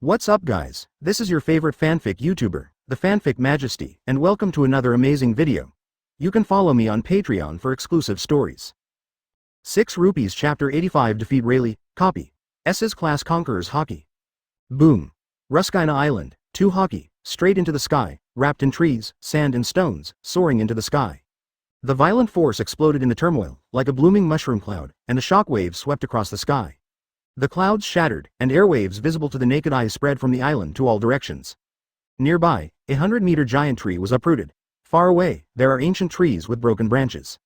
What's up guys, this is your favorite fanfic YouTuber, the Fanfic Majesty, and welcome to another amazing video. You can follow me on Patreon for exclusive stories. 6 rupees chapter 85 defeat Rayleigh, copy. S's class conquerors Haki. Boom. Ruskina Island, 2 Haki, straight into the sky, wrapped in trees, sand and stones, soaring into the sky. The violent force exploded in the turmoil, like a blooming mushroom cloud, and the shock waves swept across the sky. The clouds shattered, and airwaves visible to the naked eye spread from the island to all directions. Nearby, a 100-meter giant tree was uprooted. Far away, there are ancient trees with broken branches.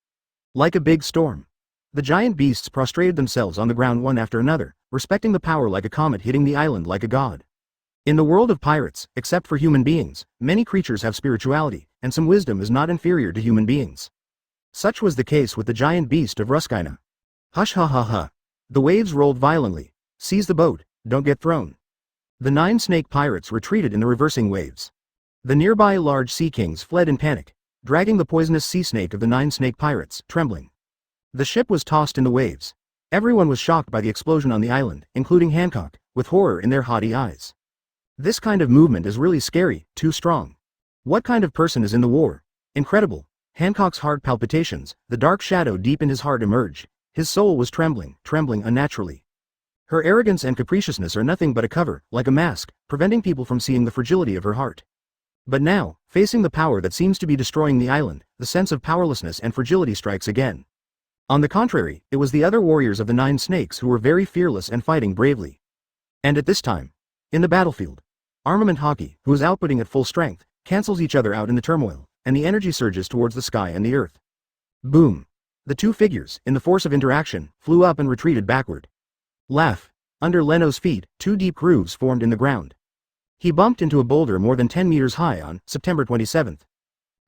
Like a big storm. The giant beasts prostrated themselves on the ground one after another, respecting the power like a comet hitting the island like a god. In the world of pirates, except for human beings, many creatures have spirituality, and some wisdom is not inferior to human beings. Such was the case with the giant beast of Ruskina. Hush ha ha ha. The waves rolled violently. Seize the boat, don't get thrown. The 9 snake pirates retreated in the reversing waves. The nearby large sea kings fled in panic, dragging the poisonous sea snake of the 9 snake pirates, trembling. The ship was tossed in the waves. Everyone was shocked by the explosion on the island, including Hancock, with horror in their haughty eyes. This kind of movement is really scary, too strong. What kind of person is in the war? Incredible. Hancock's heart palpitations, the dark shadow deep in his heart emerged. His soul was trembling unnaturally. Her arrogance and capriciousness are nothing but a cover, like a mask, preventing people from seeing the fragility of her heart. But now, facing the power that seems to be destroying the island, the sense of powerlessness and fragility strikes again. On the contrary, it was the other warriors of the 9 snakes who were very fearless and fighting bravely. And at this time, in the battlefield, Armament Haki, who is outputting at full strength, cancels each other out in the turmoil, and the energy surges towards the sky and the earth. Boom. The 2 figures, in the force of interaction, flew up and retreated backward. Laugh. Under Leno's feet, 2 deep grooves formed in the ground. He bumped into a boulder more than 10 meters high on September 27th.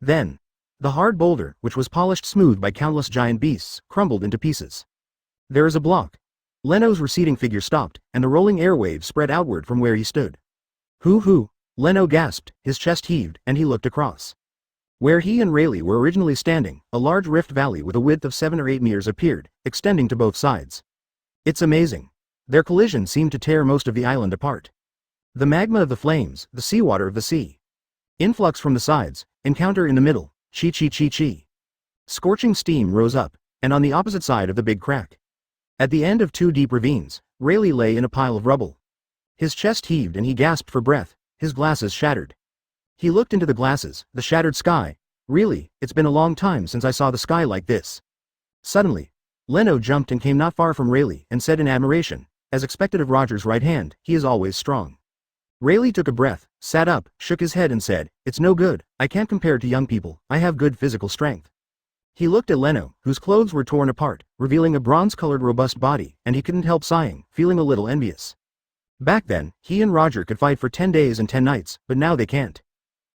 Then, the hard boulder, which was polished smooth by countless giant beasts, crumbled into pieces. There is a block. Leno's receding figure stopped, and the rolling airwaves spread outward from where he stood. Hoo! Leno gasped, his chest heaved, and he looked across. Where he and Rayleigh were originally standing, a large rift valley with a width of 7 or 8 meters appeared, extending to both sides. It's amazing. Their collision seemed to tear most of the island apart. The magma of the flames, the seawater of the sea. Influx from the sides, encounter in the middle, chi. Scorching steam rose up, and on the opposite side of the big crack. At the end of 2 deep ravines, Rayleigh lay in a pile of rubble. His chest heaved and he gasped for breath, his glasses shattered. He looked into the glasses, the shattered sky. Really, it's been a long time since I saw the sky like this. Suddenly, Leno jumped and came not far from Rayleigh and said in admiration, as expected of Roger's right hand, he is always strong. Rayleigh took a breath, sat up, shook his head and said, it's no good, I can't compare to young people, I have good physical strength. He looked at Leno, whose clothes were torn apart, revealing a bronze-colored robust body, and he couldn't help sighing, feeling a little envious. Back then, he and Roger could fight for 10 days and 10 nights, but now they can't.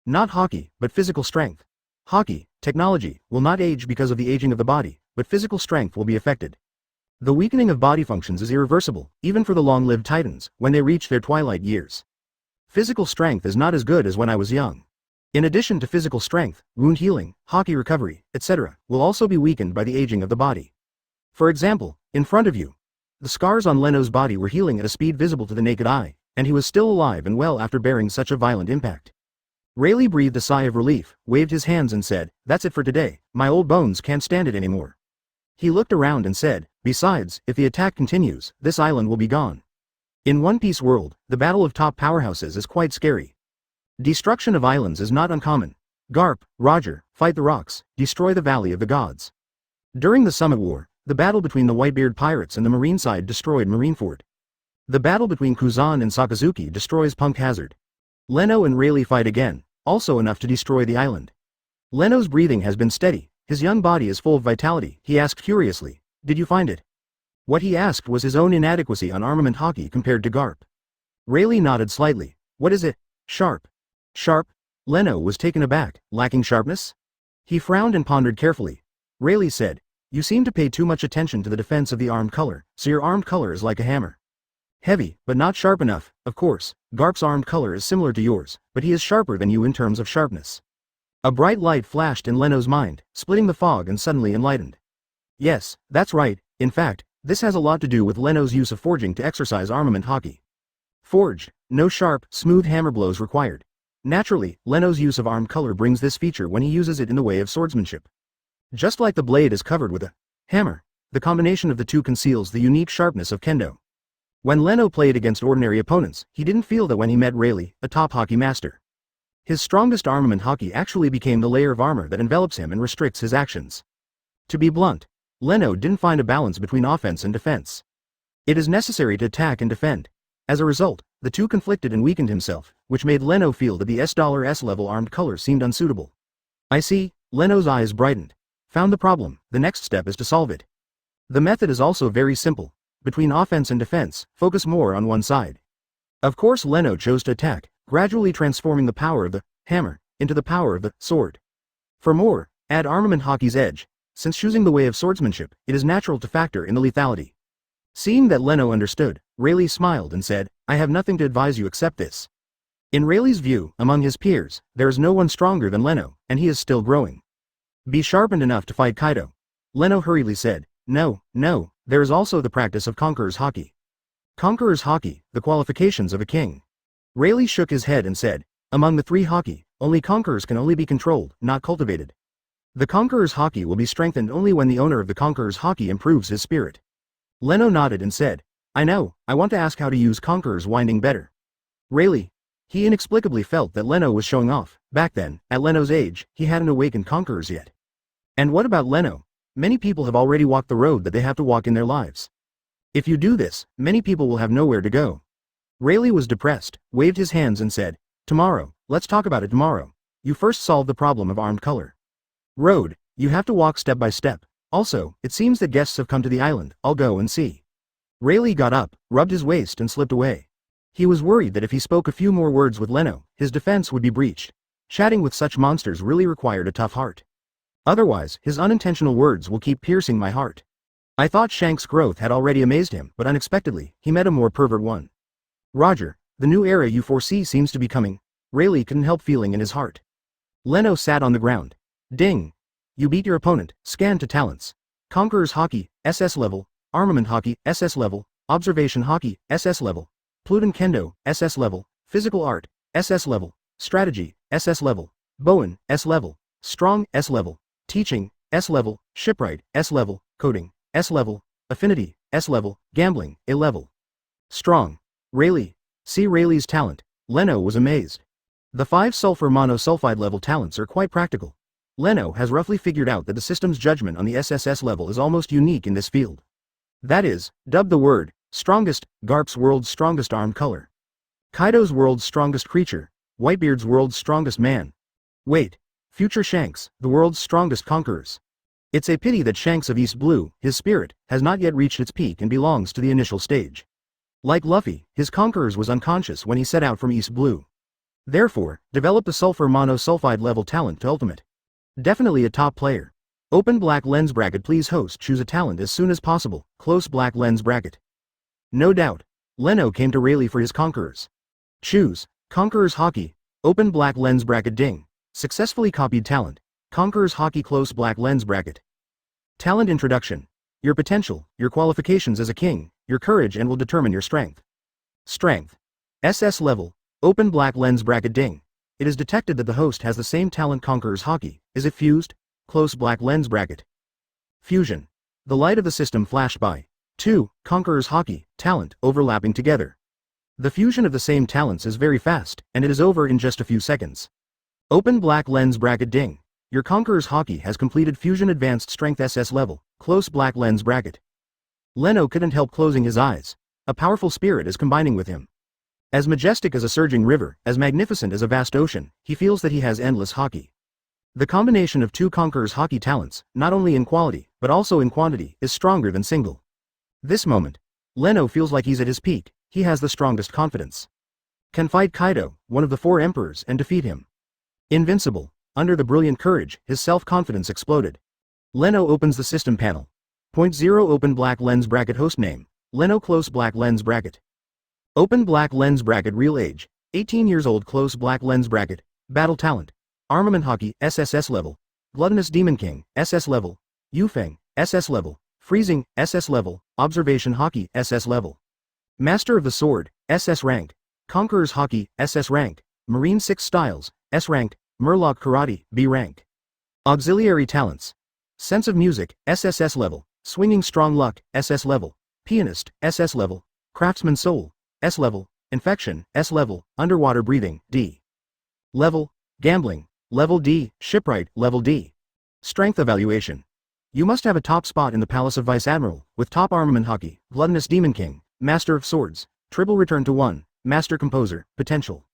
Not Haki, but physical strength. Haki, technology, will not age because of the aging of the body, but physical strength will be affected. The weakening of body functions is irreversible, even for the long-lived titans, when they reach their twilight years. Physical strength is not as good as when I was young. In addition to physical strength, wound healing, Haki recovery, etc., will also be weakened by the aging of the body. For example, in front of you. The scars on Leno's body were healing at a speed visible to the naked eye, and he was still alive and well after bearing such a violent impact. Rayleigh breathed a sigh of relief, waved his hands and said, that's it for today, my old bones can't stand it anymore. He looked around and said, besides, if the attack continues, this island will be gone. In One Piece world, the battle of top powerhouses is quite scary. Destruction of islands is not uncommon. Garp, Roger, fight the rocks, destroy the Valley of the Gods. During the Summit War, the battle between the Whitebeard pirates and the Marine side destroyed Marineford. The battle between Kuzan and Sakazuki destroys Punk Hazard. Leno and Rayleigh fight again, also enough to destroy the island. Leno's breathing has been steady, his young body is full of vitality. He asked curiously, did you find it? What he asked was his own inadequacy on Armament Haki compared to Garp. Rayleigh nodded slightly. What is it? Sharp. Sharp? Leno was taken aback, lacking sharpness? He frowned and pondered carefully. Rayleigh said, you seem to pay too much attention to the defense of the armed color, so your armed color is like a hammer. Heavy, but not sharp enough, of course. Garp's armed color is similar to yours, but he is sharper than you in terms of sharpness. A bright light flashed in Leno's mind, splitting the fog and suddenly enlightened. Yes, that's right, in fact, this has a lot to do with Leno's use of forging to exercise Armament Haki. Forged, no sharp, smooth hammer blows required. Naturally, Leno's use of armed color brings this feature when he uses it in the way of swordsmanship. Just like the blade is covered with a hammer, the combination of the two conceals the unique sharpness of kendo. When Leno played against ordinary opponents, he didn't feel that when he met Rayleigh, a top Haki master. His strongest armament Haki actually became the layer of armor that envelops him and restricts his actions. To be blunt, Leno didn't find a balance between offense and defense. It is necessary to attack and defend. As a result, the two conflicted and weakened himself, which made Leno feel that the S level armed color seemed unsuitable. I see, Leno's eyes brightened. Found the problem, the next step is to solve it. The method is also very simple. Between offense and defense, focus more on one side. Of course Leno chose to attack, gradually transforming the power of the hammer into the power of the sword. For more, add armament Haki's edge. Since choosing the way of swordsmanship, it is natural to factor in the lethality. Seeing that Leno understood, Rayleigh smiled and said, I have nothing to advise you except this. In Rayleigh's view, among his peers, there is no one stronger than Leno, and he is still growing. Be sharpened enough to fight Kaido. Leno hurriedly said, No, there is also the practice of Conqueror's Haki. Conqueror's Haki, the qualifications of a king. Rayleigh shook his head and said, Among the three Haki, only Conquerors can only be controlled, not cultivated. The Conqueror's Haki will be strengthened only when the owner of the Conqueror's Haki improves his spirit. Leno nodded and said, I know, I want to ask how to use Conqueror's winding better. Rayleigh. He inexplicably felt that Leno was showing off. Back then, at Leno's age, he hadn't awakened Conquerors yet. And what about Leno? Many people have already walked the road that they have to walk in their lives. If you do this, many people will have nowhere to go. Rayleigh was depressed, waved his hands and said, Tomorrow, let's talk about it tomorrow. You first solve the problem of armed color. Road, you have to walk step by step. Also, it seems that guests have come to the island, I'll go and see. Rayleigh got up, rubbed his waist and slipped away. He was worried that if he spoke a few more words with Leno, his defense would be breached. Chatting with such monsters really required a tough heart. Otherwise, his unintentional words will keep piercing my heart. I thought Shanks' growth had already amazed him, but unexpectedly, he met a more pervert one. Roger, the new era you foresee seems to be coming. Rayleigh couldn't help feeling in his heart. Leno sat on the ground. Ding. You beat your opponent, scan to talents. Conqueror's Haki, SS level. Armament Haki, SS level. Observation Haki, SS level. Pluton Kendo, SS level. Physical Art, SS level. Strategy, SS level. Bowen, S level. Strong, S level. Teaching, S level. Shipwright, S level. Coding, S level. Affinity, S level. Gambling, A level. Strong. Rayleigh. See Rayleigh's talent. Leno was amazed. The 5 sulfur monosulfide level talents are quite practical. Leno has roughly figured out that the system's judgment on the SSS level is almost unique in this field. That is, dubbed the word, strongest, Garp's world's strongest armed color. Kaido's world's strongest creature, Whitebeard's world's strongest man. Wait, future Shanks, the world's strongest conquerors. It's a pity that Shanks of East Blue, his spirit, has not yet reached its peak and belongs to the initial stage. Like Luffy, his conquerors was unconscious when he set out from East Blue. Therefore, develop the sulfur monosulfide level talent to ultimate. Definitely a top player. Open black lens bracket. Please host choose a talent as soon as possible. Close black lens bracket. No doubt. Leno came to Rayleigh for his conquerors. Choose. Conqueror's Haki. Open black lens bracket. Ding. Successfully copied talent. Conqueror's Haki. Close black lens bracket. Talent introduction. Your potential, your qualifications as a king, your courage and will determine your strength. Strength. SS level. Open black lens bracket. Ding. It is detected that the host has the same talent Conqueror's Haki. Is it fused? Close black lens bracket. Fusion. The light of the system flashed by. 2. Conqueror's Haki, talent, overlapping together. The fusion of the same talents is very fast, and it is over in just a few seconds. Open black lens bracket. Ding. Your Conqueror's Haki has completed fusion advanced strength SS level. Close black lens bracket. Leno couldn't help closing his eyes. A powerful spirit is combining with him. As majestic as a surging river, as magnificent as a vast ocean, he feels that he has endless Haki. The combination of 2 Conqueror's Haki talents, not only in quality, but also in quantity, is stronger than single. This moment, Leno feels like he's at his peak, he has the strongest confidence. Can fight Kaido, one of the 4 emperors, and defeat him. Invincible. Under the brilliant courage, his self-confidence exploded. Leno opens the system panel. Point 0 open black lens bracket host name. Leno close black lens bracket. Open black lens bracket real age, 18 years old close black lens bracket, battle talent, armament Haki, SSS level, gluttonous demon king, SS level, Yufeng, SS level, freezing, SS level, observation Haki, SS level. Master of the sword, SS rank, Conqueror's Haki, SS rank. Marine 6 styles, S rank. Murloc Karate, B rank. Auxiliary talents. Sense of music, SSS level. Swinging strong luck, SS level. Pianist, SS level. Craftsman soul, S level. Infection, S level. Underwater breathing, D level. Gambling, level D. Shipwright, level D. Strength evaluation. You must have a top spot in the Palace of Vice Admiral, with top armament Haki, Gluttonous Demon King, Master of Swords, Triple Return to 1, Master Composer, Potential.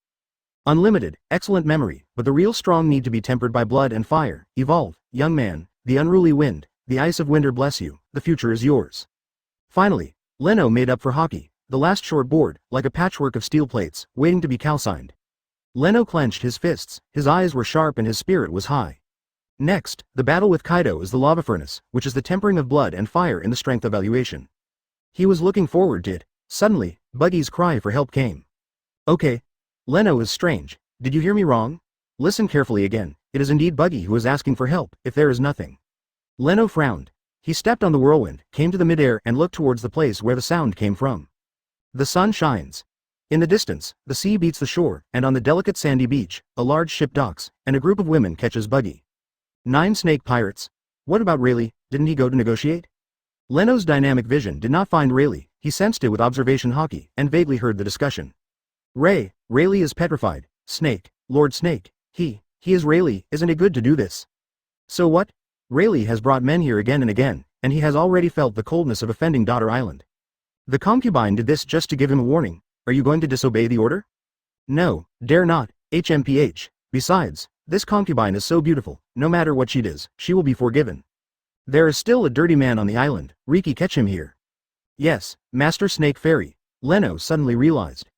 Unlimited, excellent memory, but the real strong need to be tempered by blood and fire. Evolve, young man, the unruly wind, the ice of winter bless you, the future is yours. Finally, Leno made up for Haki, the last short board, like a patchwork of steel plates, waiting to be calcined. Leno clenched his fists, his eyes were sharp and his spirit was high. Next, the battle with Kaido is the lava furnace, which is the tempering of blood and fire in the strength evaluation. He was looking forward to it. Suddenly, Buggy's cry for help came. Okay. Leno is strange. Did you hear me wrong? Listen carefully again. It is indeed Buggy who is asking for help, if there is nothing. Leno frowned. He stepped on the whirlwind, came to the midair and looked towards the place where the sound came from. The sun shines. In the distance, the sea beats the shore, and on the delicate sandy beach, a large ship docks, and a group of women catches Buggy. 9 snake pirates. What about Rayleigh? Didn't he go to negotiate? Leno's dynamic vision did not find Rayleigh. He sensed it with observation Haki, and vaguely heard the discussion. Rayleigh is petrified. Snake, Lord Snake, he is Rayleigh, isn't it good to do this? So what? Rayleigh has brought men here again and again, and he has already felt the coldness of offending Daughter Island. The concubine did this just to give him a warning. Are you going to disobey the order? No, dare not, HMPH. Besides, this concubine is so beautiful, no matter what she does, she will be forgiven. There is still a dirty man on the island. Riki, catch him here. Yes, Master Snake Fairy. Leno suddenly realized.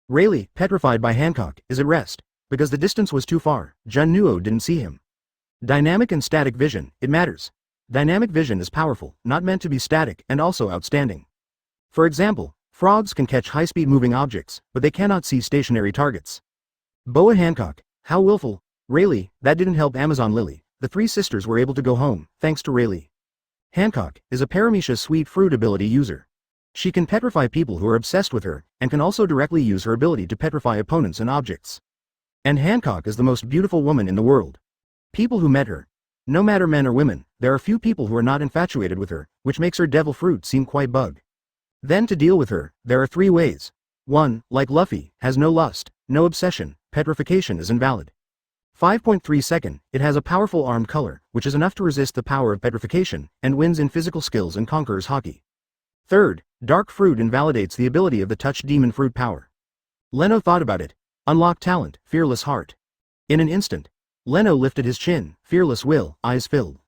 Rayleigh, petrified by Hancock, is at rest. Because the distance was too far, Junnuo didn't see him. Dynamic and static vision, it matters. Dynamic vision is powerful, not meant to be static, and also outstanding. For example, frogs can catch high-speed moving objects, but they cannot see stationary targets. Boa Hancock, how willful. Rayleigh, that didn't help Amazon Lily. The 3 sisters were able to go home, thanks to Rayleigh. Hancock is a Paramecia sweet fruit ability user. She can petrify people who are obsessed with her, and can also directly use her ability to petrify opponents and objects. And Hancock is the most beautiful woman in the world. People who met her. No matter men or women, there are few people who are not infatuated with her, which makes her devil fruit seem quite bug. Then to deal with her, there are 3 ways. 1, like Luffy, has no lust, no obsession, petrification is invalid. 5.3 second, it has a powerful armed color, which is enough to resist the power of petrification, and wins in physical skills and conquers Haki. Third, dark fruit invalidates the ability of the touched demon fruit power. Leno thought about it. Unlock talent, fearless heart. In an instant, Leno lifted his chin, fearless will, eyes filled.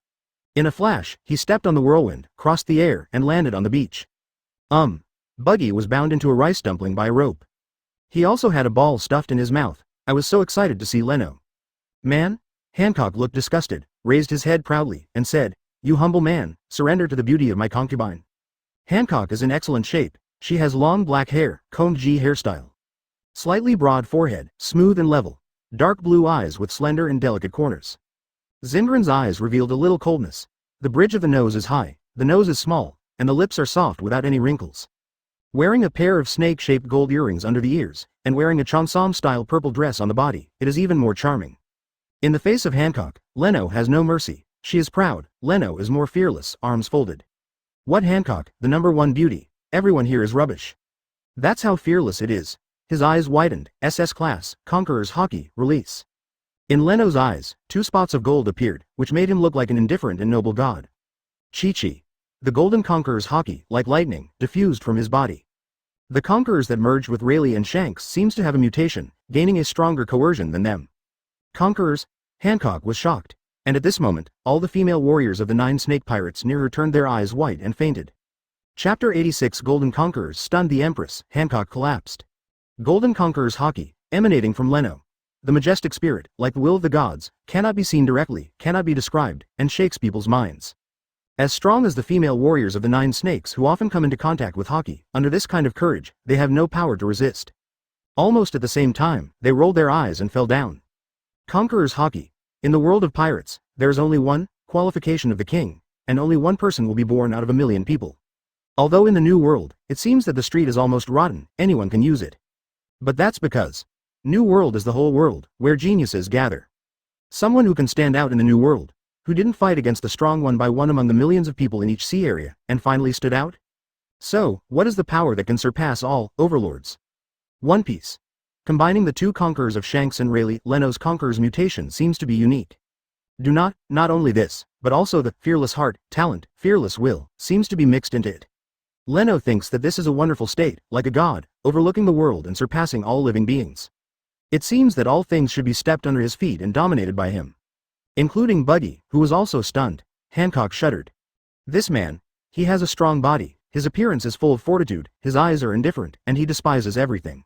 In a flash, he stepped on the whirlwind, crossed the air, and landed on the beach. Buggy was bound into a rice dumpling by a rope. He also had a ball stuffed in his mouth. I was so excited to see Leno. Man? Hancock looked disgusted, raised his head proudly, and said, You humble man, surrender to the beauty of my concubine. Hancock is in excellent shape. She has long black hair, combed G hairstyle. Slightly broad forehead, smooth and level. Dark blue eyes with slender and delicate corners. Zindran's eyes revealed a little coldness. The bridge of the nose is high, the nose is small, and the lips are soft without any wrinkles. Wearing a pair of snake-shaped gold earrings under the ears, and wearing a Cheongsam-style purple dress on the body, it is even more charming. In the face of Hancock, Leno has no mercy. She is proud. Leno is more fearless, arms folded. What Hancock, the #1 beauty? Everyone here is rubbish. That's how fearless it is. His eyes widened. SS class, Conqueror's Haki, release. In Leno's eyes, 2 spots of gold appeared, which made him look like an indifferent and noble god. Chi-Chi. The golden Conqueror's Haki, like lightning, diffused from his body. The Conquerors that merged with Rayleigh and Shanks seems to have a mutation, gaining a stronger coercion than them. Conquerors? Hancock was shocked. And at this moment, all the female warriors of the 9 snake pirates near her turned their eyes white and fainted. Chapter 86 Golden Conquerors stunned the Empress. Hancock collapsed. Golden Conqueror's Haki, emanating from Leno. The majestic spirit, like the will of the gods, cannot be seen directly, cannot be described, and shakes people's minds. As strong as the female warriors of the 9 snakes who often come into contact with Haki, under this kind of courage, they have no power to resist. Almost at the same time, they rolled their eyes and fell down. Conqueror's Haki. In the world of pirates, there is only one qualification of the king, and only one person will be born out of 1,000,000 people. Although in the new world, it seems that the street is almost rotten, anyone can use it. But that's because New World is the whole world, where geniuses gather. Someone who can stand out in the New World, who didn't fight against the strong one by one among the millions of people in each sea area, and finally stood out? So, what is the power that can surpass all overlords? One Piece. Combining the two conquerors of Shanks and Rayleigh, Leno's Conqueror's mutation seems to be unique. Not only this, but also the fearless heart, talent, fearless will, seems to be mixed into it. Leno thinks that this is a wonderful state, like a god, overlooking the world and surpassing all living beings. It seems that all things should be stepped under his feet and dominated by him. Including Buggy, who was also stunned. Hancock shuddered. This man, he has a strong body, his appearance is full of fortitude, his eyes are indifferent, and he despises everything.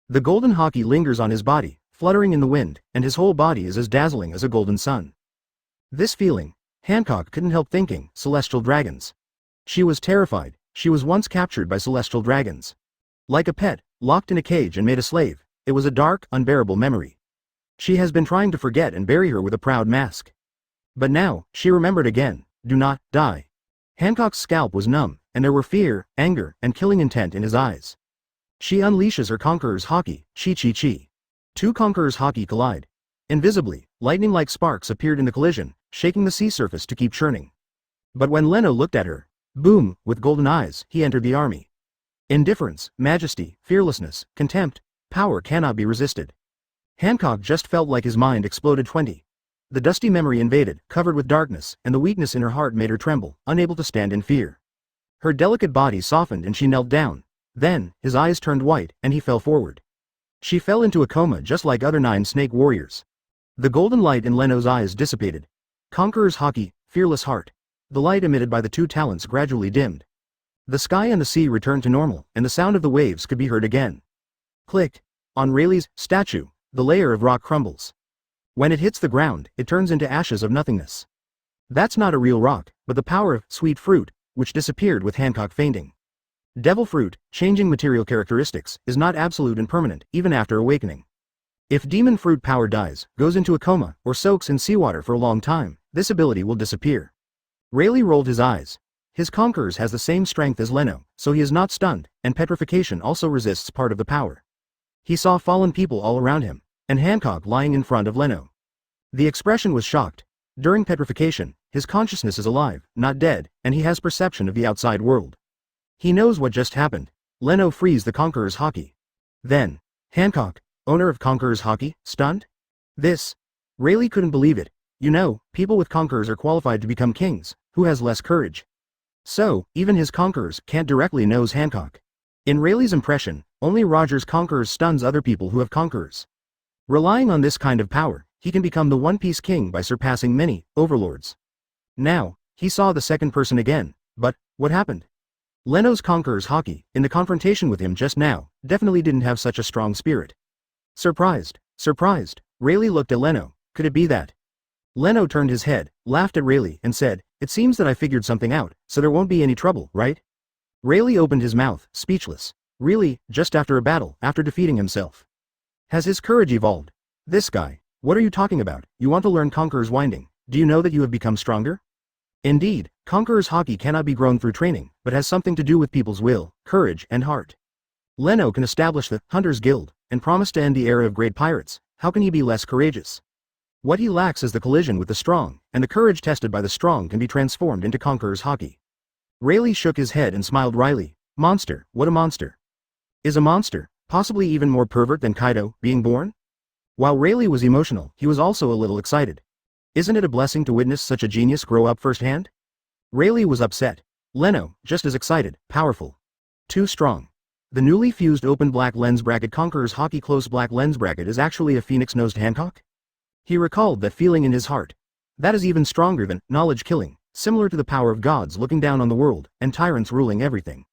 The golden Haki lingers on his body, fluttering in the wind, and his whole body is as dazzling as a golden sun. This feeling, Hancock couldn't help thinking, celestial dragons. She was terrified, she was once captured by celestial dragons. Like a pet, locked in a cage and made a slave, it was a dark, unbearable memory. She has been trying to forget and bury her with a proud mask. But now, she remembered again, do not die. Hancock's scalp was numb, and there were fear, anger, and killing intent in his eyes. She unleashes her Conqueror's Haki, chi. Two Conqueror's Haki collide. Invisibly, lightning-like sparks appeared in the collision, shaking the sea surface to keep churning. But when Leno looked at her, boom, with golden eyes, he entered the army. Indifference, majesty, fearlessness, contempt, power cannot be resisted. Hancock just felt like his mind exploded 20. The dusty memory invaded, covered with darkness, and the weakness in her heart made her tremble, unable to stand in fear. Her delicate body softened and she knelt down. Then, his eyes turned white, and he fell forward. She fell into a coma just like other 9 snake warriors. The golden light in Leno's eyes dissipated. Conqueror's Haki, fearless heart. The light emitted by the two talents gradually dimmed. The sky and the sea returned to normal, and the sound of the waves could be heard again. Click. On Rayleigh's statue, the layer of rock crumbles. When it hits the ground, it turns into ashes of nothingness. That's not a real rock, but the power of sweet fruit, which disappeared with Hancock fainting. Devil fruit, changing material characteristics, is not absolute and permanent, even after awakening. If demon fruit power dies, goes into a coma, or soaks in seawater for a long time, this ability will disappear. Rayleigh rolled his eyes. His Conqueror's has the same strength as Leno, so he is not stunned, and petrification also resists part of the power. He saw fallen people all around him, and Hancock lying in front of Leno. The expression was shocked. During petrification, his consciousness is alive, not dead, and he has perception of the outside world. He knows what just happened. Leno frees the Conqueror's Haki. Then, Hancock, owner of Conqueror's Haki, stunned? This. Rayleigh couldn't believe it. You know, people with Conquerors are qualified to become kings, who has less courage. So, even his Conquerors can't directly nose Hancock. In Rayleigh's impression, only Roger's Conquerors stuns other people who have Conquerors. Relying on this kind of power, he can become the One Piece king by surpassing many overlords. Now, he saw the second person again, but what happened? Leno's Conqueror's Haki, in the confrontation with him just now, definitely didn't have such a strong spirit. Surprised, Rayleigh looked at Leno. Could it be that? Leno turned his head, laughed at Rayleigh, and said, "It seems that I figured something out, so there won't be any trouble, right?" Rayleigh opened his mouth, speechless. Really, just after a battle, after defeating himself. Has his courage evolved? This guy. What are you talking about? You want to learn Conqueror's winding? Do you know that you have become stronger? Indeed, Conqueror's Haki cannot be grown through training, but has something to do with people's will, courage, and heart. Leno can establish the Hunters Guild, and promise to end the era of great pirates. How can he be less courageous? What he lacks is the collision with the strong, and the courage tested by the strong can be transformed into Conqueror's Haki. Rayleigh shook his head and smiled wryly. Monster, what a monster. Is a monster, possibly even more pervert than Kaido, being born? While Rayleigh was emotional, he was also a little excited. Isn't it a blessing to witness such a genius grow up firsthand? Rayleigh was upset. Leno, just as excited, powerful. Too strong. The newly fused open black lens bracket Conqueror's Haki close black lens bracket is actually a phoenix-nosed Hancock? He recalled that feeling in his heart. That is even stronger than knowledge killing, similar to the power of gods looking down on the world, and tyrants ruling everything.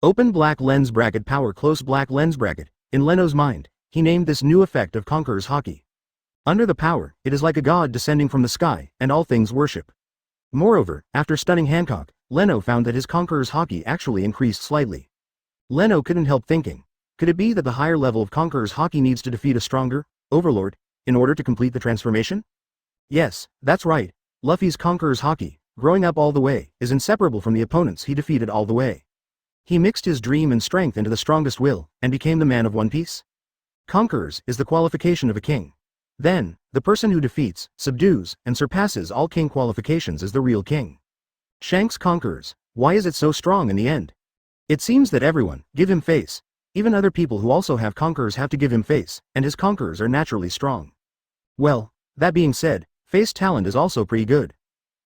Open black lens bracket power close black lens bracket. In Leno's mind, he named this new effect of Conqueror's Haki. Under the power, it is like a god descending from the sky, and all things worship. Moreover, after stunning Hancock, Leno found that his Conqueror's Haki actually increased slightly. Leno couldn't help thinking, could it be that the higher level of Conqueror's Haki needs to defeat a stronger overlord in order to complete the transformation? Yes, that's right. Luffy's Conqueror's Haki, growing up all the way, is inseparable from the opponents he defeated all the way. He mixed his dream and strength into the strongest will, and became the man of One Piece. Conquerors is the qualification of a king. Then, the person who defeats, subdues, and surpasses all king qualifications is the real king. Shanks Conquerors, why is it so strong in the end? It seems that everyone, give him face. Even other people who also have conquerors have to give him face, and his conquerors are naturally strong. Well, that being said, face talent is also pretty good.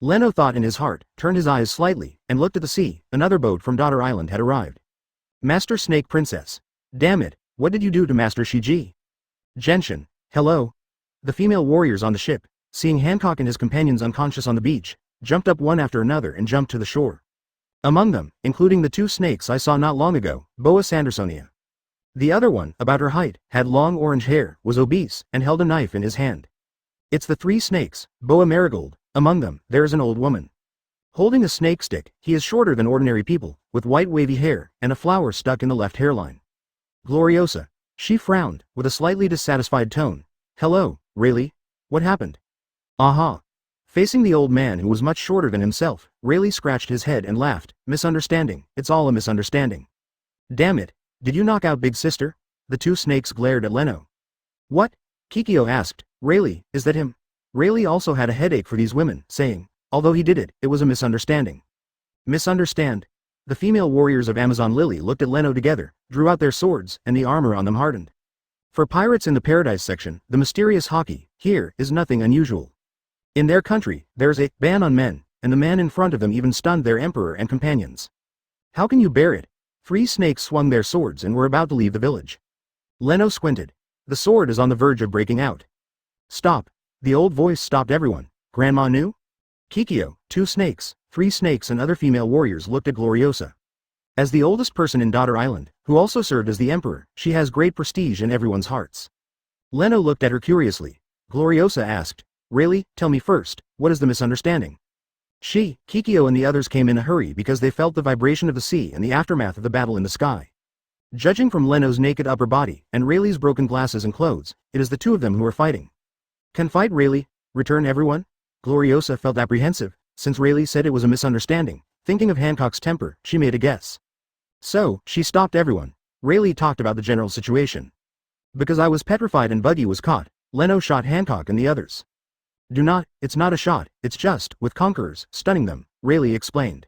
Leno thought in his heart, turned his eyes slightly, and looked at the sea. Another boat from Daughter Island had arrived. Master Snake Princess. Damn it, what did you do to Master Shiji? Genshin. Hello. The female warriors on the ship, seeing Hancock and his companions unconscious on the beach, jumped up one after another and jumped to the shore. Among them, including the two snakes I saw not long ago, Boa Sandersonia. The other one, about her height, had long orange hair, was obese, and held a knife in his hand. It's the three snakes, Boa Marigold. Among them, there is an old woman. Holding a snake stick, he is shorter than ordinary people, with white wavy hair, and a flower stuck in the left hairline. Gloriosa. She frowned, with a slightly dissatisfied tone. Hello, Rayleigh? What happened? Aha. Facing the old man who was much shorter than himself, Rayleigh scratched his head and laughed. Misunderstanding, it's all a misunderstanding. Damn it, did you knock out Big Sister? The two snakes glared at Leno. What? Kikyo asked. Rayleigh, is that him? Rayleigh also had a headache for these women, saying, although he did it, it was a misunderstanding. Misunderstand? The female warriors of Amazon Lily looked at Leno together, drew out their swords, and the armor on them hardened. For pirates in the Paradise section, the mysterious Haki, here, is nothing unusual. In their country, there's a ban on men, and the man in front of them even stunned their emperor and companions. How can you bear it? Three snakes swung their swords and were about to leave the village. Leno squinted. The sword is on the verge of breaking out. Stop. The old voice stopped everyone. Grandma knew? Kikyo, two snakes, three snakes and other female warriors looked at Gloriosa. As the oldest person in Daughter Island, who also served as the emperor, she has great prestige in everyone's hearts. Leno looked at her curiously. Gloriosa asked, Rayleigh, tell me first, what is the misunderstanding? She, Kikyo and the others came in a hurry because they felt the vibration of the sea and the aftermath of the battle in the sky. Judging from Leno's naked upper body, and Rayleigh's broken glasses and clothes, it is the two of them who are fighting. Can fight Rayleigh? Return everyone? Gloriosa felt apprehensive, since Rayleigh said it was a misunderstanding. Thinking of Hancock's temper, she made a guess. So, she stopped everyone. Rayleigh talked about the general situation. Because I was petrified and Buggy was caught, Leno shot Hancock and the others. It's not a shot, it's just, with conquerors, stunning them, Rayleigh explained.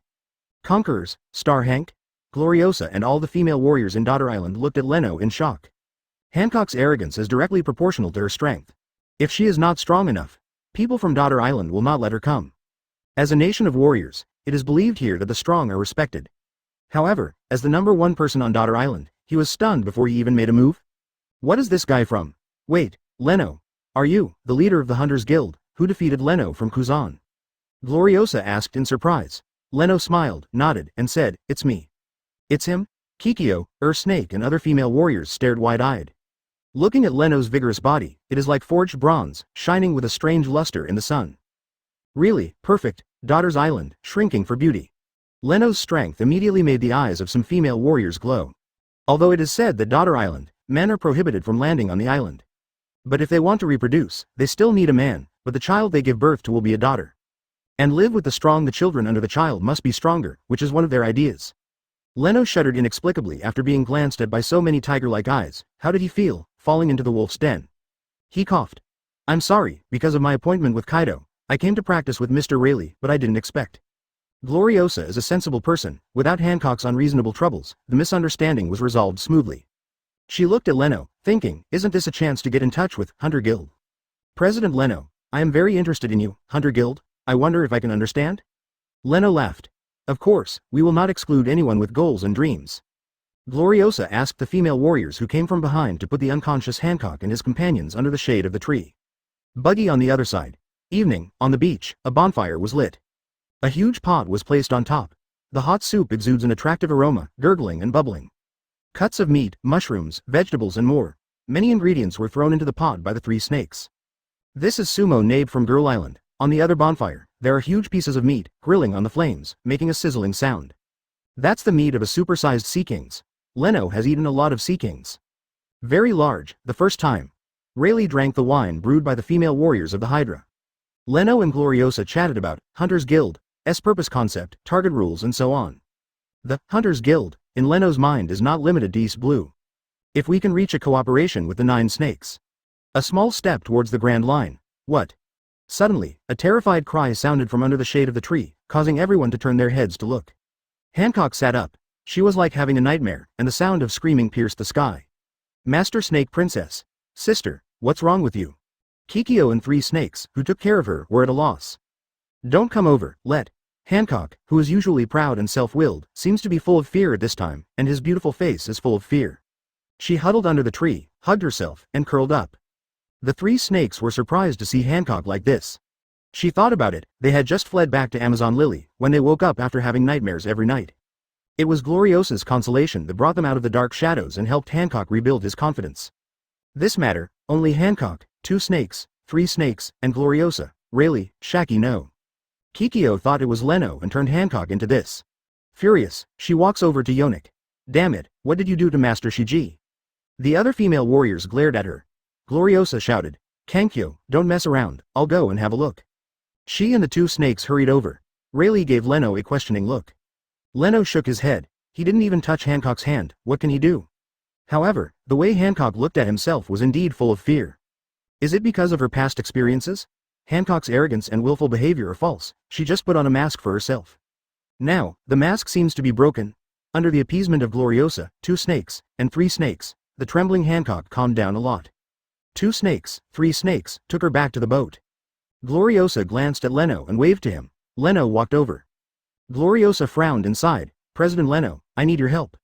Conquerors, Star Hank? Gloriosa and all the female warriors in Daughter Island looked at Leno in shock. Hancock's arrogance is directly proportional to her strength. If she is not strong enough, people from Daughter Island will not let her come. As a nation of warriors, it is believed here that the strong are respected. However, as the number one person on Daughter Island, he was stunned before he even made a move. What is this guy from? Wait, Leno. Are you, the leader of the Hunters Guild, who defeated Leno from Kuzan? Gloriosa asked in surprise. Leno smiled, nodded, and said, it's me. It's him? Kikyo, Snake and other female warriors stared wide-eyed. Looking at Leno's vigorous body, it is like forged bronze, shining with a strange luster in the sun. Really, perfect, Daughter's Island, shrinking for beauty. Leno's strength immediately made the eyes of some female warriors glow. Although it is said that Daughter Island, men are prohibited from landing on the island. But if they want to reproduce, they still need a man, but the child they give birth to will be a daughter. And live with the strong, the children under the child must be stronger, which is one of their ideas. Leno shuddered inexplicably after being glanced at by so many tiger-like eyes. How did he feel, falling into the wolf's den? He coughed. I'm sorry, because of my appointment with Kaido, I came to practice with Mr. Rayleigh, but I didn't expect. Gloriosa is a sensible person. Without Hancock's unreasonable troubles, the misunderstanding was resolved smoothly. She looked at Leno, thinking, isn't this a chance to get in touch with Hunter Guild? President Leno, I am very interested in you, Hunter Guild. I wonder if I can understand? Leno laughed. Of course, we will not exclude anyone with goals and dreams. Gloriosa asked the female warriors who came from behind to put the unconscious Hancock and his companions under the shade of the tree. Buggy on the other side. Evening, on the beach, a bonfire was lit. A huge pot was placed on top. The hot soup exudes an attractive aroma, gurgling and bubbling. Cuts of meat, mushrooms, vegetables and more. Many ingredients were thrown into the pot by the three snakes. This is Sumo Nabe from Girl Island. On the other bonfire, there are huge pieces of meat, grilling on the flames, making a sizzling sound. That's the meat of a supersized sea kings. Leno has eaten a lot of sea kings. Very large, the first time. Rayleigh drank the wine brewed by the female warriors of the Hydra. Leno and Gloriosa chatted about Hunters Guild, purpose concept, target rules and so on. The Hunters Guild, in Leno's mind is not limited to East Blue. If we can reach a cooperation with the 9 snakes. A small step towards the Grand Line. What? Suddenly, a terrified cry sounded from under the shade of the tree, causing everyone to turn their heads to look. Hancock sat up. She was like having a nightmare, and the sound of screaming pierced the sky. Master Snake Princess. Sister, what's wrong with you? Kikyo and 3 snakes, who took care of her, were at a loss. Don't come over, let. Hancock, who is usually proud and self-willed, seems to be full of fear at this time, and his beautiful face is full of fear. She huddled under the tree, hugged herself, and curled up. The 3 snakes were surprised to see Hancock like this. She thought about it, they had just fled back to Amazon Lily, when they woke up after having nightmares every night. It was Gloriosa's consolation that brought them out of the dark shadows and helped Hancock rebuild his confidence. This matter, only Hancock, 2 snakes, 3 snakes, and Gloriosa, really, Shaki know. Kikyo thought it was Leno and turned Hancock into this. Furious, she walks over to Yonik. Damn it, what did you do to Master Shiji? The other female warriors glared at her. Gloriosa shouted, Kankyo, don't mess around, I'll go and have a look. She and the 2 snakes hurried over. Rayleigh gave Leno a questioning look. Leno shook his head. He didn't even touch Hancock's hand, what can he do? However, the way Hancock looked at himself was indeed full of fear. Is it because of her past experiences? Hancock's arrogance and willful behavior are false, she just put on a mask for herself. Now, the mask seems to be broken. Under the appeasement of Gloriosa, 2 snakes, and 3 snakes, the trembling Hancock calmed down a lot. 2 snakes, 3 snakes, took her back to the boat. Gloriosa glanced at Leno and waved to him. Leno walked over. Gloriosa frowned and sighed. President Leno, I need your help.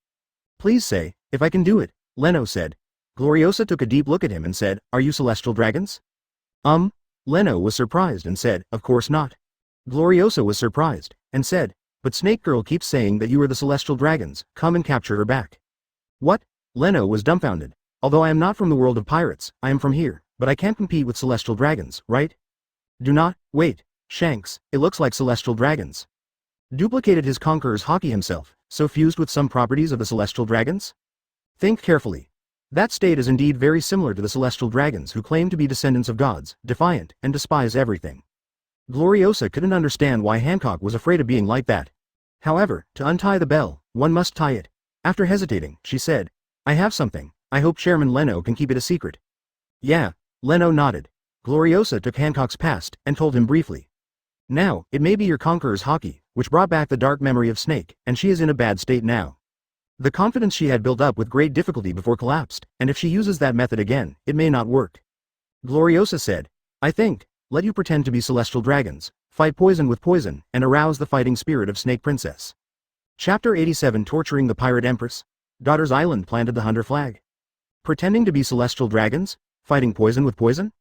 Please say, if I can do it, Leno said. Gloriosa took a deep look at him and said, are you celestial dragons? Leno was surprised and said, of course not. Gloriosa was surprised, and said, but Snake Girl keeps saying that you are the celestial dragons, come and capture her back. What? Leno was dumbfounded. Although I am not from the world of pirates, I am from here, but I can't compete with celestial dragons, right? Do not, wait, Shanks, it looks like celestial dragons. Duplicated his Conqueror's Haki himself, so fused with some properties of the celestial dragons? Think carefully. That state is indeed very similar to the celestial dragons who claim to be descendants of gods, defiant, and despise everything. Gloriosa couldn't understand why Hancock was afraid of being like that. However, to untie the bell, one must tie it. After hesitating, she said, I have something, I hope Chairman Leno can keep it a secret. Yeah, Leno nodded. Gloriosa took Hancock's past, and told him briefly. Now, it may be your Conqueror's Haki, which brought back the dark memory of Snake, and she is in a bad state now. The confidence she had built up with great difficulty before collapsed, and if she uses that method again, it may not work. Gloriosa said, I think, let you pretend to be celestial dragons, fight poison with poison, and arouse the fighting spirit of Snake Princess. Chapter 87 Torturing the Pirate Empress. Daughter's Island planted the hunter flag. Pretending to be celestial dragons? Fighting poison with poison?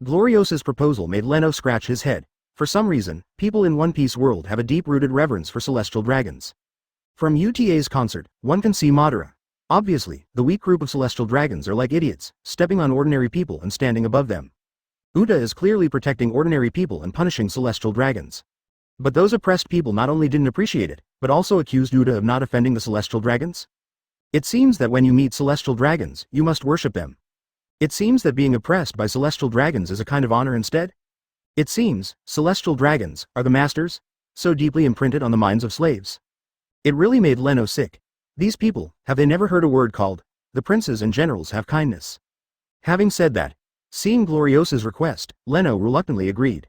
Gloriosa's proposal made Leno scratch his head. For some reason, people in One Piece world have a deep-rooted reverence for celestial dragons. From UTA's concert, one can see Madara. Obviously, the weak group of celestial dragons are like idiots, stepping on ordinary people and standing above them. Uda is clearly protecting ordinary people and punishing celestial dragons. But those oppressed people not only didn't appreciate it, but also accused Uda of not offending the celestial dragons. It seems that when you meet celestial dragons, you must worship them. It seems that being oppressed by celestial dragons is a kind of honor instead. It seems, celestial dragons, are the masters, so deeply imprinted on the minds of slaves. It really made Leno sick. These people, have they never heard a word called, the princes and generals have kindness? Having said that, seeing Gloriosa's request, Leno reluctantly agreed.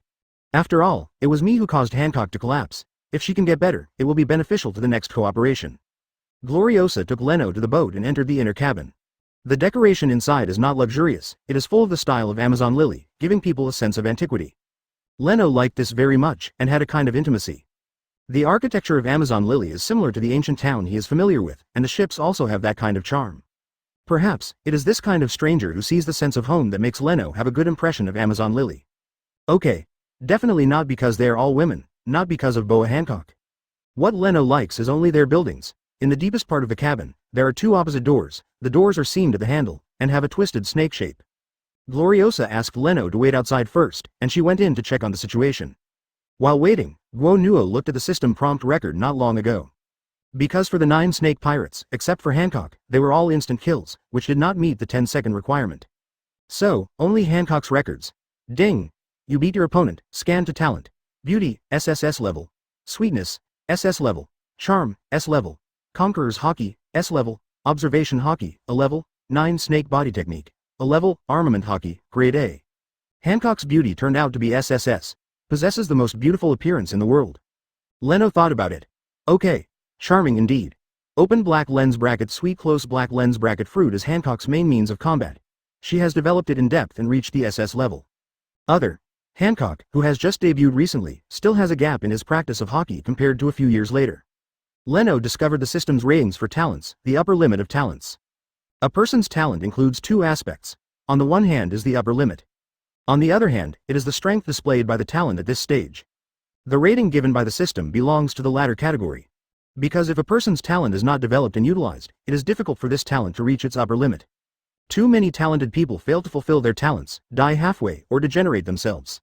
After all, it was me who caused Hancock to collapse. If she can get better, it will be beneficial to the next cooperation. Gloriosa took Leno to the boat and entered the inner cabin. The decoration inside is not luxurious, it is full of the style of Amazon Lily, giving people a sense of antiquity. Leno liked this very much, and had a kind of intimacy. The architecture of Amazon Lily is similar to the ancient town he is familiar with, and the ships also have that kind of charm. Perhaps, it is this kind of stranger who sees the sense of home that makes Leno have a good impression of Amazon Lily. Okay. Definitely not because they are all women, not because of Boa Hancock. What Leno likes is only their buildings. In the deepest part of the cabin, there are 2 opposite doors, the doors are seamed at the handle, and have a twisted snake shape. Gloriosa asked Leno to wait outside first, and she went in to check on the situation. While waiting, Guo Nuo looked at the system prompt record not long ago. Because for the 9 snake pirates, except for Hancock, they were all instant kills, which did not meet the 10-second requirement. So, only Hancock's records. Ding! You beat your opponent, scan to talent. Beauty, SSS level. Sweetness, SS level. Charm, S level. Conqueror's Haki, S level. Observation Haki, A level. 9 Snake Body Technique. A level, Armament Haki, Grade A. Hancock's beauty turned out to be SSS. Possesses the most beautiful appearance in the world. Leno thought about it. Okay. Charming indeed. Open black lens bracket sweet close black lens bracket fruit is Hancock's main means of combat. She has developed it in depth and reached the SS level. Hancock, who has just debuted recently, still has a gap in his practice of Haki compared to a few years later. Leno discovered the system's ratings for talents, the upper limit of talents. A person's talent includes two aspects. On the one hand is the upper limit. On the other hand, it is the strength displayed by the talent at this stage. The rating given by the system belongs to the latter category. Because if a person's talent is not developed and utilized, it is difficult for this talent to reach its upper limit. Too many talented people fail to fulfill their talents, die halfway, or degenerate themselves.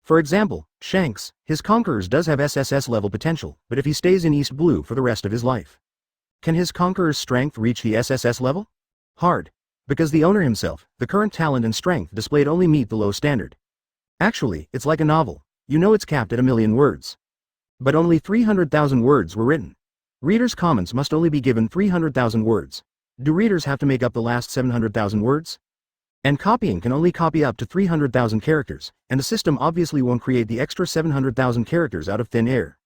For example, Shanks, his Conquerors does have SSS level potential, but if he stays in East Blue for the rest of his life. Can his Conqueror's strength reach the SSS level? Hard. Because the owner himself, the current talent and strength displayed only meet the low standard. Actually, it's like a novel. You know it's capped at 1,000,000 words. But only 300,000 words were written. Readers' comments must only be given 300,000 words. Do readers have to make up the last 700,000 words? And copying can only copy up to 300,000 characters, and the system obviously won't create the extra 700,000 characters out of thin air.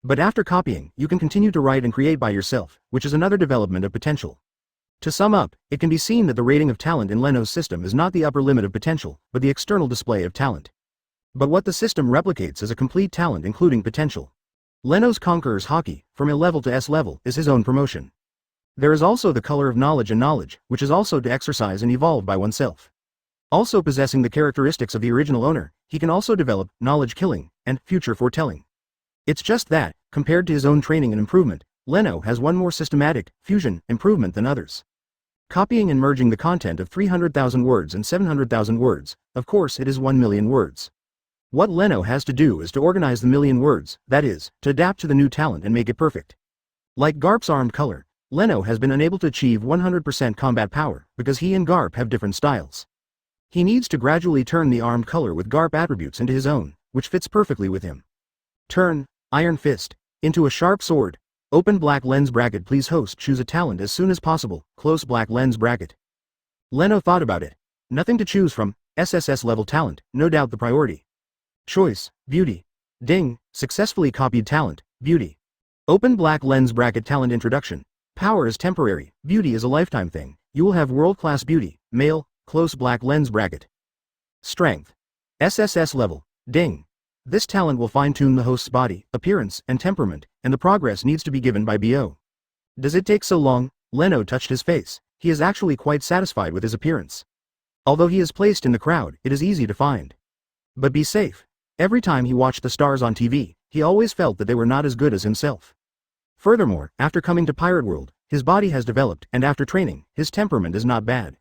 But after copying, you can continue to write and create by yourself, which is another development of potential. To sum up, it can be seen that the rating of talent in Leno's system is not the upper limit of potential, but the external display of talent. But what the system replicates is a complete talent including potential. Leno's Conqueror's Haki, from A level to S level, is his own promotion. There is also the color of knowledge and knowledge, which is also to exercise and evolve by oneself. Also possessing the characteristics of the original owner, he can also develop knowledge killing and future foretelling. It's just that, compared to his own training and improvement, Leno has one more systematic fusion improvement than others. Copying and merging the content of 300,000 words and 700,000 words, of course it is 1,000,000 words. What Leno has to do is to organize the 1,000,000 words, that is, to adapt to the new talent and make it perfect. Like Garp's armed color, Leno has been unable to achieve 100% combat power, because he and Garp have different styles. He needs to gradually turn the armed color with Garp attributes into his own, which fits perfectly with him. Turn, Iron Fist, into a sharp sword. Open black lens bracket please host choose a talent as soon as possible, close black lens bracket. Leno thought about it. Nothing to choose from, SSS level talent, no doubt the priority. Choice, beauty. Ding, successfully copied talent, beauty. Open black lens bracket talent introduction. Power is temporary, beauty is a lifetime thing. You will have world-class beauty, male, close black lens bracket. Strength. SSS level, ding. This talent will fine-tune the host's body, appearance, and temperament, and the progress needs to be given by BO. Does it take so long? Leno touched his face. He is actually quite satisfied with his appearance. Although he is placed in the crowd, it is easy to find. But be safe. Every time he watched the stars on TV, he always felt that they were not as good as himself. Furthermore, after coming to Pirate World, his body has developed, and after training, his temperament is not bad.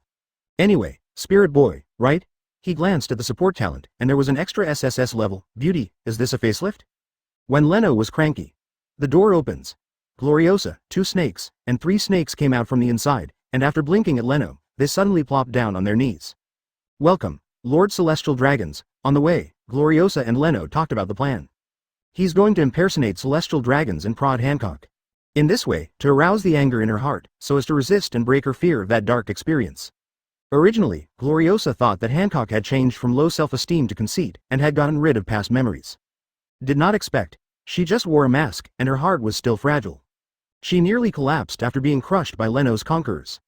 Anyway, Spirit Boy, right? He glanced at the support talent, and there was an extra SSS level, beauty. Is this a facelift? When Leno was cranky. The door opens. Gloriosa, 2 snakes, and 3 snakes came out from the inside, and after blinking at Leno, they suddenly plopped down on their knees. Welcome, Lord Celestial Dragons. On the way, Gloriosa and Leno talked about the plan. He's going to impersonate celestial dragons and prod Hancock. In this way, to arouse the anger in her heart, so as to resist and break her fear of that dark experience. Originally, Gloriosa thought that Hancock had changed from low self-esteem to conceit, and had gotten rid of past memories. Did not expect. She just wore a mask, and her heart was still fragile. She nearly collapsed after being crushed by Leno's Conquerors.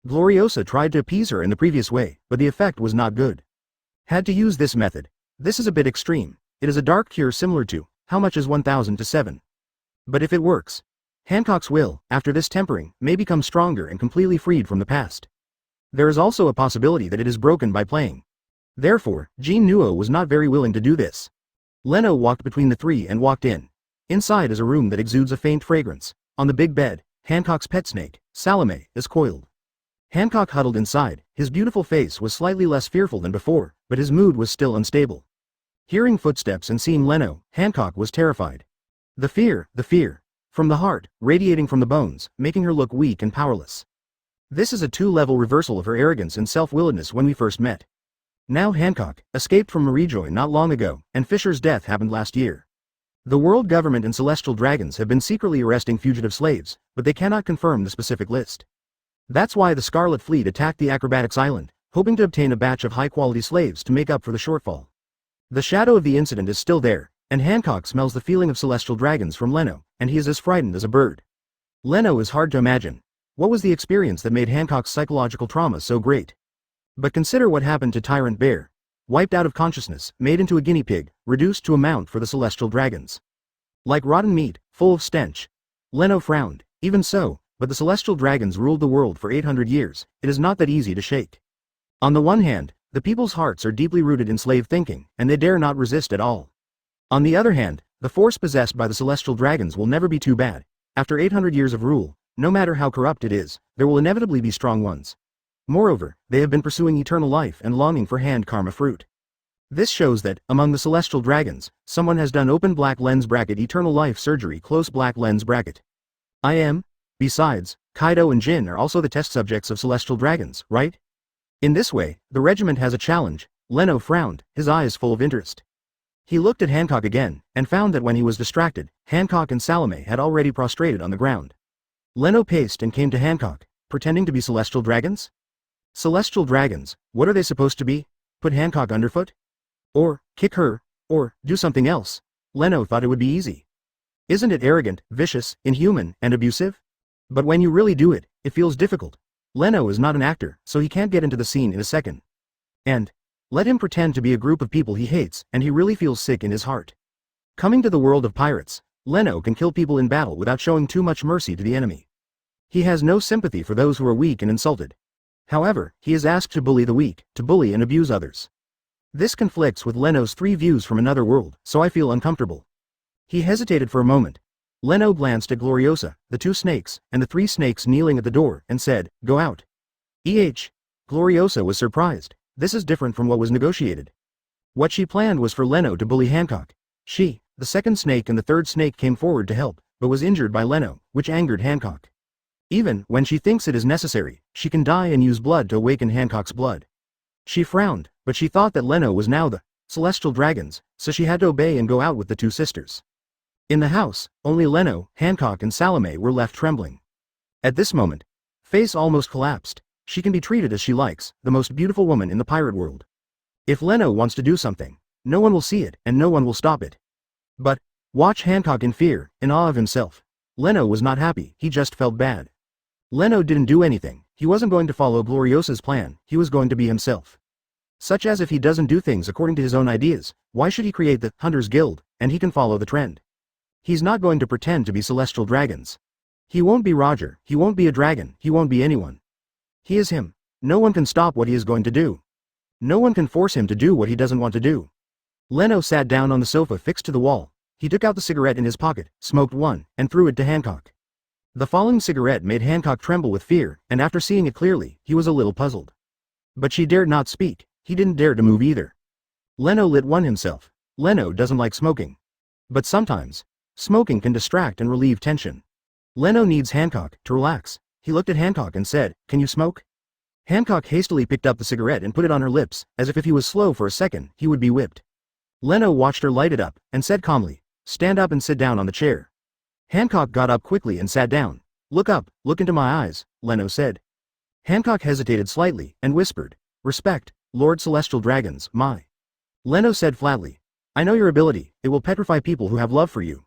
Gloriosa tried to appease her in the previous way, but the effect was not good. Had to use this method. This is a bit extreme. It is a dark cure similar to, how much is 1,000 to 7? But if it works, Hancock's will, after this tempering, may become stronger and completely freed from the past. There is also a possibility that it is broken by playing. Therefore, Jean Nuo was not very willing to do this. Leno walked between the three and walked in. Inside is a room that exudes a faint fragrance. On the big bed, Hancock's pet snake, Salome, is coiled. Hancock huddled inside. His beautiful face was slightly less fearful than before, but his mood was still unstable. Hearing footsteps and seeing Leno, Hancock was terrified. The fear, from the heart, radiating from the bones, making her look weak and powerless. This is a 2-level reversal of her arrogance and self-willedness when we first met. Now Hancock, escaped from Marijoy not long ago, and Fisher's death happened last year. The world government and celestial dragons have been secretly arresting fugitive slaves, but they cannot confirm the specific list. That's why the Scarlet Fleet attacked the Acrobatics Island, hoping to obtain a batch of high-quality slaves to make up for the shortfall. The shadow of the incident is still there, and Hancock smells the feeling of celestial dragons from Leno, and he is as frightened as a bird. Leno is hard to imagine. What was the experience that made Hancock's psychological trauma so great? But consider what happened to Tyrant Bear. Wiped out of consciousness, made into a guinea pig, reduced to a mount for the celestial dragons. Like rotten meat, full of stench. Leno frowned. Even so, but the celestial dragons ruled the world for 800 years, it is not that easy to shake. On the one hand, the people's hearts are deeply rooted in slave thinking, and they dare not resist at all. On the other hand, the force possessed by the celestial dragons will never be too bad. After 800 years of rule, no matter how corrupt it is, there will inevitably be strong ones. Moreover, they have been pursuing eternal life and longing for hand karma fruit. This shows that, among the celestial dragons, someone has done open black lens bracket eternal life surgery close black lens bracket. I am. Besides, Kaido and Jin are also the test subjects of celestial dragons, right? In this way, the regiment has a challenge. Leno frowned, his eyes full of interest. He looked at Hancock again, and found that when he was distracted, Hancock and Salome had already prostrated on the ground. Leno paced and came to Hancock, pretending to be celestial dragons? Celestial dragons, what are they supposed to be? Put Hancock underfoot? Or, kick her, or, do something else? Leno thought it would be easy. Isn't it arrogant, vicious, inhuman, and abusive? But when you really do it, it feels difficult. Leno is not an actor, so he can't get into the scene in a second. And, let him pretend to be a group of people he hates, and he really feels sick in his heart. Coming to the world of pirates, Leno can kill people in battle without showing too much mercy to the enemy. He has no sympathy for those who are weak and insulted. However, he is asked to bully the weak, to bully and abuse others. This conflicts with Leno's 3 views from another world, so I feel uncomfortable. He hesitated for a moment. Leno glanced at Gloriosa, the 2 snakes, and the 3 snakes kneeling at the door, and said, "Go out." Gloriosa was surprised. This is different from what was negotiated. What she planned was for Leno to bully Hancock. She, the 2nd snake and the 3rd snake came forward to help, but was injured by Leno, which angered Hancock. Even when she thinks it is necessary, she can die and use blood to awaken Hancock's blood. She frowned, but she thought that Leno was now the celestial dragons, so she had to obey and go out with the 2 sisters. In the house, only Leno, Hancock and Salome were left trembling. At this moment, Face almost collapsed. She can be treated as she likes, the most beautiful woman in the pirate world. If Leno wants to do something, no one will see it and no one will stop it. But, watch Hancock in fear, in awe of himself. Leno was not happy, he just felt bad. Leno didn't do anything, he wasn't going to follow Gloriosa's plan, he was going to be himself. Such as if he doesn't do things according to his own ideas, why should he create the Hunters Guild, and he can follow the trend? He's not going to pretend to be celestial dragons. He won't be Roger, he won't be a dragon, he won't be anyone. He is him. No one can stop what he is going to do. No one can force him to do what he doesn't want to do. Leno sat down on the sofa fixed to the wall. He took out the cigarette in his pocket, smoked one, and threw it to Hancock. The falling cigarette made Hancock tremble with fear, and after seeing it clearly, he was a little puzzled. But she dared not speak, he didn't dare to move either. Leno lit one himself. Leno doesn't like smoking. But sometimes, smoking can distract and relieve tension. Leno needs Hancock to relax. He looked at Hancock and said, "Can you smoke?" Hancock hastily picked up the cigarette and put it on her lips, as if he was slow for a second, he would be whipped. Leno watched her light it up, and said calmly, "Stand up and sit down on the chair." Hancock got up quickly and sat down. "Look up, look into my eyes," Leno said. Hancock hesitated slightly, and whispered, "Respect, Lord Celestial Dragons, my." Leno said flatly, "I know your ability, it will petrify people who have love for you.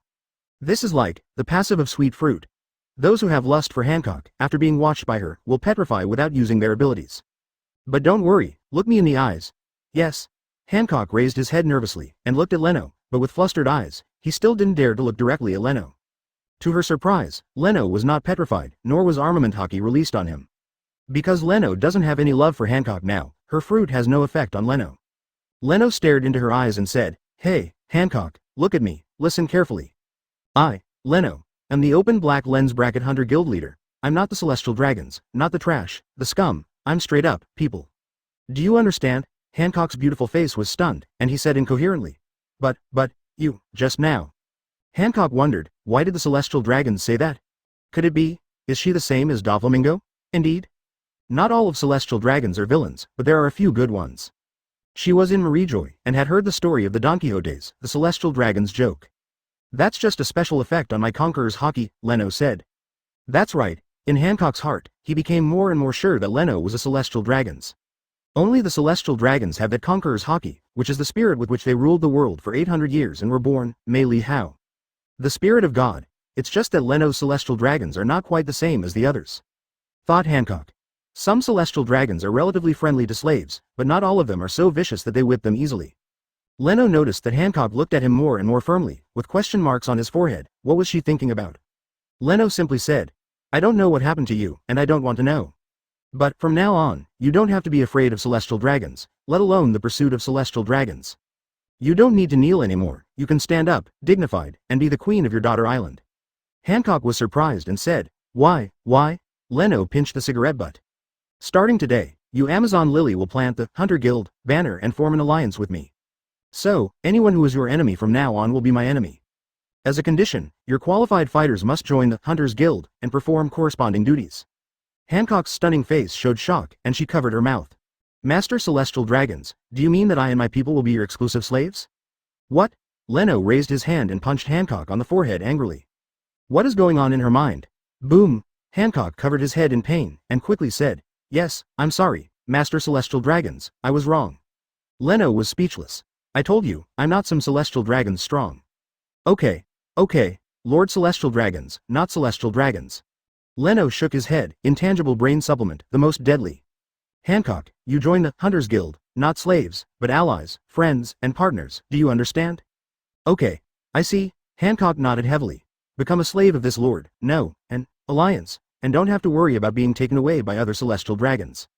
This is like, the passive of sweet fruit. Those who have lust for Hancock, after being watched by her, will petrify without using their abilities. But don't worry, look me in the eyes." "Yes." Hancock raised his head nervously, and looked at Leno, but with flustered eyes, he still didn't dare to look directly at Leno. To her surprise, Leno was not petrified, nor was armament Haki released on him. Because Leno doesn't have any love for Hancock now, her fruit has no effect on Leno. Leno stared into her eyes and said, "Hey, Hancock, look at me, listen carefully. I, Leno, am the open black lens bracket hunter guild leader. I'm not the celestial dragons, not the trash, the scum, I'm straight up, people. Do you understand?" Hancock's beautiful face was stunned, and he said incoherently, But, you, just now." Hancock wondered, why did the celestial dragons say that? Could it be, is she the same as Doflamingo? Indeed. Not all of celestial dragons are villains, but there are a few good ones. She was in Marijoy, and had heard the story of the Don Quixotes, the celestial dragons joke. "That's just a special effect on my Conqueror's Haki," Leno said. "That's right, In Hancock's heart, he became more and more sure that Leno was a celestial dragon's. Only the celestial dragons have that Conqueror's Haki, which is the spirit with which they ruled the world for 800 years and were born, Mei Li Hao. The spirit of God. It's just that Leno's celestial dragons are not quite the same as the others. Thought Hancock. Some celestial dragons are relatively friendly to slaves, but not all of them are so vicious that they whip them easily. Leno noticed that Hancock looked at him more and more firmly, with question marks on his forehead. What was she thinking about? Leno simply said, "I don't know what happened to you, and I don't want to know. But, from now on, you don't have to be afraid of celestial dragons, let alone the pursuit of celestial dragons. You don't need to kneel anymore, you can stand up, dignified, and be the queen of your daughter island." Hancock was surprised and said, Why? Leno pinched the cigarette butt. "Starting today, you Amazon Lily will plant the Hunter Guild banner and form an alliance with me. So, anyone who is your enemy from now on will be my enemy. As a condition, your qualified fighters must join the Hunters Guild and perform corresponding duties." Hancock's stunning face showed shock, and she covered her mouth. "Master Celestial Dragons, do you mean that I and my people will be your exclusive slaves?" "What?" Leno raised his hand and punched Hancock on the forehead angrily. What is going on in her mind? Boom! Hancock covered his head in pain, and quickly said, "Yes, I'm sorry, Master Celestial Dragons, I was wrong." Leno was speechless. "I told you, I'm not some Celestial Dragons strong." Okay, Lord Celestial Dragons, not Celestial Dragons." Leno shook his head. Intangible brain supplement, the most deadly. "Hancock, you join the Hunters Guild, not slaves, but allies, friends, and partners, do you understand?" "Okay, I see." Hancock nodded heavily. "Become a slave of this lord, no, an alliance, and don't have to worry about being taken away by other Celestial Dragons.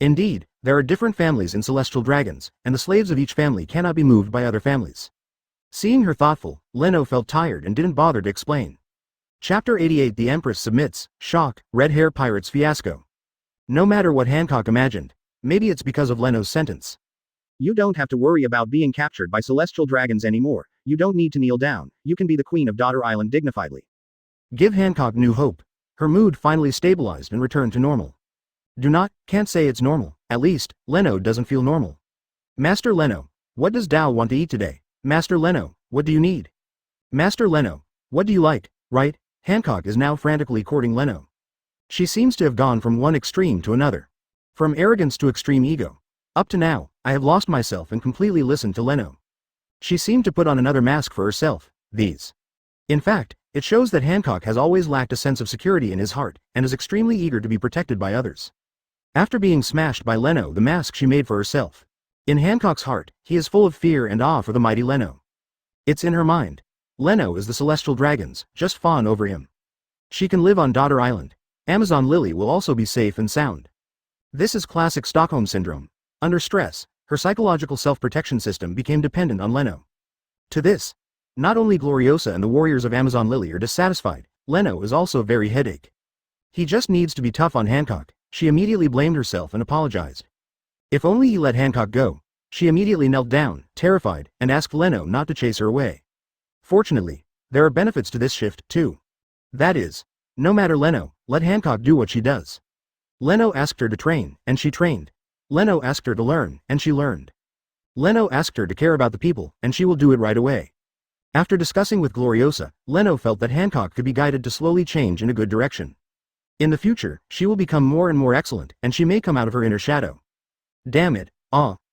Indeed, there are different families in Celestial Dragons, and the slaves of each family cannot be moved by other families." Seeing her thoughtful, Leno felt tired and didn't bother to explain. Chapter 88. The Empress submits. Shock, Red Hair Pirates fiasco. No matter what Hancock imagined, maybe it's because of Leno's sentence. "You don't have to worry about being captured by Celestial Dragons anymore, you don't need to kneel down, you can be the queen of Daughter Island dignifiedly." Give Hancock new hope. Her mood finally stabilized and returned to normal. Can't say it's normal, at least, Leno doesn't feel normal. "Master Leno, what does Dao want to eat today? Master Leno, what do you need? Master Leno, what do you like, right?" Hancock is now frantically courting Leno. She seems to have gone from one extreme to another. From arrogance to extreme ego. Up to now, I have lost myself and completely listened to Leno. She seemed to put on another mask for herself, In fact, it shows that Hancock has always lacked a sense of security in his heart, and is extremely eager to be protected by others. After being smashed by Leno, the mask she made for herself. In Hancock's heart, he is full of fear and awe for the mighty Leno. It's in her mind. Leno is the Celestial Dragons, just fawn over him. She can live on Daughter Island. Amazon Lily will also be safe and sound. This is classic Stockholm Syndrome. Under stress, her psychological self-protection system became dependent on Leno. To this, not only Gloriosa and the warriors of Amazon Lily are dissatisfied, Leno is also very headache. He just needs to be tough on Hancock. She immediately blamed herself and apologized. If only he let Hancock go. She immediately knelt down, terrified, and asked Leno not to chase her away. Fortunately, there are benefits to this shift, too. That is, no matter Leno, let Hancock do what she does. Leno asked her to train, and she trained. Leno asked her to learn, and she learned. Leno asked her to care about the people, and she will do it right away. After discussing with Gloriosa, Leno felt that Hancock could be guided to slowly change in a good direction. In the future, she will become more and more excellent, and she may come out of her inner shadow. Damn it,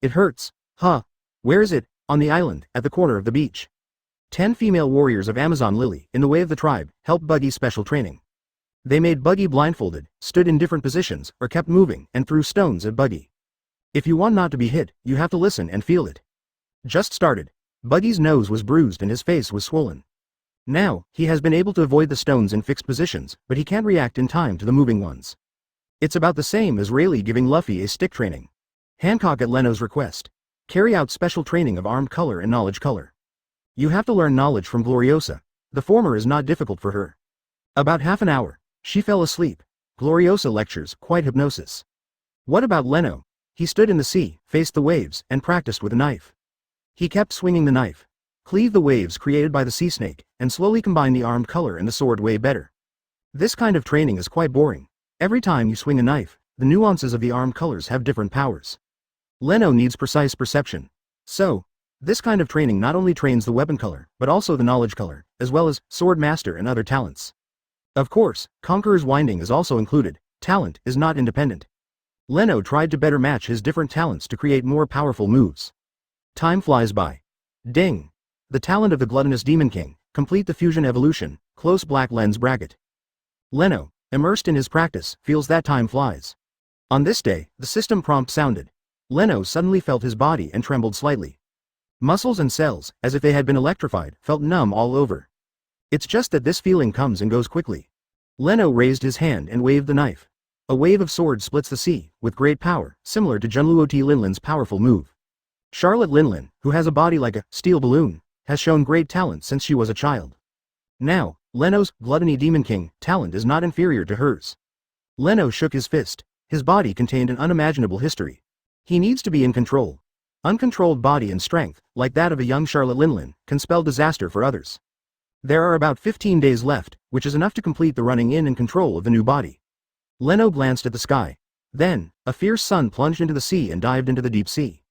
it hurts. Where is it? On the island, at the corner of the beach. 10 female warriors of Amazon Lily, in the way of the tribe, helped Buggy special training. They made Buggy blindfolded, stood in different positions, or kept moving, and threw stones at Buggy. If you want not to be hit, you have to listen and feel it. Just started. Buggy's nose was bruised and his face was swollen. Now, he has been able to avoid the stones in fixed positions, but he can't react in time to the moving ones. It's about the same as Rayleigh giving Luffy a stick training. Hancock at Leno's request. Carry out special training of armed color and knowledge color. You have to learn knowledge from Gloriosa. The former is not difficult for her. About half an hour. She fell asleep. Gloriosa lectures, quite hypnosis. What about Leno? He stood in the sea, faced the waves, and practiced with a knife. He kept swinging the knife. Cleave the waves created by the sea snake, and slowly combine the armed color and the sword way better. This kind of training is quite boring. Every time you swing a knife, the nuances of the armed colors have different powers. Leno needs precise perception. So, this kind of training not only trains the weapon color, but also the knowledge color, as well as sword master and other talents. Of course, Conqueror's winding is also included. Talent is not independent. Leno tried to better match his different talents to create more powerful moves. Time flies by. Ding! The talent of the gluttonous Demon King, complete the fusion evolution, close black lens bracket. Leno, immersed in his practice, feels that time flies. On this day, the system prompt sounded. Leno suddenly felt his body and trembled slightly. Muscles and cells, as if they had been electrified, felt numb all over. It's just that this feeling comes and goes quickly. Leno raised his hand and waved the knife. A wave of sword splits the sea, with great power, similar to Junluo T. Linlin's powerful move. Charlotte Linlin, who has a body like a steel balloon, has shown great talent since she was a child. Now, Leno's Gluttony Demon King talent is not inferior to hers. Leno shook his fist. His body contained an unimaginable history. He needs to be in control. Uncontrolled body and strength, like that of a young Charlotte Linlin, can spell disaster for others. There are about 15 days left, which is enough to complete the running in and control of the new body. Leno glanced at the sky. Then, a fierce sun plunged into the sea and dived into the deep sea.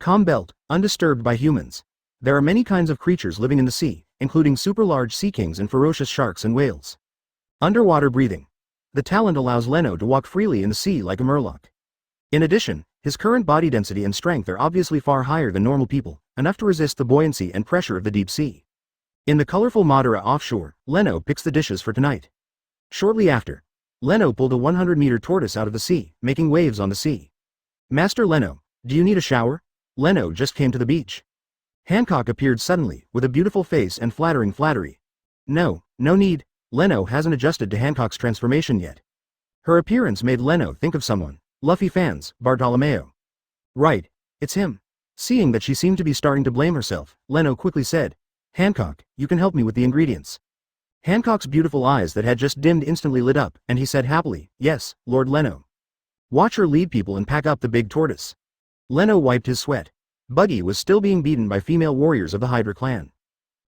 Calm belt, undisturbed by humans. There are many kinds of creatures living in the sea, including super-large sea kings and ferocious sharks and whales. Underwater breathing. The talent allows Leno to walk freely in the sea like a murloc. In addition, his current body density and strength are obviously far higher than normal people, enough to resist the buoyancy and pressure of the deep sea. In the colorful Madara offshore, Leno picks the dishes for tonight. Shortly after, Leno pulled a 100-meter tortoise out of the sea, making waves on the sea. Master Leno, do you need a shower? Leno just came to the beach. Hancock appeared suddenly, with a beautiful face and flattering flattery. No need. Leno hasn't adjusted to Hancock's transformation yet. Her appearance made Leno think of someone. Luffy fans, Bartolomeo. Right, it's him. Seeing that she seemed to be starting to blame herself, Leno quickly said, Hancock, you can help me with the ingredients. Hancock's beautiful eyes that had just dimmed instantly lit up, and he said happily, yes, Lord Leno. Watch her lead people and pack up the big tortoise. Leno wiped his sweat. Buggy was still being beaten by female warriors of the Hydra clan.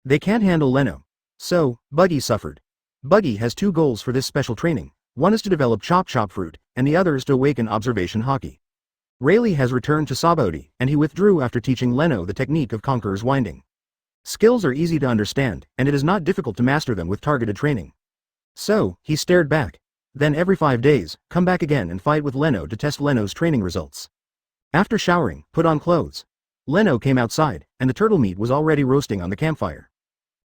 They can't handle Leno. So, Buggy suffered. Buggy has two goals for this special training. One is to develop Chop Chop Fruit, and the other is to awaken Observation Haki. Rayleigh has returned to Sabaody, and he withdrew after teaching Leno the technique of Conqueror's winding. Skills are easy to understand, and it is not difficult to master them with targeted training. So, he stared back. Then every 5 days, come back again and fight with Leno to test Leno's training results. After showering, put on clothes. Leno came outside, and the turtle meat was already roasting on the campfire.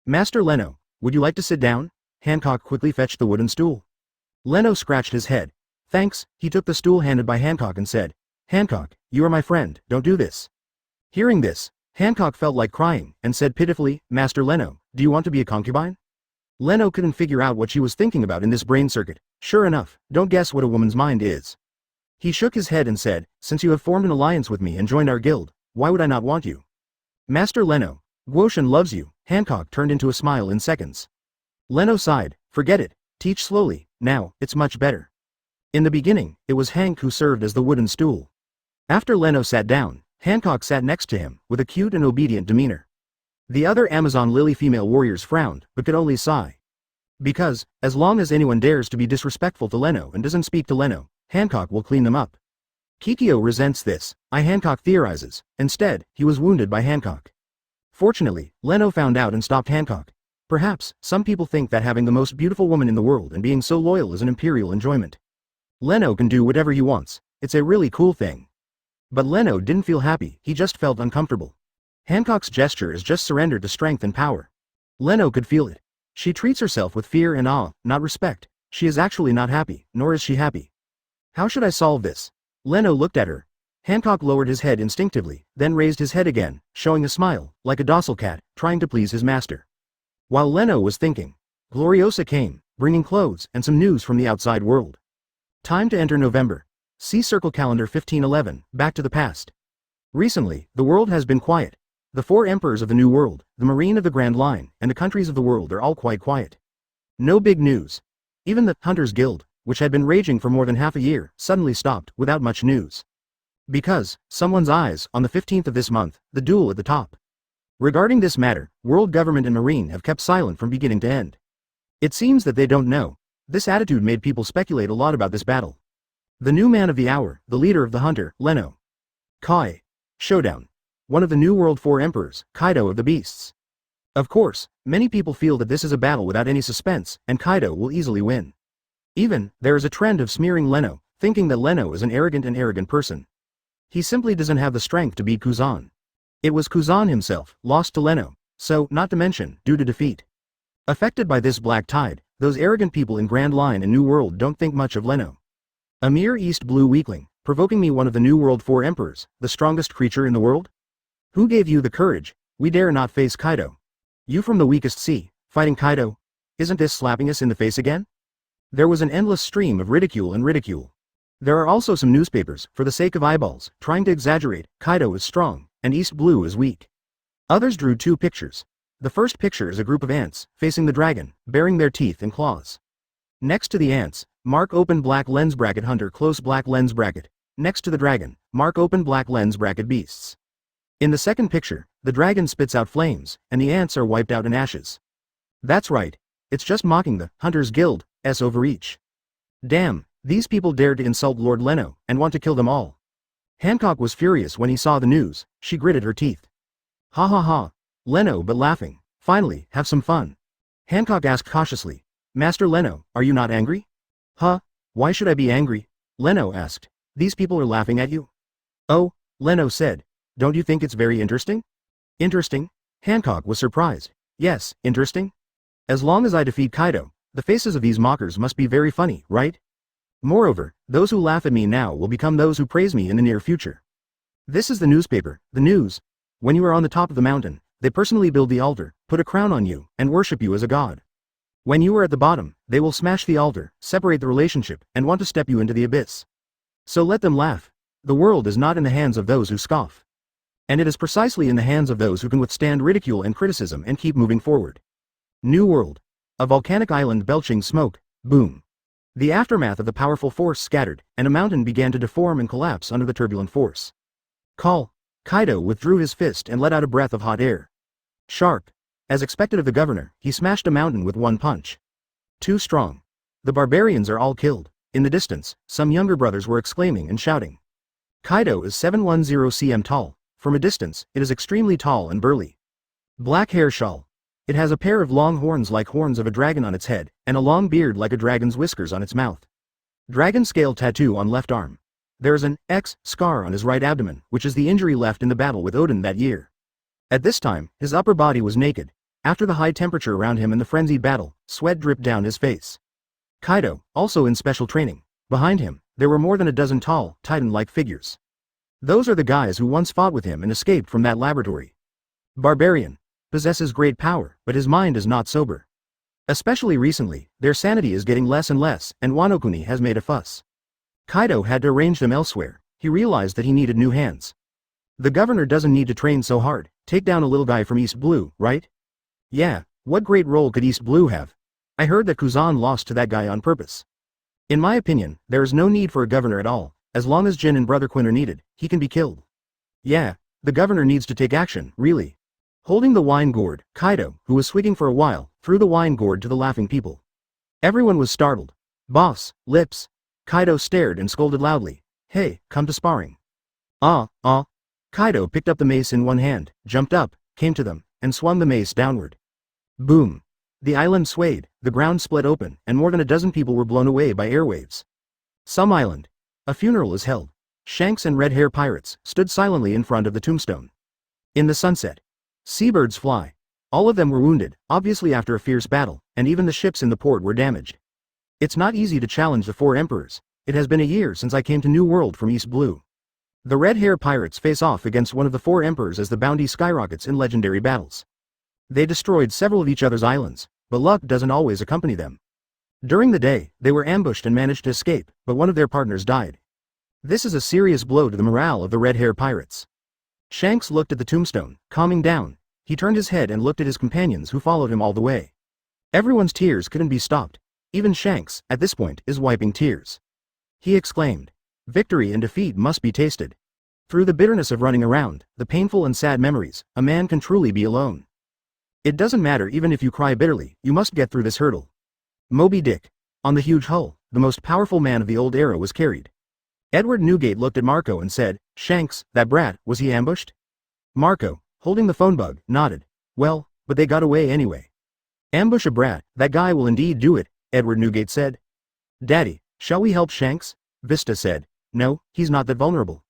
Master Leno, would you like to sit down? Hancock quickly fetched the wooden stool. Leno scratched his head. Thanks, he took the stool handed by Hancock and said, Hancock, you are my friend, don't do this. Hearing this, Hancock felt like crying, and said pitifully, Master Leno, do you want to be a concubine? Leno couldn't figure out what she was thinking about in this brain circuit. Sure enough, don't guess what a woman's mind is. He shook his head and said, since you have formed an alliance with me and joined our guild, why would I not want you? Master Leno, Guoshan loves you. Hancock turned into a smile in seconds. Leno sighed, forget it, teach slowly, now, it's much better. In the beginning, it was Hank who served as the wooden stool. After Leno sat down, Hancock sat next to him, with a cute and obedient demeanor. The other Amazon Lily female warriors frowned, but could only sigh. Because, as long as anyone dares to be disrespectful to Leno and doesn't speak to Leno, Hancock will clean them up. Kikyo resents this, Hancock theorizes. Instead, he was wounded by Hancock. Fortunately, Leno found out and stopped Hancock. Perhaps, some people think that having the most beautiful woman in the world and being so loyal is an imperial enjoyment. Leno can do whatever he wants, it's a really cool thing. But Leno didn't feel happy, he just felt uncomfortable. Hancock's gesture is just surrender to strength and power. Leno could feel it. She treats herself with fear and awe, not respect. She is actually not happy, nor is she happy. How should I solve this? Leno looked at her. Hancock lowered his head instinctively, then raised his head again, showing a smile, like a docile cat, trying to please his master. While Leno was thinking, Gloriosa came, bringing clothes and some news from the outside world. Time to enter November. See Circle Calendar 1511, back to the past. Recently, the world has been quiet. The 4 emperors of the New World, the Marine of the Grand Line, and the countries of the world are all quite quiet. No big news. Even the Hunters Guild, which had been raging for more than half a year, suddenly stopped, without much news. Because, someone's eyes, on the 15th of this month, the duel at the top. Regarding this matter, world government and Marine have kept silent from beginning to end. It seems that they don't know. This attitude made people speculate a lot about this battle. The new man of the hour, the leader of the hunter, Leno. Kai. Showdown. One of the New World 4 emperors, Kaido of the Beasts. Of course, many people feel that this is a battle without any suspense, and Kaido will easily win. Even, there is a trend of smearing Leno, thinking that Leno is an arrogant person. He simply doesn't have the strength to beat Kuzan. It was Kuzan himself, lost to Leno, so, not to mention, due to defeat. Affected by this black tide, those arrogant people in Grand Line and New World don't think much of Leno. A mere East Blue weakling, provoking me one of the New World 4 emperors, the strongest creature in the world? Who gave you the courage? We dare not face Kaido. You from the weakest sea, fighting Kaido? Isn't this slapping us in the face again? There was an endless stream of ridicule and ridicule. There are also some newspapers, for the sake of eyeballs, trying to exaggerate, Kaido is strong, and East Blue is weak. Others drew 2 pictures. The first picture is a group of ants, facing the dragon, baring their teeth and claws. Next to the ants, mark open black lens bracket hunter close black lens bracket. Next to the dragon, mark open black lens bracket beasts. In the second picture, the dragon spits out flames, and the ants are wiped out in ashes. That's right. It's just mocking the Hunters Guild's overreach. Damn, these people dared to insult Lord Leno, and want to kill them all. Hancock was furious when he saw the news, she gritted her teeth. Ha ha ha. Leno but laughing. Finally, have some fun. Hancock asked cautiously, Master Leno, are you not angry? Huh? Why should I be angry? Leno asked. These people are laughing at you? Oh, Leno said. Don't you think it's very interesting? Interesting? Hancock was surprised. Yes, interesting. As long as I defeat Kaido, the faces of these mockers must be very funny, right? Moreover, those who laugh at me now will become those who praise me in the near future. This is the newspaper, the news. When you are on the top of the mountain, they personally build the altar, put a crown on you, and worship you as a god. When you are at the bottom, they will smash the altar, separate the relationship, and want to step you into the abyss. So let them laugh. The world is not in the hands of those who scoff. And it is precisely in the hands of those who can withstand ridicule and criticism and keep moving forward. New World. A volcanic island belching smoke, boom. The aftermath of the powerful force scattered, and a mountain began to deform and collapse under the turbulent force. Call. Kaido withdrew his fist and let out a breath of hot air. Sharp. As expected of the governor, he smashed a mountain with one punch. Too strong. The barbarians are all killed. In the distance, some younger brothers were exclaiming and shouting. Kaido is 710 cm tall. From a distance, it is extremely tall and burly. Black hair shawl. It has a pair of long horns like horns of a dragon on its head, and a long beard like a dragon's whiskers on its mouth. Dragon scale tattoo on left arm. There is an X scar on his right abdomen, which is the injury left in the battle with Odin that year. At this time, his upper body was naked. After the high temperature around him and the frenzied battle, sweat dripped down his face. Kaido, also in special training. Behind him, there were more than a dozen tall, titan-like figures. Those are the guys who once fought with him and escaped from that laboratory. Barbarian. Possesses great power, but his mind is not sober. Especially recently, their sanity is getting less and less, and Wano-kuni has made a fuss. Kaido had to arrange them elsewhere. He realized that he needed new hands. The governor doesn't need to train so hard. Take down a little guy from East Blue, right? Yeah, what great role could East Blue have? I heard that Kuzan lost to that guy on purpose. In my opinion, there is no need for a governor at all. As long as Jin and Brother Quinn are needed, he can be killed. Yeah, the governor needs to take action, really. Holding the wine gourd, Kaido, who was swigging for a while, threw the wine gourd to the laughing people. Everyone was startled. Boss, lips. Kaido stared and scolded loudly. Hey, come to sparring. Kaido picked up the mace in one hand, jumped up, came to them, and swung the mace downward. Boom. The island swayed, the ground split open, and more than a dozen people were blown away by airwaves. Some island. A funeral is held. Shanks and red-hair pirates stood silently in front of the tombstone. In the sunset. Seabirds fly. All of them were wounded, obviously after a fierce battle, and even the ships in the port were damaged. It's not easy to challenge the 4 emperors. It has been a year since I came to New World from East Blue. The red-hair pirates face off against one of the 4 emperors as the bounty skyrockets in legendary battles. They destroyed several of each other's islands, but luck doesn't always accompany them. During the day, they were ambushed and managed to escape, but one of their partners died. This is a serious blow to the morale of the red-hair pirates. Shanks looked at the tombstone, calming down. He turned his head and looked at his companions who followed him all the way. Everyone's tears couldn't be stopped. Even Shanks, at this point, is wiping tears. He exclaimed. Victory and defeat must be tasted. Through the bitterness of running around, the painful and sad memories, a man can truly be alone. It doesn't matter even if you cry bitterly, you must get through this hurdle. Moby Dick. On the huge hull, the most powerful man of the old era was carried. Edward Newgate looked at Marco and said, Shanks, that brat, was he ambushed? Marco, holding the phone bug, nodded. Well, but they got away anyway. Ambush a brat, that guy will indeed do it, Edward Newgate said. Daddy, shall we help Shanks? Vista said. No, he's not that vulnerable.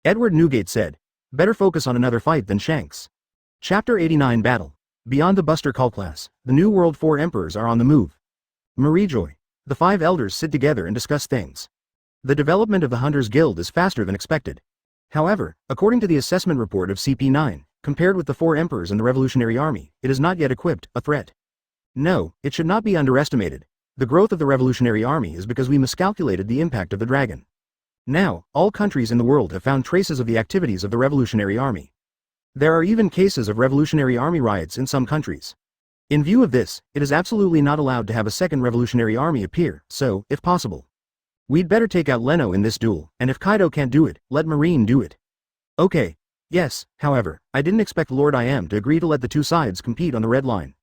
Edward Newgate said. Better focus on another fight than Shanks. Chapter 89 Battle. Beyond the Buster Call class, the New World 4 Emperors are on the move. Marie-Joy. The 5 elders sit together and discuss things. The development of the Hunters Guild is faster than expected. However, according to the assessment report of CP9, compared with the 4 Emperors and the Revolutionary Army, it is not yet equipped, a threat. No, it should not be underestimated. The growth of the Revolutionary Army is because we miscalculated the impact of the dragon. Now, all countries in the world have found traces of the activities of the Revolutionary Army. There are even cases of Revolutionary Army riots in some countries. In view of this, it is absolutely not allowed to have a second Revolutionary Army appear, so, if possible, we'd better take out Leno in this duel, and if Kaido can't do it, let Marine do it. Okay. Yes, however, I didn't expect Lord IM to agree to let the two sides compete on the red line.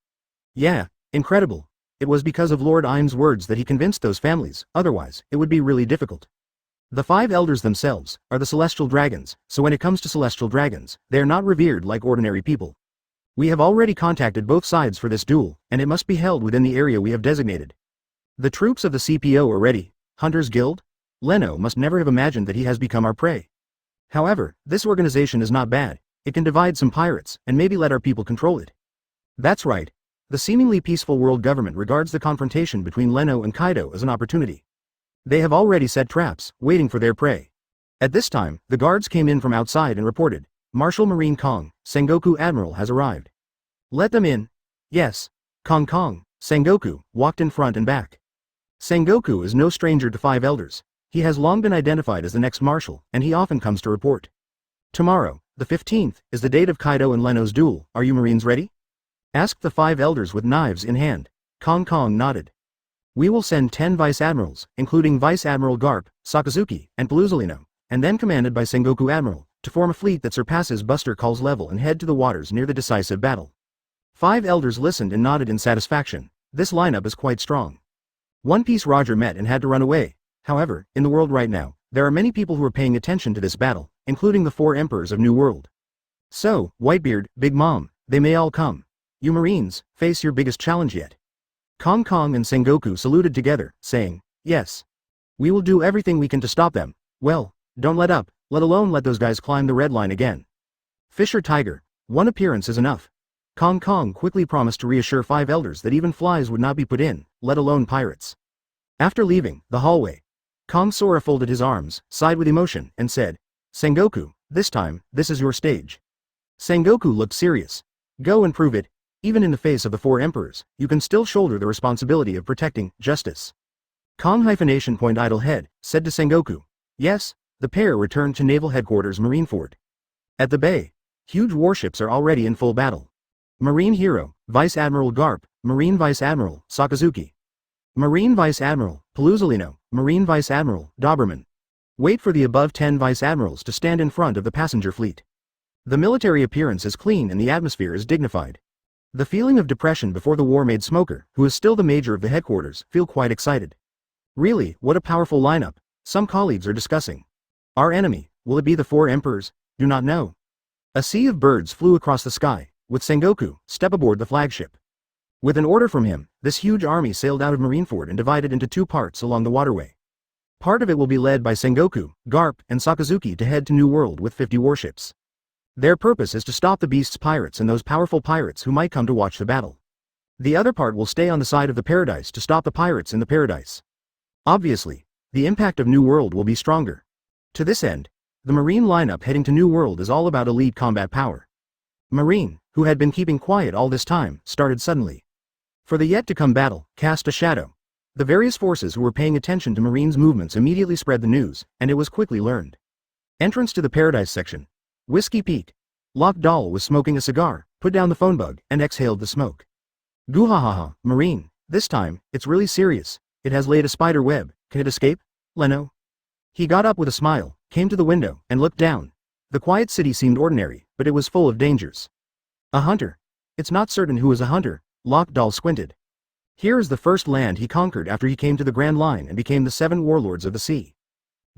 Yeah, incredible. It was because of Lord IM's words that he convinced those families, otherwise, it would be really difficult. The 5 elders themselves are the celestial dragons, so when it comes to celestial dragons, they are not revered like ordinary people. We have already contacted both sides for this duel, and it must be held within the area we have designated. The troops of the CPO are ready. Hunters Guild? Leno must never have imagined that he has become our prey. However, this organization is not bad. It can divide some pirates, and maybe let our people control it. That's right. The seemingly peaceful world government regards the confrontation between Leno and Kaido as an opportunity. They have already set traps, waiting for their prey. At this time, the guards came in from outside and reported, Marshal Marine Kong, Sengoku Admiral has arrived. Let them in. Yes. Kong, Sengoku, walked in front and back. Sengoku is no stranger to 5 elders. He has long been identified as the next marshal, and he often comes to report. Tomorrow, the 15th, is the date of Kaido and Leno's duel. Are you Marines ready? Asked the 5 elders with knives in hand. Kong nodded. We will send 10 Vice Admirals, including Vice Admiral Garp, Sakazuki, and Paluzolino, and then commanded by Sengoku Admiral, to form a fleet that surpasses Buster Call's level and head to the waters near the decisive battle. 5 elders listened and nodded in satisfaction. This lineup is quite strong. One Piece Roger met and had to run away. However, in the world right now, there are many people who are paying attention to this battle, including the 4 Emperors of New World. So, Whitebeard, Big Mom, they may all come. You Marines, face your biggest challenge yet. Kong and Sengoku saluted together, saying, yes. We will do everything we can to stop them. Well, don't let up, let alone let those guys climb the red line again. Fisher Tiger, one appearance is enough. Kong quickly promised to reassure 5 elders that even flies would not be put in, let alone pirates. After leaving the hallway, Kong Sora folded his arms, sighed with emotion, and said, Sengoku, this time, this is your stage. Sengoku looked serious. Go and prove it. Even in the face of the 4 emperors, you can still shoulder the responsibility of protecting justice. Kong-Point Idle Head said to Sengoku. Yes, the pair returned to Naval Headquarters Marineford. At the bay, huge warships are already in full battle. Marine Hero, Vice Admiral Garp, Marine Vice Admiral Sakazuki. Marine Vice Admiral Paluzolino, Marine Vice Admiral Doberman. Wait for the above 10 Vice Admirals to stand in front of the passenger fleet. The military appearance is clean and the atmosphere is dignified. The feeling of depression before the war made Smoker, who is still the major of the headquarters, feel quite excited. Really, what a powerful lineup, some colleagues are discussing. Our enemy, will it be the 4 emperors? Do not know. A sea of birds flew across the sky, with Sengoku, step aboard the flagship. With an order from him, this huge army sailed out of Marineford and divided into 2 parts along the waterway. Part of it will be led by Sengoku, Garp, and Sakazuki to head to New World with 50 warships. Their purpose is to stop the Beast's pirates and those powerful pirates who might come to watch the battle. The other part will stay on the side of the Paradise to stop the pirates in the Paradise. Obviously, the impact of New World will be stronger. To this end, the Marine lineup heading to New World is all about elite combat power. Marine, who had been keeping quiet all this time, started suddenly. For the yet-to-come battle, cast a shadow. The various forces who were paying attention to Marine's movements immediately spread the news, and it was quickly learned. Entrance to the Paradise section. Whiskey Pete. Lock Doll was smoking a cigar, put down the phone bug, and exhaled the smoke. Goohahaha, Marine, this time, it's really serious. It has laid a spider web, can it escape? Leno? He got up with a smile, came to the window, and looked down. The quiet city seemed ordinary, but it was full of dangers. A hunter. It's not certain who is a hunter, Lock Doll squinted. Here is the first land he conquered after he came to the Grand Line and became the 7 warlords of the sea.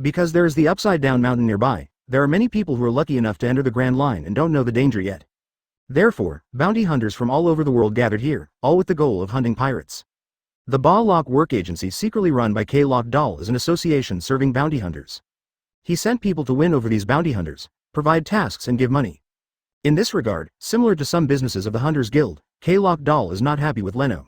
Because there is the Upside Down Mountain nearby, there are many people who are lucky enough to enter the Grand Line and don't know the danger yet. Therefore, bounty hunters from all over the world gathered here, all with the goal of hunting pirates. The Ba Lok work agency secretly run by K. Lok Dal is an association serving bounty hunters. He sent people to win over these bounty hunters, provide tasks and give money. In this regard, similar to some businesses of the Hunters Guild, K. Lok Dal is not happy with Leno.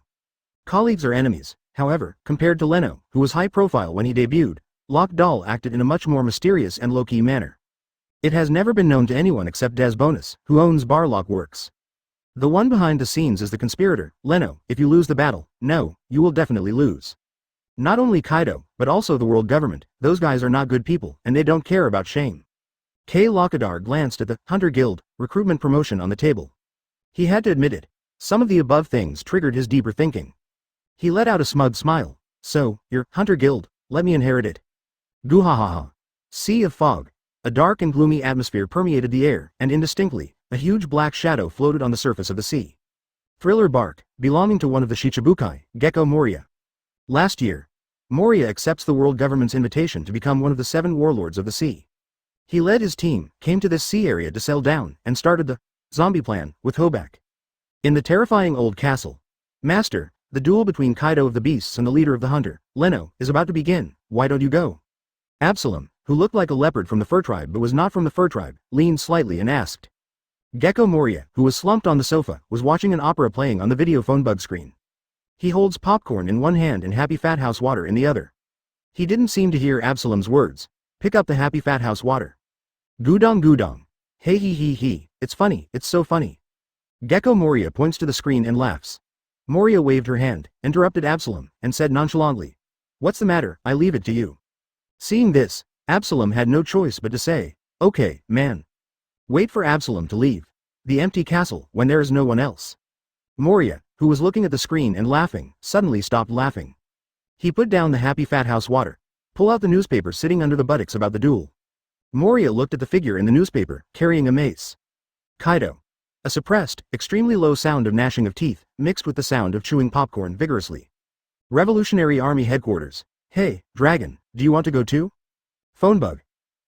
Colleagues are enemies, however, compared to Leno, who was high profile when he debuted, Lok Dal acted in a much more mysterious and low-key manner. It has never been known to anyone except Des Bonus, who owns Barlock Works. The one behind the scenes is the conspirator, Leno. If you lose the battle, no, you will definitely lose. Not only Kaido, but also the world government, those guys are not good people, and they don't care about shame. K. Lokadar glanced at the Hunter Guild recruitment promotion on the table. He had to admit it. Some of the above things triggered his deeper thinking. He let out a smug smile. So, your Hunter Guild, let me inherit it. Guhahaha. Sea of fog. A dark and gloomy atmosphere permeated the air, and indistinctly, a huge black shadow floated on the surface of the sea. Thriller bark, belonging to one of the Shichibukai, Gecko Moria. Last year, Moria accepts the world government's invitation to become one of the 7 warlords of the sea. He led his team, came to this sea area to settle down, and started the zombie plan with Hobak. In the terrifying old castle. Master, the duel between Kaido of the Beasts and the leader of the Hunter, Leno, is about to begin. Why don't you go? Absalom, who looked like a leopard from the fur tribe but was not from the fur tribe, leaned slightly and asked. Gecko Moria, who was slumped on the sofa, was watching an opera playing on the video phone bug screen. He holds popcorn in one hand and Happy Fat House water in the other. He didn't seem to hear Absalom's words. Pick up the Happy Fat House water. Gudong gudong. Hey hee hee hee, it's funny, it's so funny. Gecko Moria points to the screen and laughs. Moria waved her hand, interrupted Absalom, and said nonchalantly. What's the matter, I leave it to you. Seeing this, Absalom had no choice but to say, okay, man. Wait for Absalom to leave the empty castle when there is no one else. Moria, who was looking at the screen and laughing, suddenly stopped laughing. He put down the Happy Fat House water. Pull out the newspaper sitting under the buttocks about the duel. Moria looked at the figure in the newspaper, carrying a mace. Kaido. A suppressed, extremely low sound of gnashing of teeth, mixed with the sound of chewing popcorn vigorously. Revolutionary Army Headquarters. Hey, Dragon, do you want to go too? Phone bug.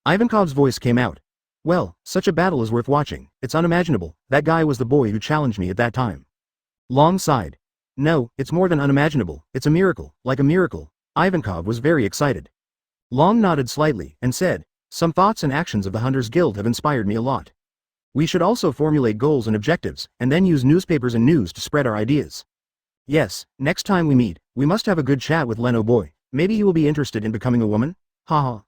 Ivankov's voice came out. Well, such a battle is worth watching, it's unimaginable, that guy was the boy who challenged me at that time. Long sighed. No, it's more than unimaginable, it's a miracle, like a miracle. Ivankov was very excited. Long nodded slightly, and said, some thoughts and actions of the Hunters Guild have inspired me a lot. We should also formulate goals and objectives, and then use newspapers and news to spread our ideas. Yes, next time we meet, we must have a good chat with Leno boy, maybe he will be interested in becoming a woman? Haha.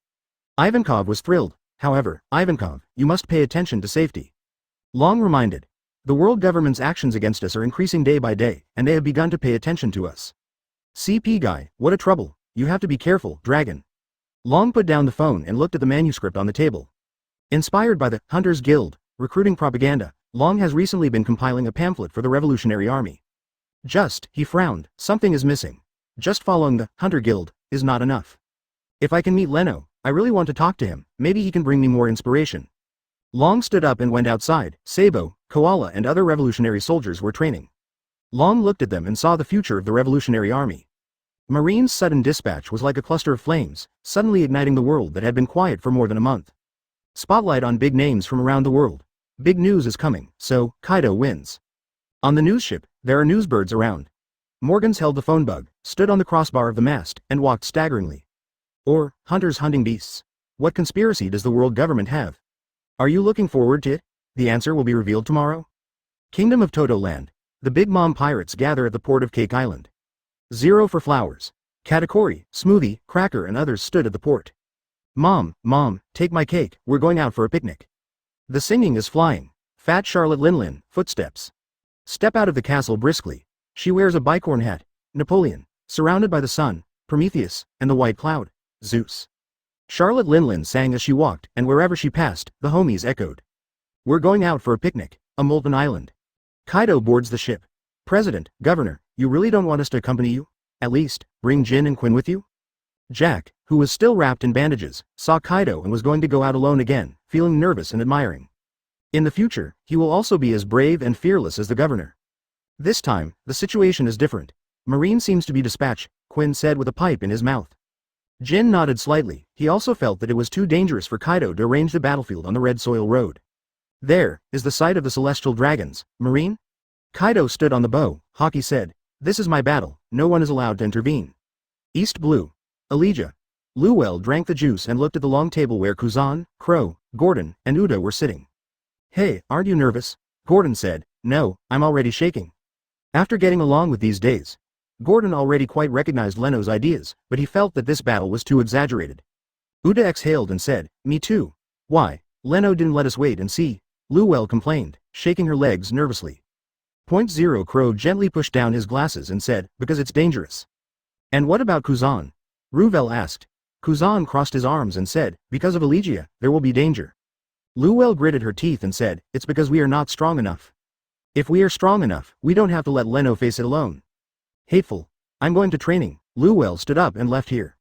Ivankov was thrilled. However, Ivankov, you must pay attention to safety. Long reminded. The world government's actions against us are increasing day by day, and they have begun to pay attention to us. CP guy, what a trouble, you have to be careful, Dragon. Long put down the phone and looked at the manuscript on the table. Inspired by the Hunters Guild recruiting propaganda, Long has recently been compiling a pamphlet for the Revolutionary Army. He frowned, something is missing. Just following the Hunter Guild is not enough. If I can meet Leno, I really want to talk to him, maybe he can bring me more inspiration. Long stood up and went outside. Sabo, Koala and other revolutionary soldiers were training. Long looked at them and saw the future of the Revolutionary Army. Marine's sudden dispatch was like a cluster of flames, suddenly igniting the world that had been quiet for more than a month. Spotlight on big names from around the world. Big news is coming, so Kaido wins. On the news ship, there are newsbirds around. Morgans held the phone bug, stood on the crossbar of the mast, and walked staggeringly. Or, hunters hunting beasts. What conspiracy does the world government have? Are you looking forward to it? The answer will be revealed tomorrow. Kingdom of Toto Land. The Big Mom pirates gather at the port of Cake Island. Zero for flowers. Katakuri, Smoothie, Cracker and others stood at the port. Mom, take my cake, we're going out for a picnic. The singing is flying. Fat Charlotte Linlin, footsteps. Step out of the castle briskly. She wears a bicorn hat. Napoleon, surrounded by the sun, Prometheus, and the white cloud. Zeus. Charlotte Linlin sang as she walked, and wherever she passed, the homies echoed. We're going out for a picnic, a molten island. Kaido boards the ship. President, Governor, you really don't want us to accompany you? At least, bring Jin and Quinn with you? Jack, who was still wrapped in bandages, saw Kaido and was going to go out alone again, feeling nervous and admiring. In the future, he will also be as brave and fearless as the governor. This time, the situation is different. Marine seems to be dispatched, Quinn said with a pipe in his mouth. Jin nodded slightly. He also felt that it was too dangerous for Kaido to arrange the battlefield on the Red Soil Road. There is the site of the celestial dragons, Marine? Kaido stood on the bow. Haki said, "This is my battle, no one is allowed to intervene." East Blue. Elijah. Luel drank the juice and looked at the long table where Kuzan, Crow, Gordon, and Uda were sitting. "Hey, aren't you nervous?" Gordon said. "No, I'm already shaking." After getting along with these days, Gordon already quite recognized Leno's ideas, but he felt that this battle was too exaggerated. Uda exhaled and said, "Me too." "Why? Leno didn't let us wait and see," Luel complained, shaking her legs nervously. .0 Crow gently pushed down his glasses and said, "Because it's dangerous." "And what about Kuzan?" Ruvel asked. Kuzan crossed his arms and said, "Because of Elijah, there will be danger." Luel gritted her teeth and said, "It's because we are not strong enough. If we are strong enough, we don't have to let Leno face it alone." "Hateful. I'm going to training." Luel stood up and left here.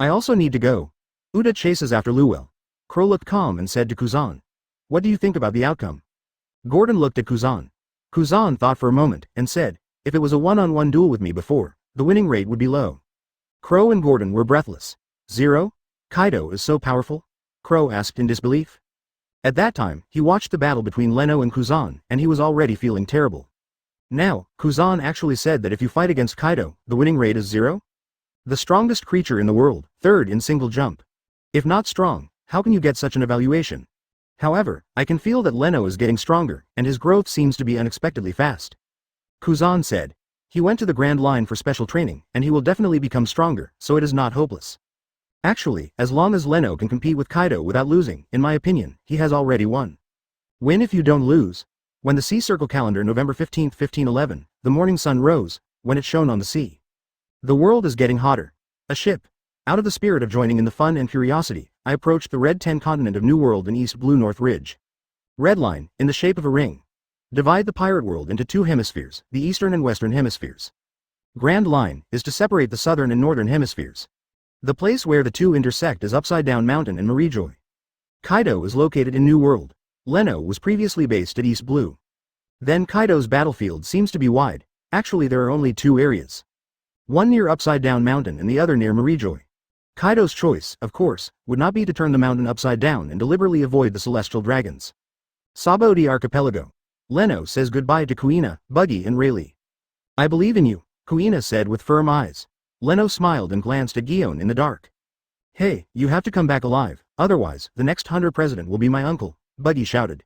"I also need to go." Uda chases after Luel. Crow looked calm and said to Kuzan, "What do you think about the outcome?" Gordon looked at Kuzan. Kuzan thought for a moment, and said, "If it was a one-on-one duel with me before, the winning rate would be low." Crow and Gordon were breathless. "Zero? Kaido is so powerful?" Crow asked in disbelief. At that time, he watched the battle between Leno and Kuzan, and he was already feeling terrible. Now, Kuzan actually said that if you fight against Kaido, the winning rate is 0? The strongest creature in the world, third in single jump. If not strong, how can you get such an evaluation? However, I can feel that Leno is getting stronger, and his growth seems to be unexpectedly fast. Kuzan said. He went to the Grand Line for special training, and he will definitely become stronger, so it is not hopeless. Actually, as long as Leno can compete with Kaido without losing, in my opinion, he has already won. Win if you don't lose. When the sea circle calendar November 15, 1511, the morning sun rose, when it shone on the sea. The world is getting hotter. A ship. Out of the spirit of joining in the fun and curiosity, I approached the red 10 continent of New World and East Blue North Ridge. Red line, in the shape of a ring. Divide the pirate world into two hemispheres, the eastern and western hemispheres. Grand line, is to separate the southern and northern hemispheres. The place where the two intersect is Upside Down Mountain and Marijoy. Kaido is located in New World. Leno was previously based at East Blue. Then Kaido's battlefield seems to be wide. Actually there are only two areas. One near Upside Down Mountain and the other near Marijoy. Kaido's choice, of course, would not be to turn the mountain upside down and deliberately avoid the celestial dragons. Sabodi Archipelago. Leno says goodbye to Kuina, Buggy and Rayleigh. "I believe in you," Kuina said with firm eyes. Leno smiled and glanced at Gion in the dark. "Hey, you have to come back alive, otherwise, the next Hunter president will be my uncle," Buggy shouted.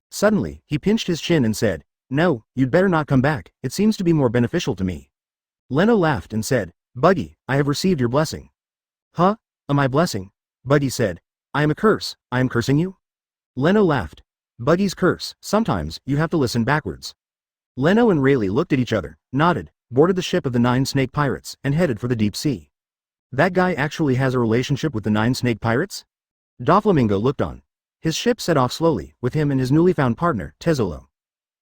Suddenly, he pinched his chin and said, "No, you'd better not come back, it seems to be more beneficial to me." Leno laughed and said, "Buggy, I have received your blessing." "Huh? My blessing?" Buggy said. "I am a curse, I am cursing you?" Leno laughed. "Buggy's curse, sometimes, you have to listen backwards." Leno and Rayleigh looked at each other, nodded, boarded the ship of the 9 snake pirates, and headed for the deep sea. That guy actually has a relationship with the 9 snake pirates? Doflamingo looked on. His ship set off slowly, with him and his newly found partner, Tezzolo.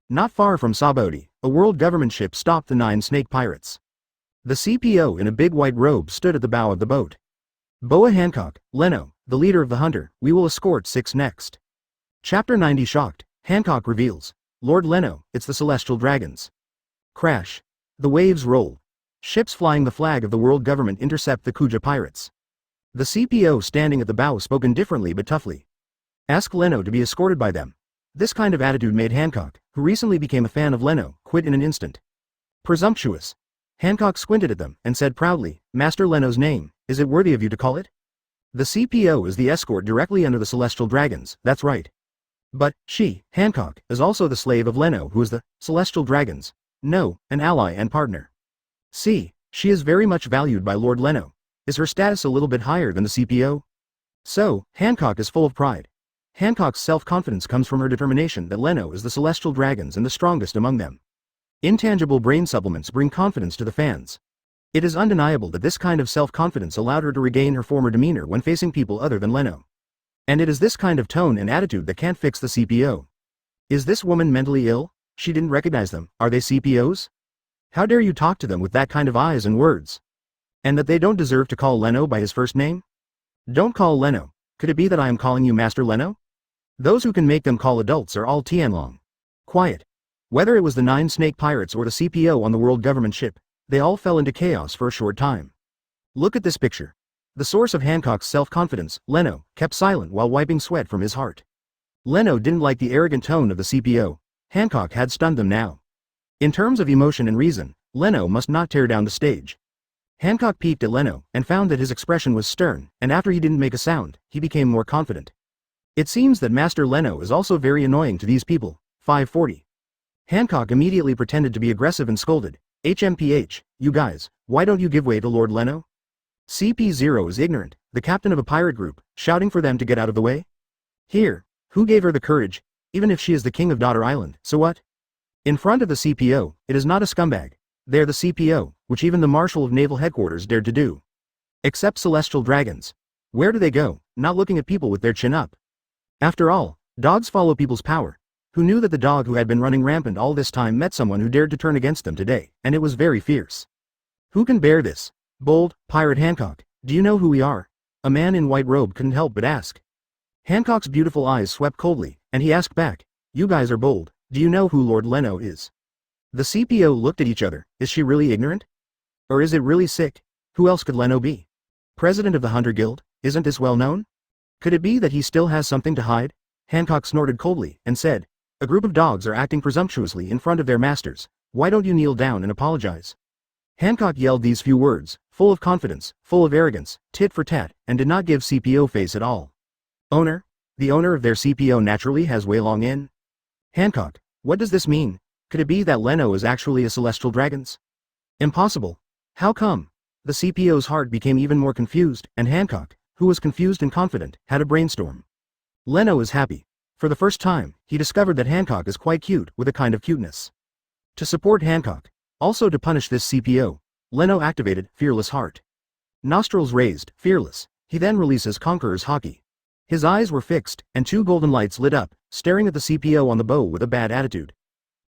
Not far from Sabodi, a world government ship stopped the 9 snake pirates. The CPO in a big white robe stood at the bow of the boat. "Boa Hancock, Leno, the leader of the Hunter, we will escort 6 next." Chapter 90 Shocked, Hancock reveals. "Lord Leno, it's the celestial dragons." Crash. The waves roll. Ships flying the flag of the world government intercept the Kuja pirates. The CPO standing at the bow spoke indifferently but toughly. Ask Leno to be escorted by them. This kind of attitude made Hancock, who recently became a fan of Leno, quit in an instant. Presumptuous. Hancock squinted at them, and said proudly, "Master Leno's name, is it worthy of you to call it?" The CPO is the escort directly under the celestial dragons, that's right. But, she, Hancock, is also the slave of Leno who is the celestial dragons. No, an ally and partner. See, she is very much valued by Lord Leno. Is her status a little bit higher than the CPO? So, Hancock is full of pride. Hancock's self-confidence comes from her determination that Leno is the celestial dragons and the strongest among them. Intangible brain supplements bring confidence to the fans. It is undeniable that this kind of self-confidence allowed her to regain her former demeanor when facing people other than Leno. And it is this kind of tone and attitude that can't fix the CPO. Is this woman mentally ill? She didn't recognize them. Are they CPOs? How dare you talk to them with that kind of eyes and words? And that they don't deserve to call Leno by his first name? Don't call Leno. Could it be that I am calling you Master Leno? Those who can make them call adults are all Tianlong. Quiet. Whether it was the 9 snake pirates or the CPO on the world government ship, they all fell into chaos for a short time. Look at this picture. The source of Hancock's self-confidence, Leno, kept silent while wiping sweat from his heart. Leno didn't like the arrogant tone of the CPO. Hancock had stunned them now. In terms of emotion and reason, Leno must not tear down the stage. Hancock peeked at Leno and found that his expression was stern, and after he didn't make a sound, he became more confident. It seems that Master Leno is also very annoying to these people. 540. Hancock immediately pretended to be aggressive and scolded. HMPH, you guys, why don't you give way to Lord Leno? CP0 is ignorant, the captain of a pirate group, shouting for them to get out of the way? Here, who gave her the courage, even if she is the king of Daughter Island, so what? In front of the CPO, it is not a scumbag. They're the CPO, which even the Marshal of Naval Headquarters dared to do. Except celestial dragons. Where do they go, not looking at people with their chin up? After all, dogs follow people's power. Who knew that the dog who had been running rampant all this time met someone who dared to turn against them today, and it was very fierce. Who can bear this? Bold, Pirate Hancock, do you know who we are? A man in white robe couldn't help but ask. Hancock's beautiful eyes swept coldly, and he asked back, you guys are bold, do you know who Lord Leno is? The CPO looked at each other. Is she really ignorant? Or is it really sick? Who else could Leno be? President of the Hunter Guild? Isn't this well known? Could it be that he still has something to hide? Hancock snorted coldly and said, a group of dogs are acting presumptuously in front of their masters. Why don't you kneel down and apologize? Hancock yelled these few words, full of confidence, full of arrogance, tit for tat, and did not give CPO face at all. Owner? The owner of their CPO naturally has Wei Long in? Hancock, what does this mean? Could it be that Leno is actually a celestial dragon's? Impossible. How come? The CPO's heart became even more confused, and Hancock, who was confused and confident, had a brainstorm. Leno is happy. For the first time, he discovered that Hancock is quite cute with a kind of cuteness. To support Hancock, also to punish this CPO, Leno activated Fearless Heart. Nostrils raised, fearless, he then releases Conqueror's Haki. His eyes were fixed, and two golden lights lit up, staring at the CPO on the bow with a bad attitude.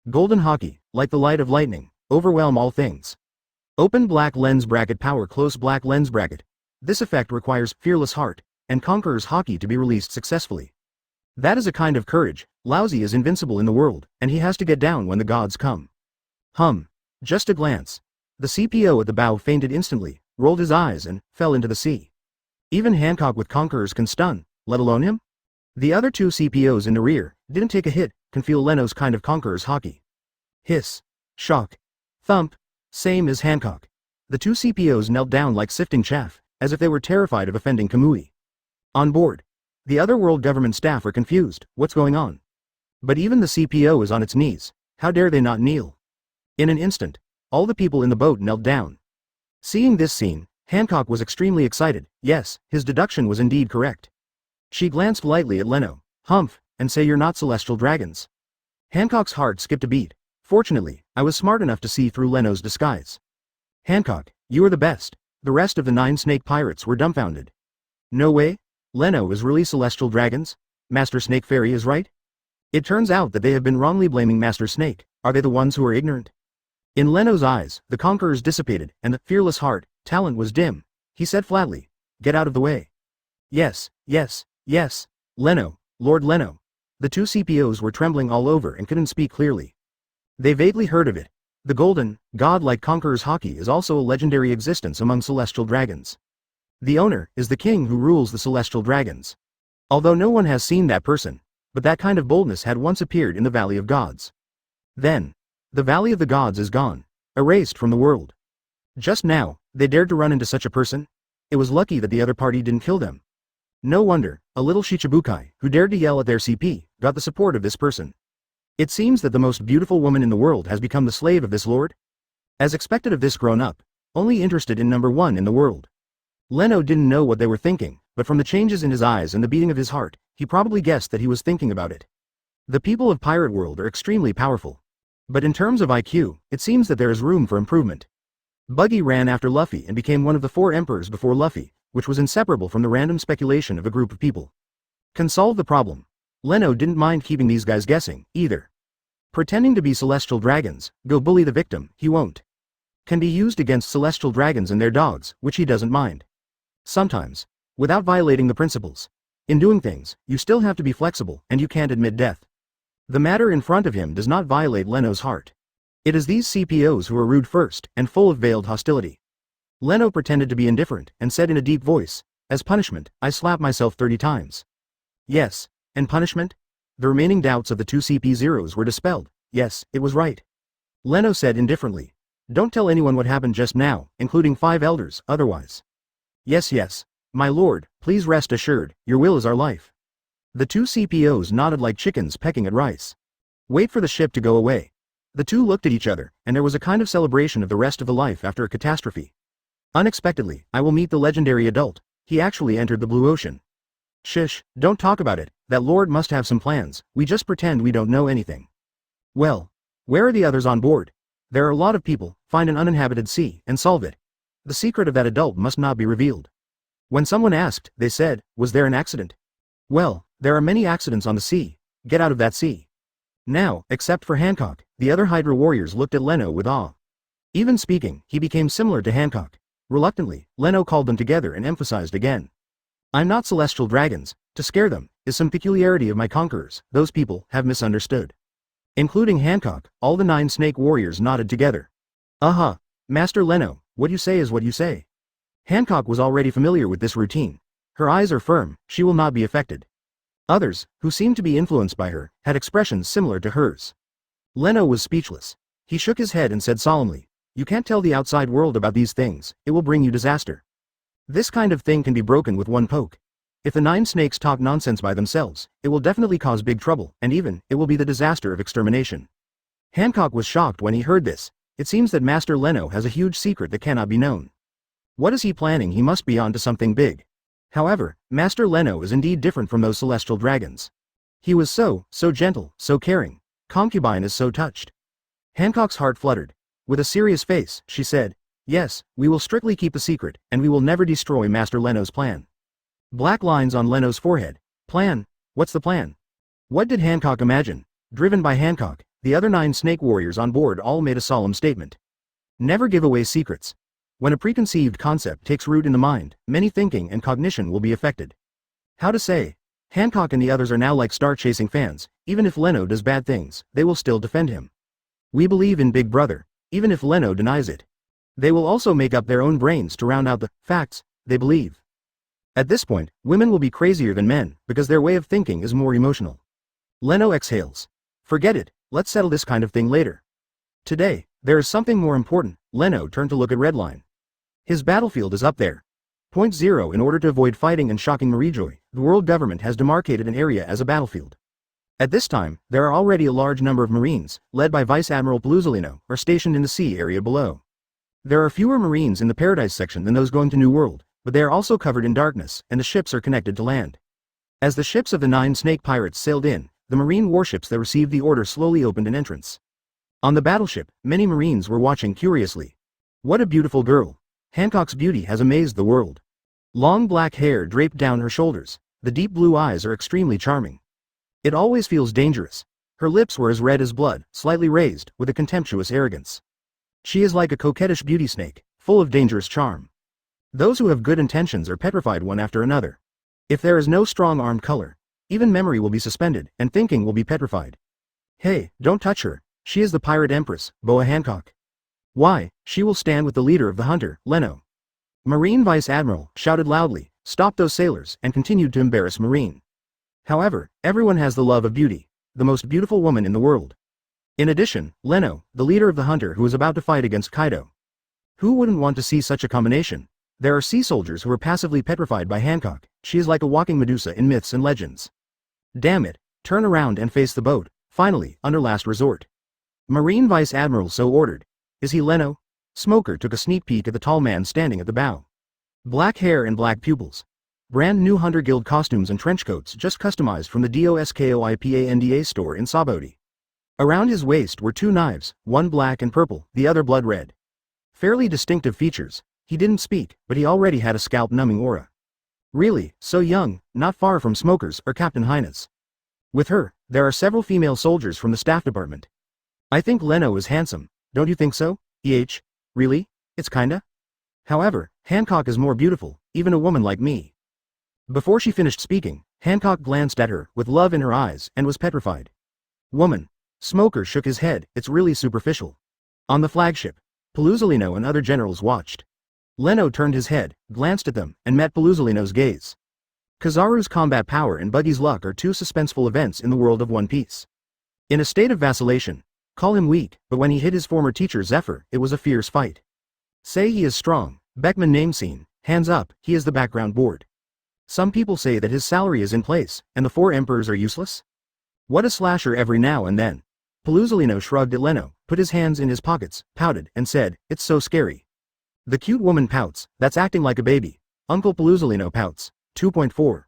Golden Haki, like the light of lightning, overwhelm all things. Open black lens bracket power close black lens bracket. This effect requires Fearless Heart, and Conqueror's Haki to be released successfully. That is a kind of courage. Lousy is invincible in the world, and he has to get down when the gods come. Just a glance. The CPO at the bow fainted instantly, rolled his eyes and fell into the sea. Even Hancock with Conquerors can stun, let alone him? The other two CPOs in the rear didn't take a hit, can feel Leno's kind of Conqueror's Haki. Hiss. Shock. Thump. Same as Hancock. The two CPOs knelt down like sifting chaff, as if they were terrified of offending Kamui. On board. The other world government staff are confused, what's going on? But even the CPO is on its knees, how dare they not kneel? In an instant, all the people in the boat knelt down. Seeing this scene, Hancock was extremely excited. Yes, his deduction was indeed correct. She glanced lightly at Leno. Humph, and say you're not celestial dragons. Hancock's heart skipped a beat. Fortunately, I was smart enough to see through Leno's disguise. Hancock, you are the best. The rest of the 9 snake pirates were dumbfounded. No way? Leno is really celestial dragons? Master Snake Fairy is right? It turns out that they have been wrongly blaming Master Snake. Are they the ones who are ignorant? In Leno's eyes, the Conquerors dissipated, and the Fearless Heart talent was dim. He said flatly, get out of the way. Yes, yes, yes. Leno, Lord Leno. The two CPOs were trembling all over and couldn't speak clearly. They vaguely heard of it. The golden, god-like Conqueror's Haki is also a legendary existence among celestial dragons. The owner is the king who rules the celestial dragons. Although no one has seen that person, but that kind of boldness had once appeared in the Valley of Gods. Then, the Valley of the Gods is gone, erased from the world. Just now, they dared to run into such a person? It was lucky that the other party didn't kill them. No wonder, a little Shichibukai, who dared to yell at their CP, got the support of this person. It seems that the most beautiful woman in the world has become the slave of this lord? As expected of this grown-up, only interested in number 1 in the world. Leno didn't know what they were thinking, but from the changes in his eyes and the beating of his heart, he probably guessed that he was thinking about it. The people of Pirate World are extremely powerful. But in terms of IQ, it seems that there is room for improvement. Buggy ran after Luffy and became one of the 4 emperors before Luffy, which was inseparable from the random speculation of a group of people. Can solve the problem. Leno didn't mind keeping these guys guessing, either. Pretending to be celestial dragons, go bully the victim, he won't. Can be used against celestial dragons and their dogs, which he doesn't mind. Sometimes, without violating the principles. In doing things, you still have to be flexible, and you can't admit death. The matter in front of him does not violate Leno's heart. It is these CPOs who are rude first, and full of veiled hostility. Leno pretended to be indifferent, and said in a deep voice, as punishment, I slap myself 30 times. Yes, and punishment? The remaining doubts of the two CP0s were dispelled. Yes, it was right. Leno said indifferently. Don't tell anyone what happened just now, including 5 elders, otherwise. Yes, yes. My lord, please rest assured, your will is our life. The two CPOs nodded like chickens pecking at rice. Wait for the ship to go away. The two looked at each other, and there was a kind of celebration of the rest of the life after a catastrophe. Unexpectedly, I will meet the legendary adult. He actually entered the blue ocean. Shush, don't talk about it, that lord must have some plans, we just pretend we don't know anything. Well, where are the others on board? There are a lot of people, find an uninhabited sea, and solve it. The secret of that adult must not be revealed. When someone asked, they said, was there an accident? Well, there are many accidents on the sea, get out of that sea. Now, except for Hancock, the other Hydra warriors looked at Leno with awe. Even speaking, he became similar to Hancock. Reluctantly, Leno called them together and emphasized again. I'm not celestial dragons, to scare them, is some peculiarity of my conquerors, those people have misunderstood. Including Hancock, all the 9 snake warriors nodded together. Master Leno, what you say is what you say. Hancock was already familiar with this routine. Her eyes are firm, she will not be affected. Others, who seemed to be influenced by her, had expressions similar to hers. Leno was speechless. He shook his head and said solemnly, you can't tell the outside world about these things, it will bring you disaster. This kind of thing can be broken with one poke. If the 9 snakes talk nonsense by themselves, it will definitely cause big trouble, and even, it will be the disaster of extermination. Hancock was shocked when he heard this. It seems that Master Leno has a huge secret that cannot be known. What is he planning? He must be on to something big. However, Master Leno is indeed different from those celestial dragons. He was so gentle, so caring. Concubine is so touched. Hancock's heart fluttered. With a serious face, she said, yes, we will strictly keep the secret, and we will never destroy Master Leno's plan. Black lines on Leno's forehead. Plan? What's the plan? What did Hancock imagine? Driven by Hancock, the other 9 snake warriors on board all made a solemn statement. Never give away secrets. When a preconceived concept takes root in the mind, many thinking and cognition will be affected. How to say? Hancock and the others are now like star-chasing fans. Even if Leno does bad things, they will still defend him. We believe in Big Brother, even if Leno denies it. They will also make up their own brains to round out the facts they believe. At this point, women will be crazier than men, because their way of thinking is more emotional. Leno exhales. Forget it, let's settle this kind of thing later. Today, there is something more important. Leno turned to look at Redline. His battlefield is up there. Point 0. In order to avoid fighting and shocking Marijoy, the world government has demarcated an area as a battlefield. At this time, there are already a large number of Marines, led by Vice Admiral Leno, are stationed in the sea area below. There are fewer Marines in the Paradise section than those going to New World, but they are also covered in darkness, and the ships are connected to land. As the ships of the 9 snake pirates sailed in, the Marine warships that received the order slowly opened an entrance. On the battleship, many Marines were watching curiously. What a beautiful girl. Hancock's beauty has amazed the world. Long black hair draped down her shoulders, the deep blue eyes are extremely charming. It always feels dangerous. Her lips were as red as blood, slightly raised, with a contemptuous arrogance. She is like a coquettish beauty snake, full of dangerous charm. Those who have good intentions are petrified one after another. If there is no strong armed color, even memory will be suspended, and thinking will be petrified. Hey, don't touch her, she is the pirate Empress, Boa Hancock. Why, she will stand with the leader of the hunter, Leno. Marine Vice Admiral shouted loudly, stopped those sailors, and continued to embarrass Marine. However, everyone has the love of beauty, the most beautiful woman in the world. In addition, Leno, the leader of the hunter who is about to fight against Kaido. Who wouldn't want to see such a combination? There are sea soldiers who are passively petrified by Hancock. She is like a walking Medusa in myths and legends. Damn it, turn around and face the boat, finally, under last resort. Marine Vice Admiral so ordered. Is he Leno? Smoker took a sneak peek at the tall man standing at the bow. Black hair and black pupils. Brand new Hunter Guild costumes and trench coats just customized from the DOSKOIPANDA store in Saboti. Around his waist were 2 knives, one black and purple, the other blood red. Fairly distinctive features. He didn't speak, but he already had a scalp-numbing aura. Really, so young, not far from Smoker's or Captain Hina's. With her, there are several female soldiers from the staff department. I think Leno is handsome, don't you think so? Really? It's kinda? However, Hancock is more beautiful, even a woman like me. Before she finished speaking, Hancock glanced at her, with love in her eyes, and was petrified. Woman. Smoker shook his head, it's really superficial. On the flagship, Leno and other generals watched. Leno turned his head, glanced at them, and met Leno's gaze. Kizaru's combat power and Buggy's luck are two suspenseful events in the world of One Piece. In a state of vacillation, call him weak, but when he hit his former teacher Zephyr, it was a fierce fight. Say he is strong, Beckman name scene, hands up, he is the background board. Some people say that his salary is in place, and the four emperors are useless? What a slasher every now and then. Leno shrugged at Leno, put his hands in his pockets, pouted, and said, it's so scary. The cute woman pouts, that's acting like a baby. Uncle Leno pouts. 2.4.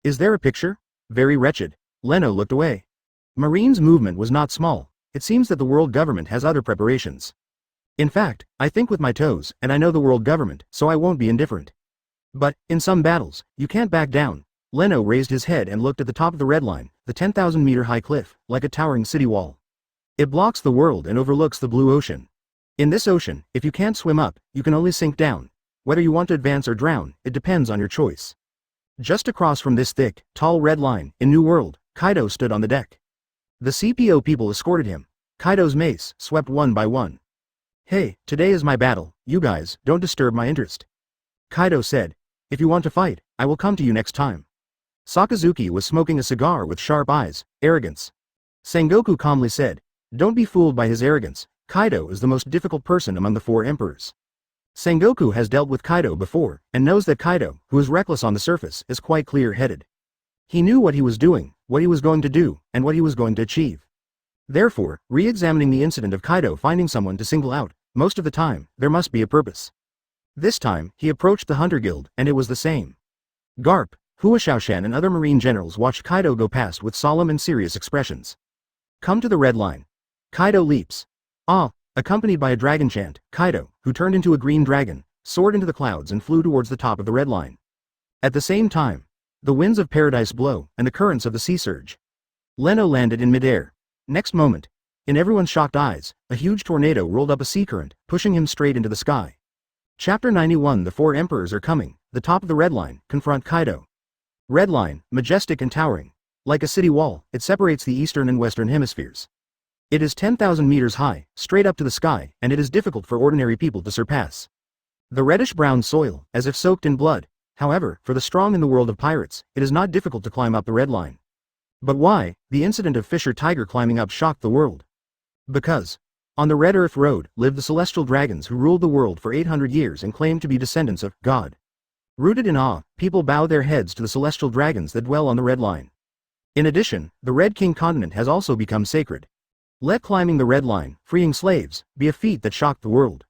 Is there a picture? Very wretched. Leno looked away. Marine's movement was not small. It seems that the world government has other preparations. In fact, I think with my toes, and I know the world government, so I won't be indifferent. But, in some battles, you can't back down. Leno raised his head and looked at the top of the red line, the 10,000-meter high cliff, like a towering city wall. It blocks the world and overlooks the blue ocean. In this ocean, if you can't swim up, you can only sink down. Whether you want to advance or drown, it depends on your choice. Just across from this thick, tall red line, in New World, Kaido stood on the deck. The CPO people escorted him. Kaido's mace swept one by one. Hey, today is my battle, you guys, don't disturb my interest. Kaido said, if you want to fight, I will come to you next time. Sakazuki was smoking a cigar with sharp eyes, arrogance. Sengoku calmly said, don't be fooled by his arrogance, Kaido is the most difficult person among the four emperors. Sengoku has dealt with Kaido before, and knows that Kaido, who is reckless on the surface, is quite clear-headed. He knew what he was doing, what he was going to do, and what he was going to achieve. Therefore, re-examining the incident of Kaido finding someone to single out, most of the time, there must be a purpose. This time, he approached the Hunter Guild, and it was the same. Garp, Hua Xiaoshan and other marine generals watched Kaido go past with solemn and serious expressions. Come to the red line. Kaido leaps. Ah, accompanied by a dragon chant, Kaido, who turned into a green dragon, soared into the clouds and flew towards the top of the red line. At the same time, the winds of paradise blow, and the currents of the sea surge. Leno landed in midair. Next moment, in everyone's shocked eyes, a huge tornado rolled up a sea current, pushing him straight into the sky. Chapter 91 The Four Emperors are coming, the top of the red line, confront Kaido. Red line, majestic and towering. Like a city wall, it separates the eastern and western hemispheres. It is 10,000 meters high, straight up to the sky, and it is difficult for ordinary people to surpass. The reddish-brown soil, as if soaked in blood. However, for the strong in the world of pirates, it is not difficult to climb up the red line. But why? The incident of Fisher Tiger climbing up shocked the world. Because, on the Red Earth Road, lived the celestial dragons who ruled the world for 800 years and claimed to be descendants of God. Rooted in awe, people bow their heads to the celestial dragons that dwell on the red line. In addition, the Red King continent has also become sacred. Let climbing the red line, freeing slaves, be a feat that shocked the world.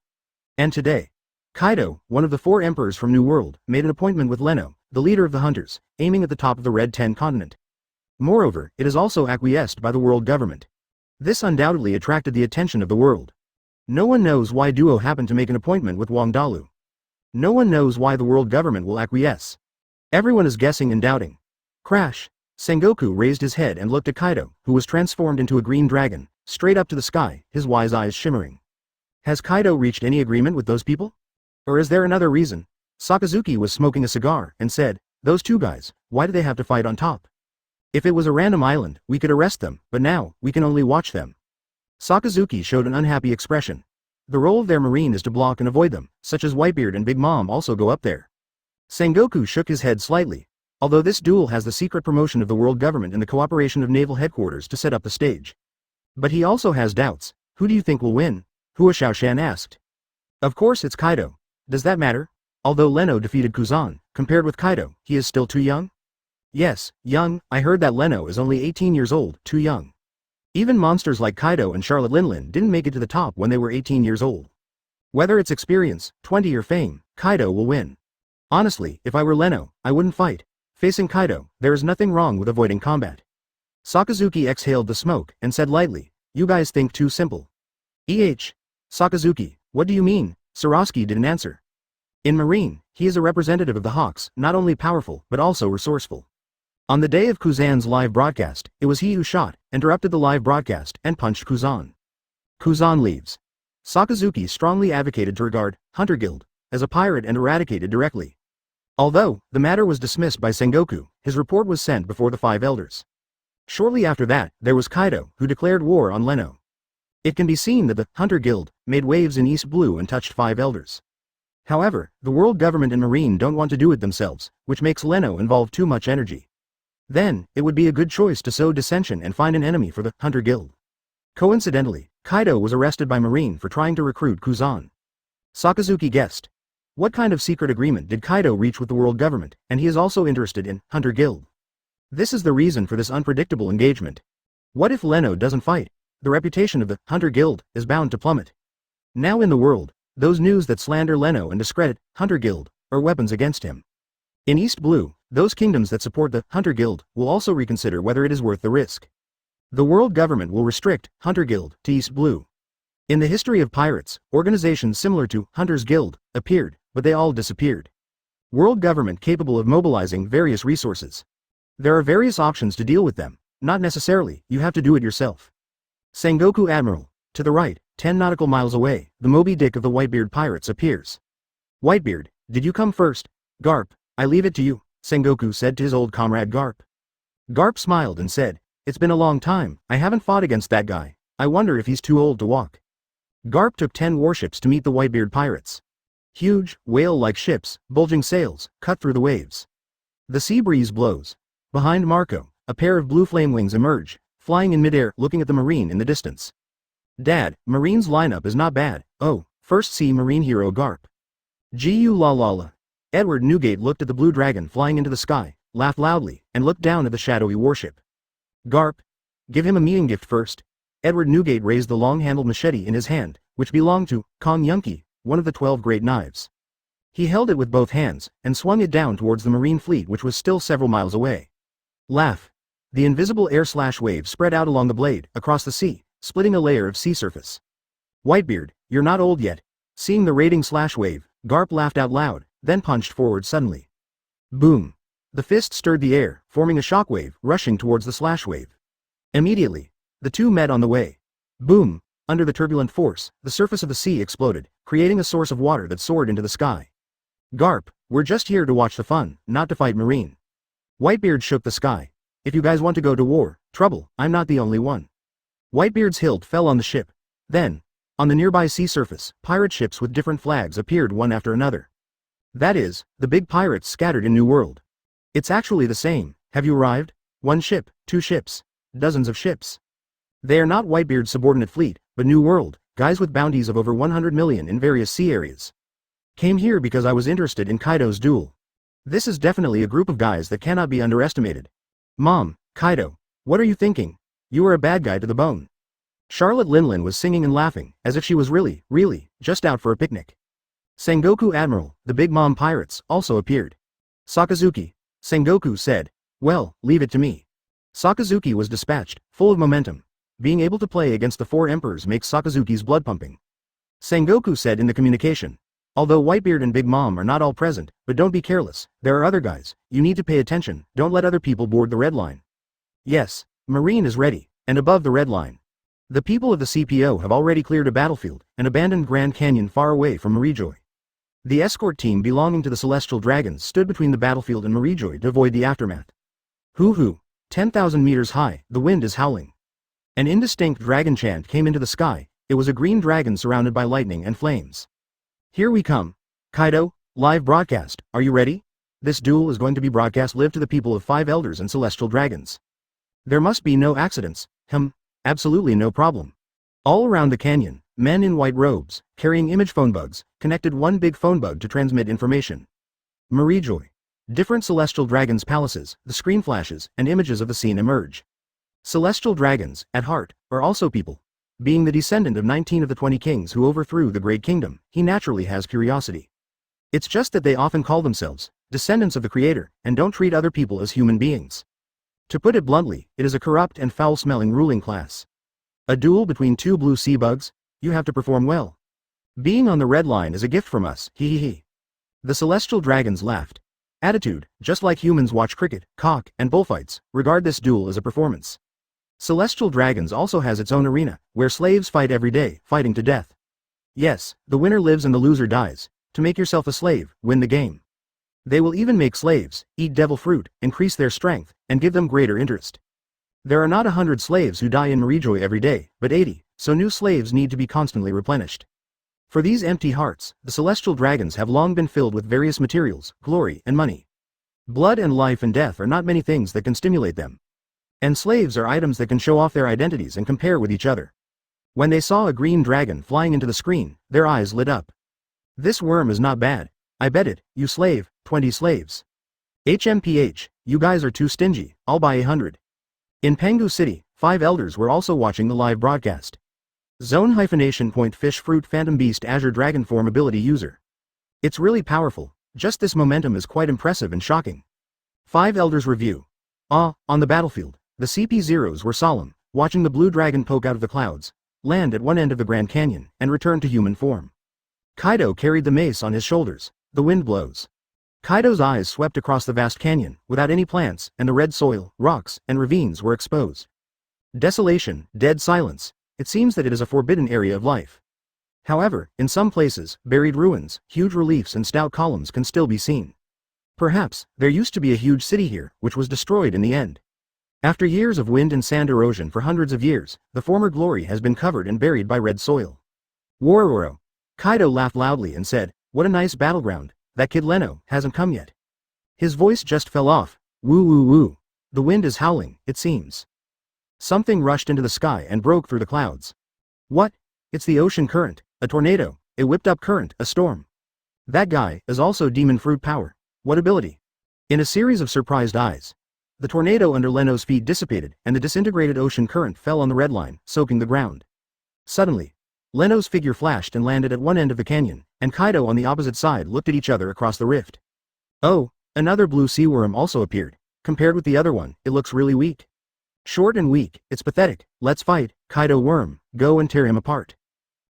And today, Kaido, one of the four emperors from New World, made an appointment with Leno, the leader of the hunters, aiming at the top of the Red 10 continent. Moreover, it is also acquiesced by the world government. This undoubtedly attracted the attention of the world. No one knows why Duo happened to make an appointment with Wang Dalu. No one knows why the world government will acquiesce. Everyone is guessing and doubting. Crash! Sengoku raised his head and looked at Kaido, who was transformed into a green dragon, straight up to the sky, his wise eyes shimmering. Has Kaido reached any agreement with those people? Or is there another reason? Sakazuki was smoking a cigar and said, those two guys, why do they have to fight on top? If it was a random island, we could arrest them, but now, we can only watch them. Sakazuki showed an unhappy expression. The role of their marine is to block and avoid them, such as Whitebeard and Big Mom also go up there. Sengoku shook his head slightly. Although this duel has the secret promotion of the world government and the cooperation of naval headquarters to set up the stage. But he also has doubts. Who do you think will win? Hua Xiaoshan asked. Of course it's Kaido. Does that matter? Although Leno defeated Kuzan, compared with Kaido, he is still too young? Yes, young. I heard that Leno is only 18 years old, too young. Even monsters like Kaido and Charlotte Linlin didn't make it to the top when they were 18 years old. Whether it's experience, 20 or fame, Kaido will win. Honestly, if I were Leno, I wouldn't fight. Facing Kaido, there is nothing wrong with avoiding combat. Sakazuki exhaled the smoke and said lightly, you guys think too simple. Sakazuki, what do you mean? Sorosuke didn't answer. In Marine, he is a representative of the Hawks, not only powerful, but also resourceful. On the day of Kuzan's live broadcast, it was he who shot, interrupted the live broadcast, and punched Kuzan. Kuzan leaves. Sakazuki strongly advocated to regard Hunter Guild as a pirate and eradicate it directly. Although, the matter was dismissed by Sengoku, his report was sent before the five elders. Shortly after that, there was Kaido, who declared war on Leno. It can be seen that the Hunter Guild made waves in East Blue and touched five elders. However, the world government and Marine don't want to do it themselves, which makes Leno involve too much energy. Then, it would be a good choice to sow dissension and find an enemy for the Hunter Guild. Coincidentally, Kaido was arrested by Marine for trying to recruit Kuzan. Sakazuki guessed. What kind of secret agreement did Kaido reach with the world government, and he is also interested in Hunter Guild? This is the reason for this unpredictable engagement. What if Leno doesn't fight? The reputation of the Hunter Guild is bound to plummet. Now in the world, those news that slander Leno and discredit Hunter Guild are weapons against him. In East Blue, those kingdoms that support the Hunter Guild will also reconsider whether it is worth the risk. The world government will restrict Hunter Guild to East Blue. In the history of pirates, organizations similar to Hunter's Guild appeared, but they all disappeared. World government capable of mobilizing various resources. There are various options to deal with them, not necessarily, you have to do it yourself. Sengoku Admiral, to the right, 10 nautical miles away, the Moby Dick of the Whitebeard pirates appears. Whitebeard, did you come first? Garp, I leave it to you, Sengoku said to his old comrade Garp. Garp smiled and said, it's been a long time, I haven't fought against that guy, I wonder if he's too old to walk. Garp took 10 warships to meet the Whitebeard pirates. Huge, whale-like ships, bulging sails, cut through the waves. The sea breeze blows. Behind Marco, a pair of blue flame wings emerge, flying in midair looking at the Marine in the distance. Dad, Marine's lineup is not bad, oh, first see Marine hero Garp. Gu la la la. Edward Newgate looked at the blue dragon flying into the sky, laughed loudly, and looked down at the shadowy warship. Garp. Give him a meeting gift first. Edward Newgate raised the long-handled machete in his hand, which belonged to Kong Yunki, one of the 12 great knives. He held it with both hands, and swung it down towards the Marine fleet which was still several miles away. Laugh. The invisible air/wave spread out along the blade, across the sea, splitting a layer of sea surface. Whitebeard, you're not old yet. Seeing the raiding/wave, Garp laughed out loud, then punched forward suddenly. Boom. The fist stirred the air, forming a shockwave, rushing towards the /wave. Immediately, the two met on the way. Boom. Under the turbulent force, the surface of the sea exploded, creating a source of water that soared into the sky. Garp, we're just here to watch the fun, not to fight Marine. Whitebeard shook the sky. If you guys want to go to war, trouble, I'm not the only one. Whitebeard's hilt fell on the ship. Then, on the nearby sea surface, pirate ships with different flags appeared one after another. That is, the big pirates scattered in New World. It's actually the same, have you arrived? 1 ship, 2 ships, dozens of ships. They are not Whitebeard's subordinate fleet, but New World, guys with bounties of over 100 million in various sea areas. Came here because I was interested in Kaido's duel. This is definitely a group of guys that cannot be underestimated. Mom, Kaido, what are you thinking? You are a bad guy to the bone. Charlotte Linlin was singing and laughing, as if she was really, just out for a picnic. Sengoku Admiral, the Big Mom pirates, also appeared. Sakazuki, Sengoku said, well, leave it to me. Sakazuki was dispatched, full of momentum. Being able to play against the 4 emperors makes Sakazuki's blood pumping. Sengoku said in the communication, although Whitebeard and Big Mom are not all present, but don't be careless, there are other guys, you need to pay attention, don't let other people board the red line. Yes, Marine is ready, and above the red line. The people of the CP0 have already cleared a battlefield, and abandoned Grand Canyon far away from Marijoy. The escort team belonging to the Celestial Dragons stood between the battlefield and Marijoy to avoid the aftermath. Hoo-hoo, 10,000 meters high, the wind is howling. An indistinct dragon chant came into the sky, it was a green dragon surrounded by lightning and flames. Here we come. Kaido, live broadcast, are you ready? This duel is going to be broadcast live to the people of 5 elders and celestial dragons. There must be no accidents, absolutely no problem. All around the canyon, men in white robes, carrying image phone bugs, connected one big phone bug to transmit information. Marijoy. Different celestial dragons' palaces, the screen flashes, and images of the scene emerge. Celestial dragons, at heart, are also people. Being the descendant of 19 of the 20 kings who overthrew the Great Kingdom, he naturally has curiosity. It's just that they often call themselves descendants of the Creator, and don't treat other people as human beings. To put it bluntly, it is a corrupt and foul-smelling ruling class. A duel between 2 blue sea bugs? You have to perform well. Being on the red line is a gift from us, hee hee hee. The celestial dragons laughed. Attitude, just like humans watch cricket, cock, and bullfights, regard this duel as a performance. Celestial Dragons also has its own arena, where slaves fight every day, fighting to death. Yes, the winner lives and the loser dies. To make yourself a slave, win the game. They will even make slaves, eat devil fruit, increase their strength, and give them greater interest. There are not 100 slaves who die in Marijoy every day, but 80, so new slaves need to be constantly replenished. For these empty hearts, the celestial dragons have long been filled with various materials, glory, and money. Blood and life and death are not many things that can stimulate them. And slaves are items that can show off their identities and compare with each other. When they saw a green dragon flying into the screen, their eyes lit up. This worm is not bad. I bet it, you slave, 20 slaves. HMPH, you guys are too stingy, I'll buy 100. In Pangu City, 5 elders were also watching the live broadcast. Zone hyphenation point fish fruit phantom beast azure dragon form ability user. It's really powerful, just this momentum is quite impressive and shocking. 5 elders review. On the battlefield, the CP0s were solemn, watching the blue dragon poke out of the clouds, land at one end of the Grand Canyon, and return to human form. Kaido carried the mace on his shoulders. The wind blows. Kaido's eyes swept across the vast canyon, without any plants, and the red soil, rocks, and ravines were exposed. Desolation, dead silence. It seems that it is a forbidden area of life. However, in some places, buried ruins, huge reliefs and stout columns can still be seen. Perhaps, there used to be a huge city here, which was destroyed in the end. After years of wind and sand erosion for hundreds of years, the former glory has been covered and buried by red soil. Waroro. Kaido laughed loudly and said, what a nice battleground, that kid Leno hasn't come yet. His voice just fell off, woo woo woo. The wind is howling, it seems. Something rushed into the sky and broke through the clouds. What? It's the ocean current, a tornado, a whipped-up current, a storm. That guy is also demon fruit power. What ability? In a series of surprised eyes. The tornado under Leno's feet dissipated, and the disintegrated ocean current fell on the red line, soaking the ground. Suddenly, Leno's figure flashed and landed at one end of the canyon, and Kaido on the opposite side looked at each other across the rift. Oh, another blue sea worm also appeared. Compared with the other one, it looks really weak. Short and weak, it's pathetic. Let's fight, Kaido worm, go and tear him apart.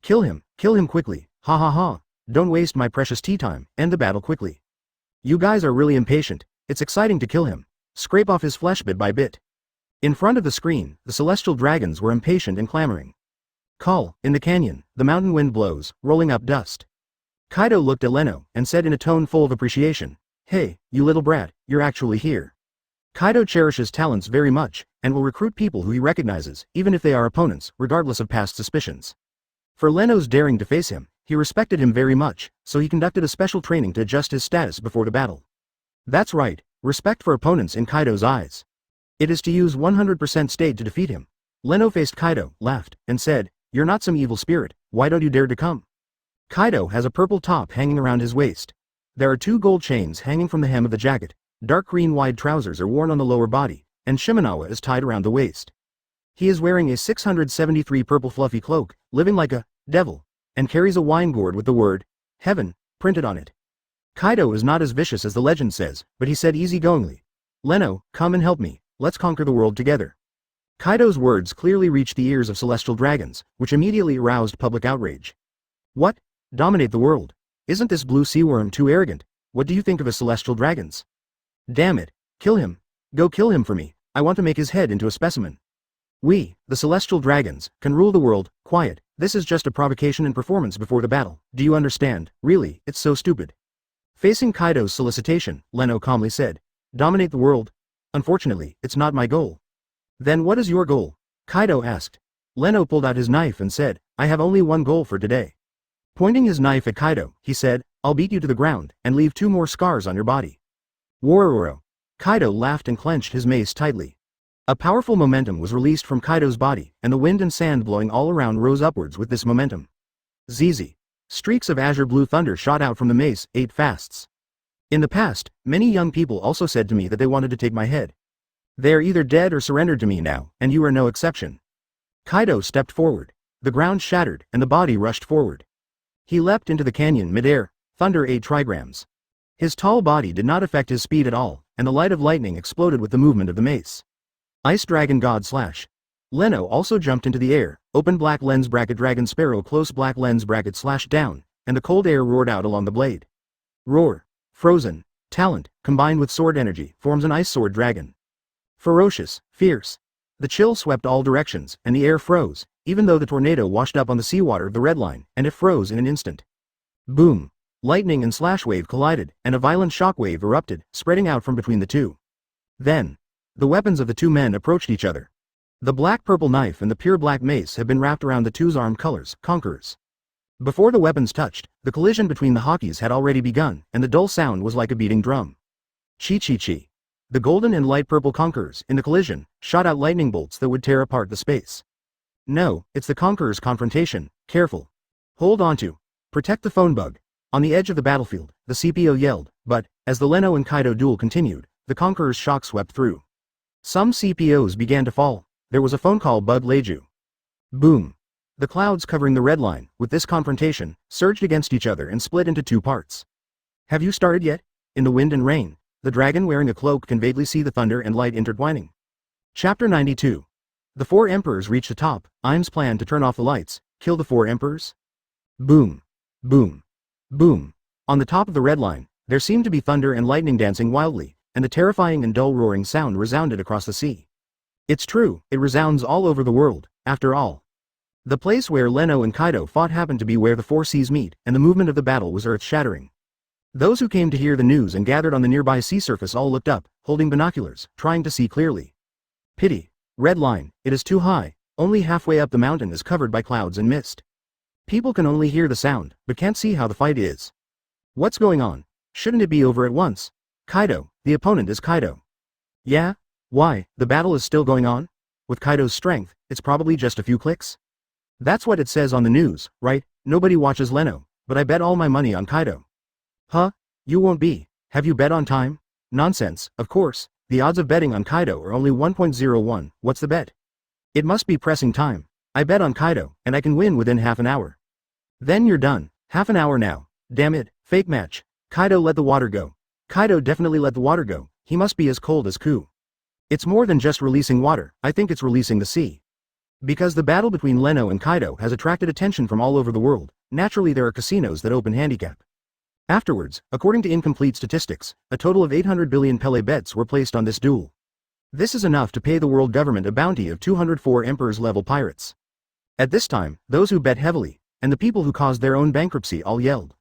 Kill him quickly, ha ha ha. Don't waste my precious tea time, end the battle quickly. You guys are really impatient, it's exciting to kill him. Scrape off his flesh bit by bit. In front of the screen, the celestial dragons were impatient and clamoring. Call, in the canyon, the mountain wind blows, rolling up dust. Kaido looked at Leno, and said in a tone full of appreciation, hey, you little brat, you're actually here. Kaido cherishes talents very much, and will recruit people who he recognizes, even if they are opponents, regardless of past suspicions. For Leno's daring to face him, he respected him very much, so he conducted a special training to adjust his status before the battle. That's right, respect for opponents in Kaido's eyes. It is to use 100% state to defeat him. Leno faced Kaido, laughed, and said, you're not some evil spirit, why don't you dare to come? Kaido has a purple top hanging around his waist. There are 2 gold chains hanging from the hem of the jacket, dark green wide trousers are worn on the lower body, and Shimenawa is tied around the waist. He is wearing a 673 purple fluffy cloak, living like a devil, and carries a wine gourd with the word, heaven, printed on it. Kaido is not as vicious as the legend says, but he said easygoingly, Leno, come and help me, let's conquer the world together. Kaido's words clearly reached the ears of celestial dragons, which immediately aroused public outrage. What? Dominate the world? Isn't this blue sea worm too arrogant? What do you think of his celestial dragons? Damn it, kill him. Go kill him for me, I want to make his head into a specimen. We, the celestial dragons, can rule the world. Quiet, this is just a provocation and performance before the battle, do you understand? Really, it's so stupid. Facing Kaido's solicitation, Leno calmly said, dominate the world? Unfortunately, it's not my goal. Then what is your goal? Kaido asked. Leno pulled out his knife and said, I have only one goal for today. Pointing his knife at Kaido, he said, I'll beat you to the ground, and leave 2 more scars on your body. Waroro. Kaido laughed and clenched his mace tightly. A powerful momentum was released from Kaido's body, and the wind and sand blowing all around rose upwards with this momentum. ZZ. Streaks of azure blue thunder shot out from the mace, 8 fasts. In the past, many young people also said to me that they wanted to take my head. They are either dead or surrendered to me now, and you are no exception. Kaido stepped forward. The ground shattered, and the body rushed forward. He leapt into the canyon mid-air, thunder 8 trigrams. His tall body did not affect his speed at all, and the light of lightning exploded with the movement of the mace. Ice Dragon God Slash. Leno also jumped into the air, open black lens bracket Dragon Sparrow close black lens bracket slash down, and the cold air roared out along the blade. Roar. Frozen. Talent, combined with sword energy, forms an ice sword dragon. Ferocious, fierce. The chill swept all directions, and the air froze, even though the tornado washed up on the seawater of the red line, and it froze in an instant. Boom. Lightning and slash wave collided, and a violent shock wave erupted, spreading out from between the two. Then, the weapons of the 2 men approached each other. The black-purple knife and the pure black mace have been wrapped around the 2's armed colors, Conquerors. Before the weapons touched, the collision between the Hakis had already begun, and the dull sound was like a beating drum. Chi. The golden and light purple Conquerors, in the collision, shot out lightning bolts that would tear apart the space. No, it's the Conqueror's confrontation, careful. Hold on to. Protect the phone bug. On the edge of the battlefield, the CP0 yelled, but, as the Leno and Kaido duel continued, the Conqueror's shock swept through. Some CP0s began to fall. There was a phone call bug Leju. Boom. The clouds covering the red line, with this confrontation, surged against each other and split into two parts. Have you started yet? In the wind and rain, the dragon wearing a cloak can vaguely see the thunder and light intertwining. Chapter 92. The four emperors reach the top. Im's plan to turn off the lights, kill the four emperors. Boom. Boom. Boom. On the top of the red line, there seemed to be thunder and lightning dancing wildly, and the terrifying and dull roaring sound resounded across the sea. It's true, it resounds all over the world, after all. The place where Leno and Kaido fought happened to be where the four seas meet, and the movement of the battle was earth-shattering. Those who came to hear the news and gathered on the nearby sea surface all looked up, holding binoculars, trying to see clearly. Pity. Red line, it is too high, only halfway up the mountain is covered by clouds and mist. People can only hear the sound, but can't see how the fight is. What's going on? Shouldn't it be over at once? Kaido, the opponent is Kaido. Yeah? Why, the battle is still going on? With Kaido's strength, it's probably just a few clicks. That's what it says on the news, right? Nobody watches Leno, but I bet all my money on Kaido. Huh? You won't be. Have you bet on time? Nonsense, of course. The odds of betting on Kaido are only 1.01, what's the bet? It must be pressing time. I bet on Kaido, and I can win within half an hour. Then you're done. Half an hour now. Damn it, fake match. Kaido let the water go. Kaido definitely let the water go, he must be as cold as Ku. It's more than just releasing water, I think it's releasing the sea. Because the battle between Leno and Kaido has attracted attention from all over the world, naturally there are casinos that open handicap. Afterwards, according to incomplete statistics, a total of 800 billion Pele bets were placed on this duel. This is enough to pay the world government a bounty of 204 Emperor's-level pirates. At this time, those who bet heavily, and the people who caused their own bankruptcy all yelled.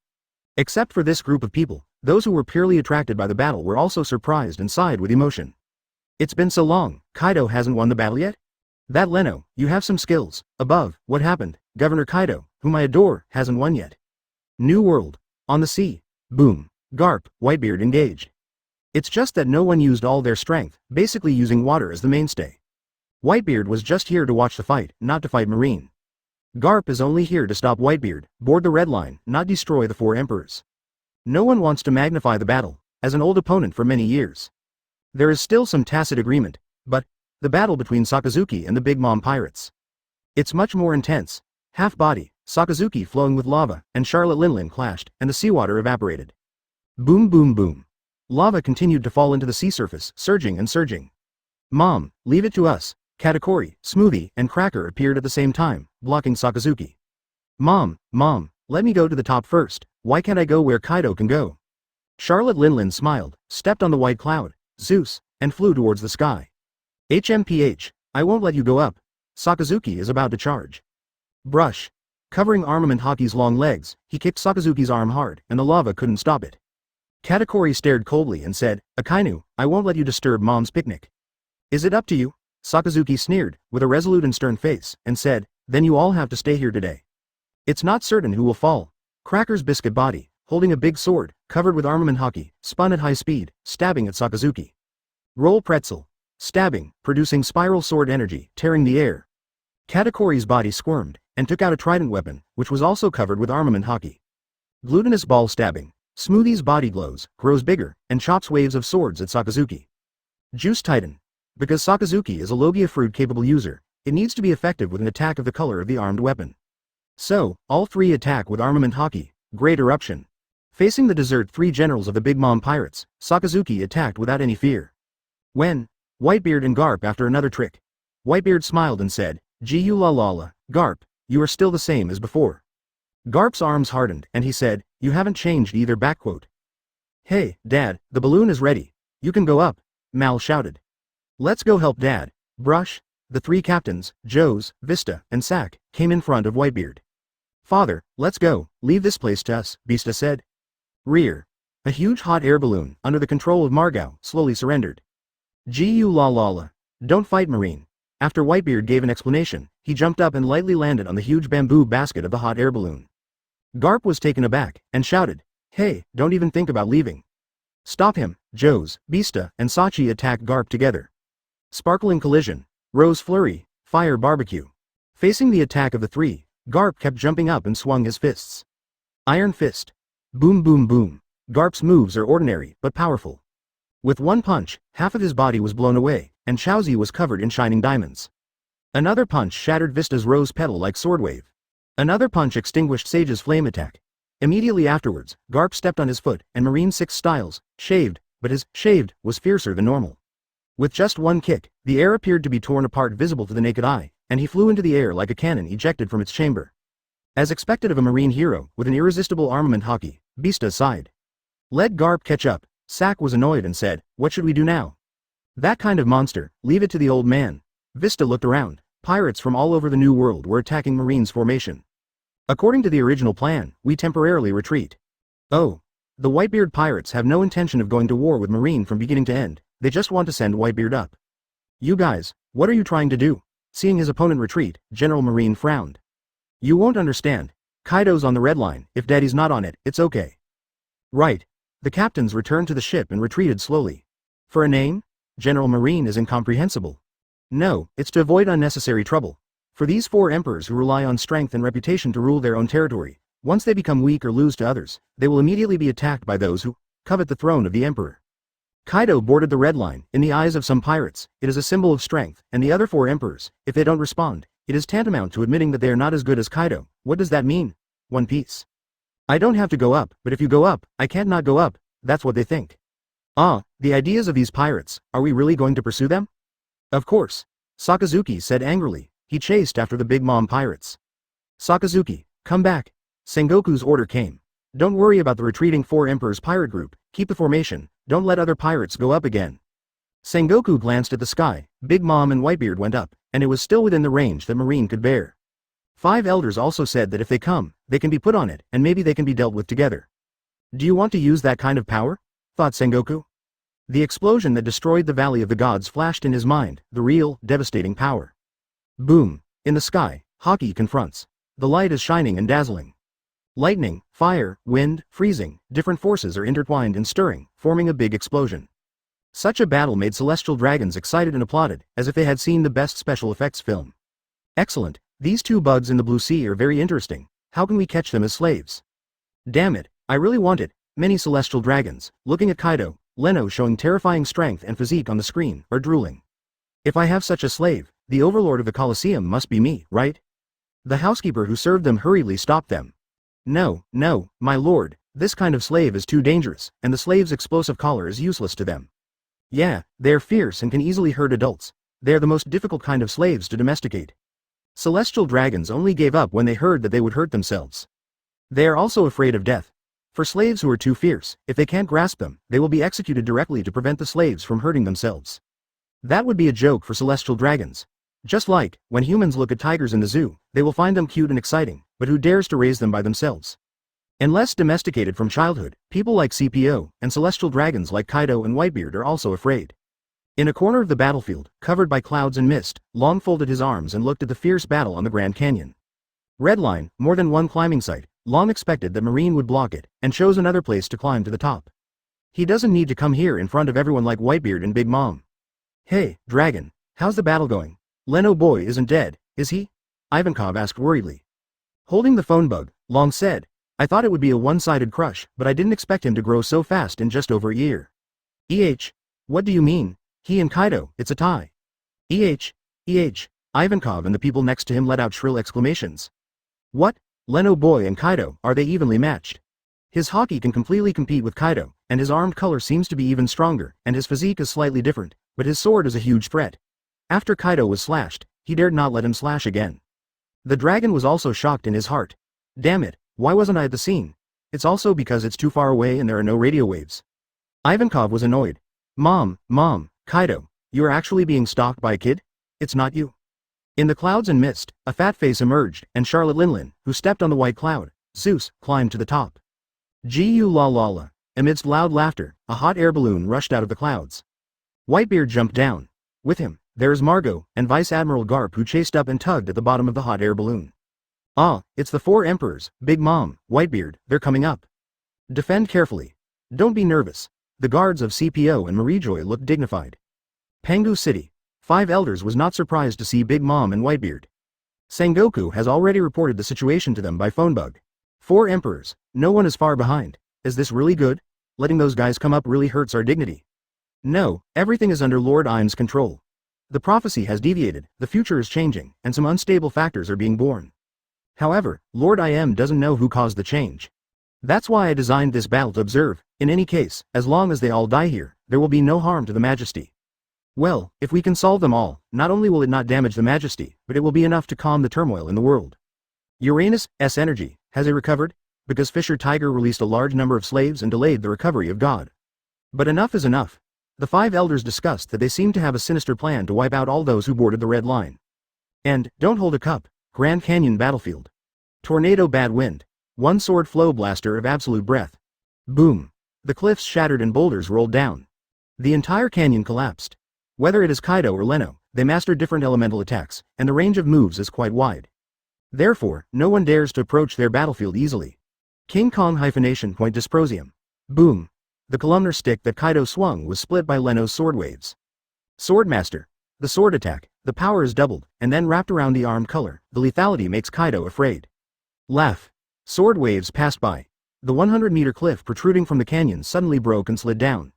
Except for this group of people, those who were purely attracted by the battle were also surprised and sighed with emotion. It's been so long, Kaido hasn't won the battle yet? That Leno, you have some skills. Above, what happened? Governor Kaido, whom I adore, hasn't won yet. New world. On the sea. Boom. Garp, Whitebeard engaged. It's just that no one used all their strength, basically using water as the mainstay. Whitebeard was just here to watch the fight, not to fight Marine. Garp is only here to stop Whitebeard, board the red line, not destroy the four emperors. No one wants to magnify the battle, as an old opponent for many years. There is still some tacit agreement, but, the battle between Sakazuki and the Big Mom pirates. It's much more intense. Half-body, Sakazuki flowing with lava, and Charlotte Linlin clashed, and the seawater evaporated. Boom boom boom. Lava continued to fall into the sea surface, surging and surging. Mom, leave it to us. Katakuri, Smoothie, and Cracker appeared at the same time, blocking Sakazuki. Mom, let me go to the top first. Why can't I go where Kaido can go? Charlotte Linlin smiled, stepped on the white cloud, Zeus, and flew towards the sky. HMPH, I won't let you go up. Sakazuki is about to charge. Brush. Covering Armament Haki's long legs, he kicked Sakazuki's arm hard, and the lava couldn't stop it. Katakuri stared coldly and said, Akainu, I won't let you disturb Mom's picnic. Is it up to you? Sakazuki sneered, with a resolute and stern face, and said, then you all have to stay here today. It's not certain who will fall. Cracker's biscuit body, holding a big sword, covered with Armament Haki, spun at high speed, stabbing at Sakazuki. Roll pretzel. Stabbing, producing spiral sword energy, tearing the air. Katakuri's body squirmed, and took out a trident weapon, which was also covered with Armament Haki. Glutinous ball stabbing. Smoothie's body glows, grows bigger, and chops waves of swords at Sakazuki. Juice Titan. Because Sakazuki is a Logia fruit-capable user, it needs to be effective with an attack of the color of the armed weapon. So, all three attack with Armament Haki. Great eruption. Facing the desert three generals of the Big Mom pirates, Sakazuki attacked without any fear. When? Whitebeard and Garp after another trick. Whitebeard smiled and said, Gu la la la, Garp, you are still the same as before. Garp's arms hardened, and he said, you haven't changed either. Hey, Dad, the balloon is ready. You can go up, Mal shouted. Let's go help Dad. Brush. The three captains, Joes, Vista, and Sack, came in front of Whitebeard. Father, let's go, leave this place to us, Vista said. Rear. A huge hot air balloon, under the control of Margao, slowly surrendered. Gu la la la. Don't fight, Marine. After Whitebeard gave an explanation, he jumped up and lightly landed on the huge bamboo basket of the hot air balloon. Garp was taken aback, and shouted, "Hey, don't even think about leaving." "Stop him!" Joes, Beasta, and Sachi attacked Garp together. Sparkling collision. Rose flurry, fire barbecue. Facing the attack of the three, Garp kept jumping up and swung his fists. Iron fist. Boom boom boom. Garp's moves are ordinary, but powerful. With one punch, half of his body was blown away, and Chaozi was covered in shining diamonds. Another punch shattered Vista's rose petal like sword wave. Another punch extinguished Sage's flame attack. Immediately afterwards, Garp stepped on his foot, and Marine 6 styles, shaved, but his shaved was fiercer than normal. With just one kick, the air appeared to be torn apart visible to the naked eye, and he flew into the air like a cannon ejected from its chamber. As expected of a marine hero, with an irresistible armament Haki, Beasta sighed. Let Garp catch up. Sack was annoyed and said, "What should we do now?" "That kind of monster, leave it to the old man." Vista looked around. Pirates from all over the New World were attacking Marine's formation. "According to the original plan, we temporarily retreat." "Oh. The Whitebeard pirates have no intention of going to war with Marine from beginning to end, they just want to send Whitebeard up." "You guys, what are you trying to do?" Seeing his opponent retreat, General Marine frowned. "You won't understand. Kaido's on the red line, if Daddy's not on it, it's okay." "Right." The captains returned to the ship and retreated slowly. "For a name? General Marine is incomprehensible." "No, it's to avoid unnecessary trouble. For these 4 emperors who rely on strength and reputation to rule their own territory, once they become weak or lose to others, they will immediately be attacked by those who covet the throne of the emperor. Kaido boarded the red line. In the eyes of some pirates, it is a symbol of strength, and the other 4 emperors, if they don't respond, it is tantamount to admitting that they are not as good as Kaido. What does that mean? One Piece. I don't have to go up, but if you go up, I can't not go up, that's what they think. Ah, the ideas of these pirates, are we really going to pursue them? Of course. Sakazuki said angrily, he chased after the Big Mom pirates. Sakazuki, come back. Sengoku's order came. Don't worry about the retreating 4 emperors pirate group, keep the formation, don't let other pirates go up again. Sengoku glanced at the sky, Big Mom and Whitebeard went up, and it was still within the range that Marine could bear. 5 elders also said that if they come, they can be put on it, and maybe they can be dealt with together. Do you want to use that kind of power? Thought Sengoku. The explosion that destroyed the Valley of the Gods flashed in his mind, the real, devastating power. Boom. In the sky, Haki confronts. The light is shining and dazzling. Lightning, fire, wind, freezing, different forces are intertwined and stirring, forming a big explosion. Such a battle made celestial dragons excited and applauded, as if they had seen the best special effects film. Excellent. These 2 bugs in the blue sea are very interesting. How can we catch them as slaves? Damn it, I really want it. Many celestial dragons, looking at Kaido, Leno showing terrifying strength and physique on the screen, are drooling. If I have such a slave, the overlord of the Colosseum must be me, right? The housekeeper who served them hurriedly stopped them. No, no, my lord, this kind of slave is too dangerous, and the slave's explosive collar is useless to them. Yeah, they are fierce and can easily hurt adults. They are the most difficult kind of slaves to domesticate. Celestial dragons only gave up when they heard that they would hurt themselves. They are also afraid of death. For slaves who are too fierce, if they can't grasp them, they will be executed directly to prevent the slaves from hurting themselves. That would be a joke for celestial dragons. Just like, when humans look at tigers in the zoo, they will find them cute and exciting, but who dares to raise them by themselves? Unless domesticated from childhood, people like CP0, and celestial dragons like Kaido and Whitebeard are also afraid. In a corner of the battlefield, covered by clouds and mist, Long folded his arms and looked at the fierce battle on the Grand Canyon. Redline, more than one climbing site, Long expected that Marine would block it, and chose another place to climb to the top. He doesn't need to come here in front of everyone like Whitebeard and Big Mom. Hey, Dragon, how's the battle going? Leno boy isn't dead, is he? Ivankov asked worriedly. Holding the phone bug, Long said, I thought it would be a one-sided crush, but I didn't expect him to grow so fast in just over a year. What do you mean? He and Kaido, it's a tie. Ivankov and the people next to him let out shrill exclamations. What? Leno boy and Kaido, are they evenly matched? His Haki can completely compete with Kaido, and his armed color seems to be even stronger, and his physique is slightly different, but his sword is a huge threat. After Kaido was slashed, he dared not let him slash again. The dragon was also shocked in his heart. Damn it, why wasn't I at the scene? It's also because it's too far away and there are no radio waves. Ivankov was annoyed. Mom, Kaido, you are actually being stalked by a kid? It's not you. In the clouds and mist, a fat face emerged, and Charlotte Linlin, who stepped on the white cloud, Zeus, climbed to the top. Gu la la la. Amidst loud laughter, a hot air balloon rushed out of the clouds. Whitebeard jumped down. With him, there is Margot, and Vice Admiral Garp who chased up and tugged at the bottom of the hot air balloon. Ah, it's the four emperors, Big Mom, Whitebeard, they're coming up. Defend carefully. Don't be nervous. The guards of CP0 and Marijoy looked dignified. Pangu City. 5 elders was not surprised to see Big Mom and Whitebeard. Sengoku has already reported the situation to them by phone bug. 4 emperors, no one is far behind. Is this really good? Letting those guys come up really hurts our dignity. No, everything is under Lord Im's control. The prophecy has deviated, the future is changing, and some unstable factors are being born. However, Lord Im doesn't know who caused the change. That's why I designed this battle to observe. In any case, as long as they all die here, there will be no harm to the Majesty. Well, if we can solve them all, not only will it not damage the Majesty, but it will be enough to calm the turmoil in the world. Uranus' energy, has it recovered? Because Fisher Tiger released a large number of slaves and delayed the recovery of God. But enough is enough. The 5 elders discussed that they seem to have a sinister plan to wipe out all those who boarded the red line. And, don't hold a cup, Grand Canyon battlefield. Tornado bad wind. One sword flow blaster of absolute breath. Boom. The cliffs shattered and boulders rolled down. The entire canyon collapsed. Whether it is Kaido or Leno, they mastered different elemental attacks, and the range of moves is quite wide. Therefore, no one dares to approach their battlefield easily. King Kong hyphenation point dysprosium. Boom. The columnar stick that Kaido swung was split by Leno's sword waves. Swordmaster. The sword attack, the power is doubled, and then wrapped around the arm color, the lethality makes Kaido afraid. Laugh. Sword waves passed by. The 100-meter cliff protruding from the canyon suddenly broke and slid down.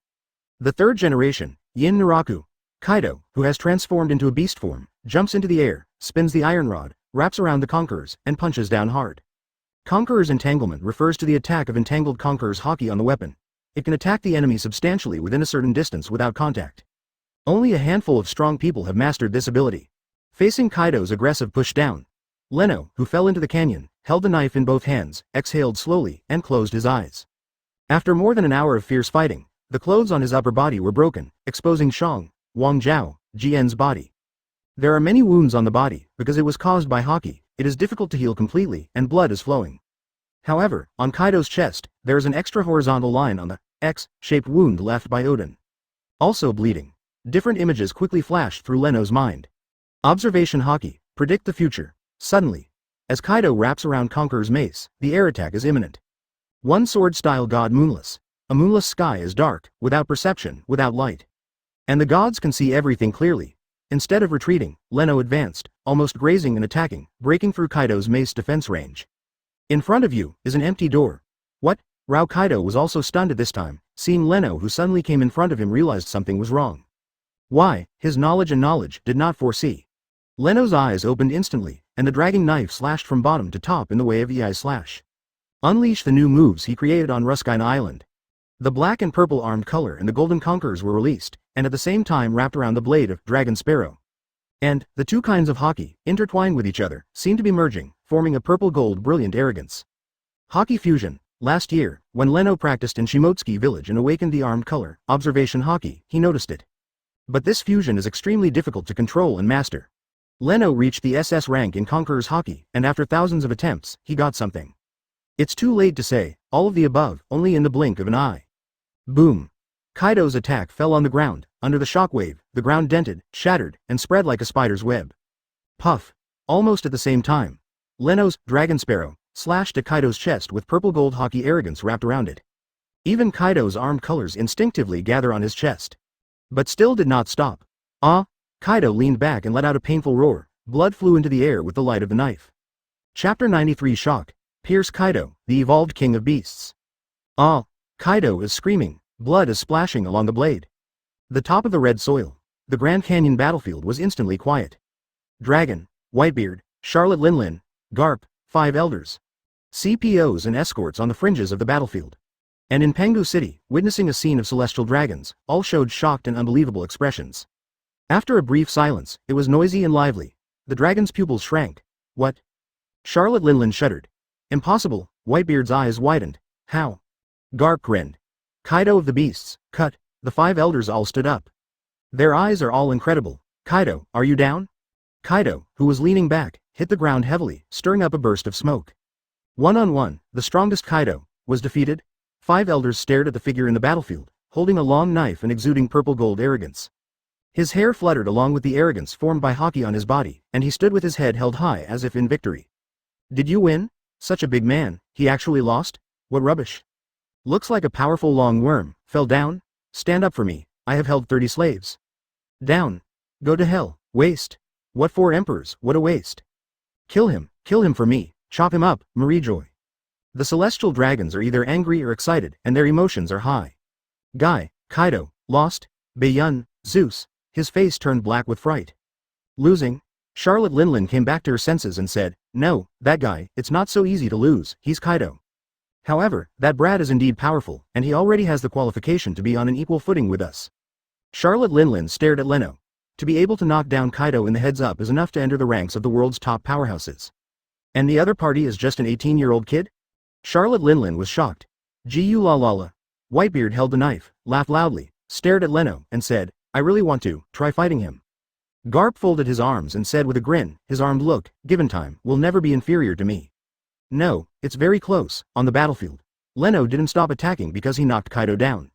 The third generation, Yin Naraku. Kaido, who has transformed into a beast form, jumps into the air, spins the iron rod, wraps around the Conquerors, and punches down hard. Conqueror's entanglement refers to the attack of entangled Conqueror's Haki on the weapon. It can attack the enemy substantially within a certain distance without contact. Only a handful of strong people have mastered this ability. Facing Kaido's aggressive push down, Leno, who fell into the canyon, held the knife in both hands, exhaled slowly, and closed his eyes. After more than an hour of fierce fighting, the clothes on his upper body were broken, exposing Shang, Wang Zhao, Jian's body. There are many wounds on the body, because it was caused by Haki, it is difficult to heal completely, and blood is flowing. However, on Kaido's chest, there is an extra horizontal line on the X-shaped wound left by Odin. Also bleeding. Different images quickly flashed through Leno's mind. Observation Haki, predict the future. Suddenly, as Kaido wraps around Conqueror's mace, the air attack is imminent. One sword-style god moonless. A moonless sky is dark, without perception, without light. And the gods can see everything clearly. Instead of retreating, Leno advanced, almost grazing and attacking, breaking through Kaido's mace defense range. In front of you is an empty door. What? Rao Kaido was also stunned at this time, seeing Leno who suddenly came in front of him realized something was wrong. Why, his knowledge did not foresee. Leno's eyes opened instantly, and the dragging knife slashed from bottom to top in the way of Ei's slash. Unleash the new moves he created on Ruskin Island. The black and purple armed color and the golden conquerors were released, and at the same time wrapped around the blade of Dragon Sparrow. And, the two kinds of Haki, intertwined with each other, seemed to be merging, forming a purple-gold brilliant arrogance. Haki fusion. Last year, when Leno practiced in Shimotsuki village and awakened the armed color, observation Haki, he noticed it. But this fusion is extremely difficult to control and master. Leno reached the SS rank in Conqueror's Haki, and after thousands of attempts, he got something. It's too late to say, all of the above, only in the blink of an eye. Boom. Kaido's attack fell on the ground, under the shockwave, the ground dented, shattered, and spread like a spider's web. Puff. Almost at the same time, Leno's Dragon Sparrow slashed at Kaido's chest with purple-gold Haki arrogance wrapped around it. Even Kaido's armed colors instinctively gather on his chest. But still did not stop. Kaido leaned back and let out a painful roar, blood flew into the air with the light of the knife. Chapter 93 Shock. Pierce Kaido, the evolved king of beasts. Kaido is screaming, blood is splashing along the blade. The top of the red soil, the Grand Canyon battlefield was instantly quiet. Dragon, Whitebeard, Charlotte Linlin, Garp, 5 elders. CPOs and escorts on the fringes of the battlefield. And in Pangu City, witnessing a scene of celestial dragons, all showed shocked and unbelievable expressions. After a brief silence, it was noisy and lively. The dragon's pupils shrank. What? Charlotte Linlin shuddered. Impossible. Whitebeard's eyes widened. How? Garp grinned. Kaido of the beasts, cut. The 5 elders all stood up. Their eyes are all incredible. Kaido, are you down? Kaido, who was leaning back, hit the ground heavily, stirring up a burst of smoke. One-on-one, the strongest Kaido, was defeated. 5 elders stared at the figure in the battlefield, holding a long knife and exuding purple-gold arrogance. His hair fluttered along with the arrogance formed by Haki on his body, and he stood with his head held high as if in victory. Did you win? Such a big man, he actually lost? What rubbish. Looks like a powerful long worm, fell down? Stand up for me, I have held 30 slaves. Down. Go to hell, waste. What 4 emperors, what a waste. Kill him for me, chop him up, Marie Joy. The celestial dragons are either angry or excited, and their emotions are high. Guy, Kaido, lost, Baiyun, Zeus, his face turned black with fright. Losing? Charlotte Linlin came back to her senses and said, no, that guy, it's not so easy to lose, he's Kaido. However, that brat is indeed powerful, and he already has the qualification to be on an equal footing with us. Charlotte Linlin stared at Leno. To be able to knock down Kaido in the heads up is enough to enter the ranks of the world's top powerhouses. And the other party is just an 18-year-old kid? Charlotte Linlin was shocked. Gu la la la. Whitebeard held the knife, laughed loudly, stared at Leno, and said, I really want to, try fighting him. Garp folded his arms and said with a grin, his armed look, given time, will never be inferior to me. No, it's very close, on the battlefield. Leno didn't stop attacking because he knocked Kaido down.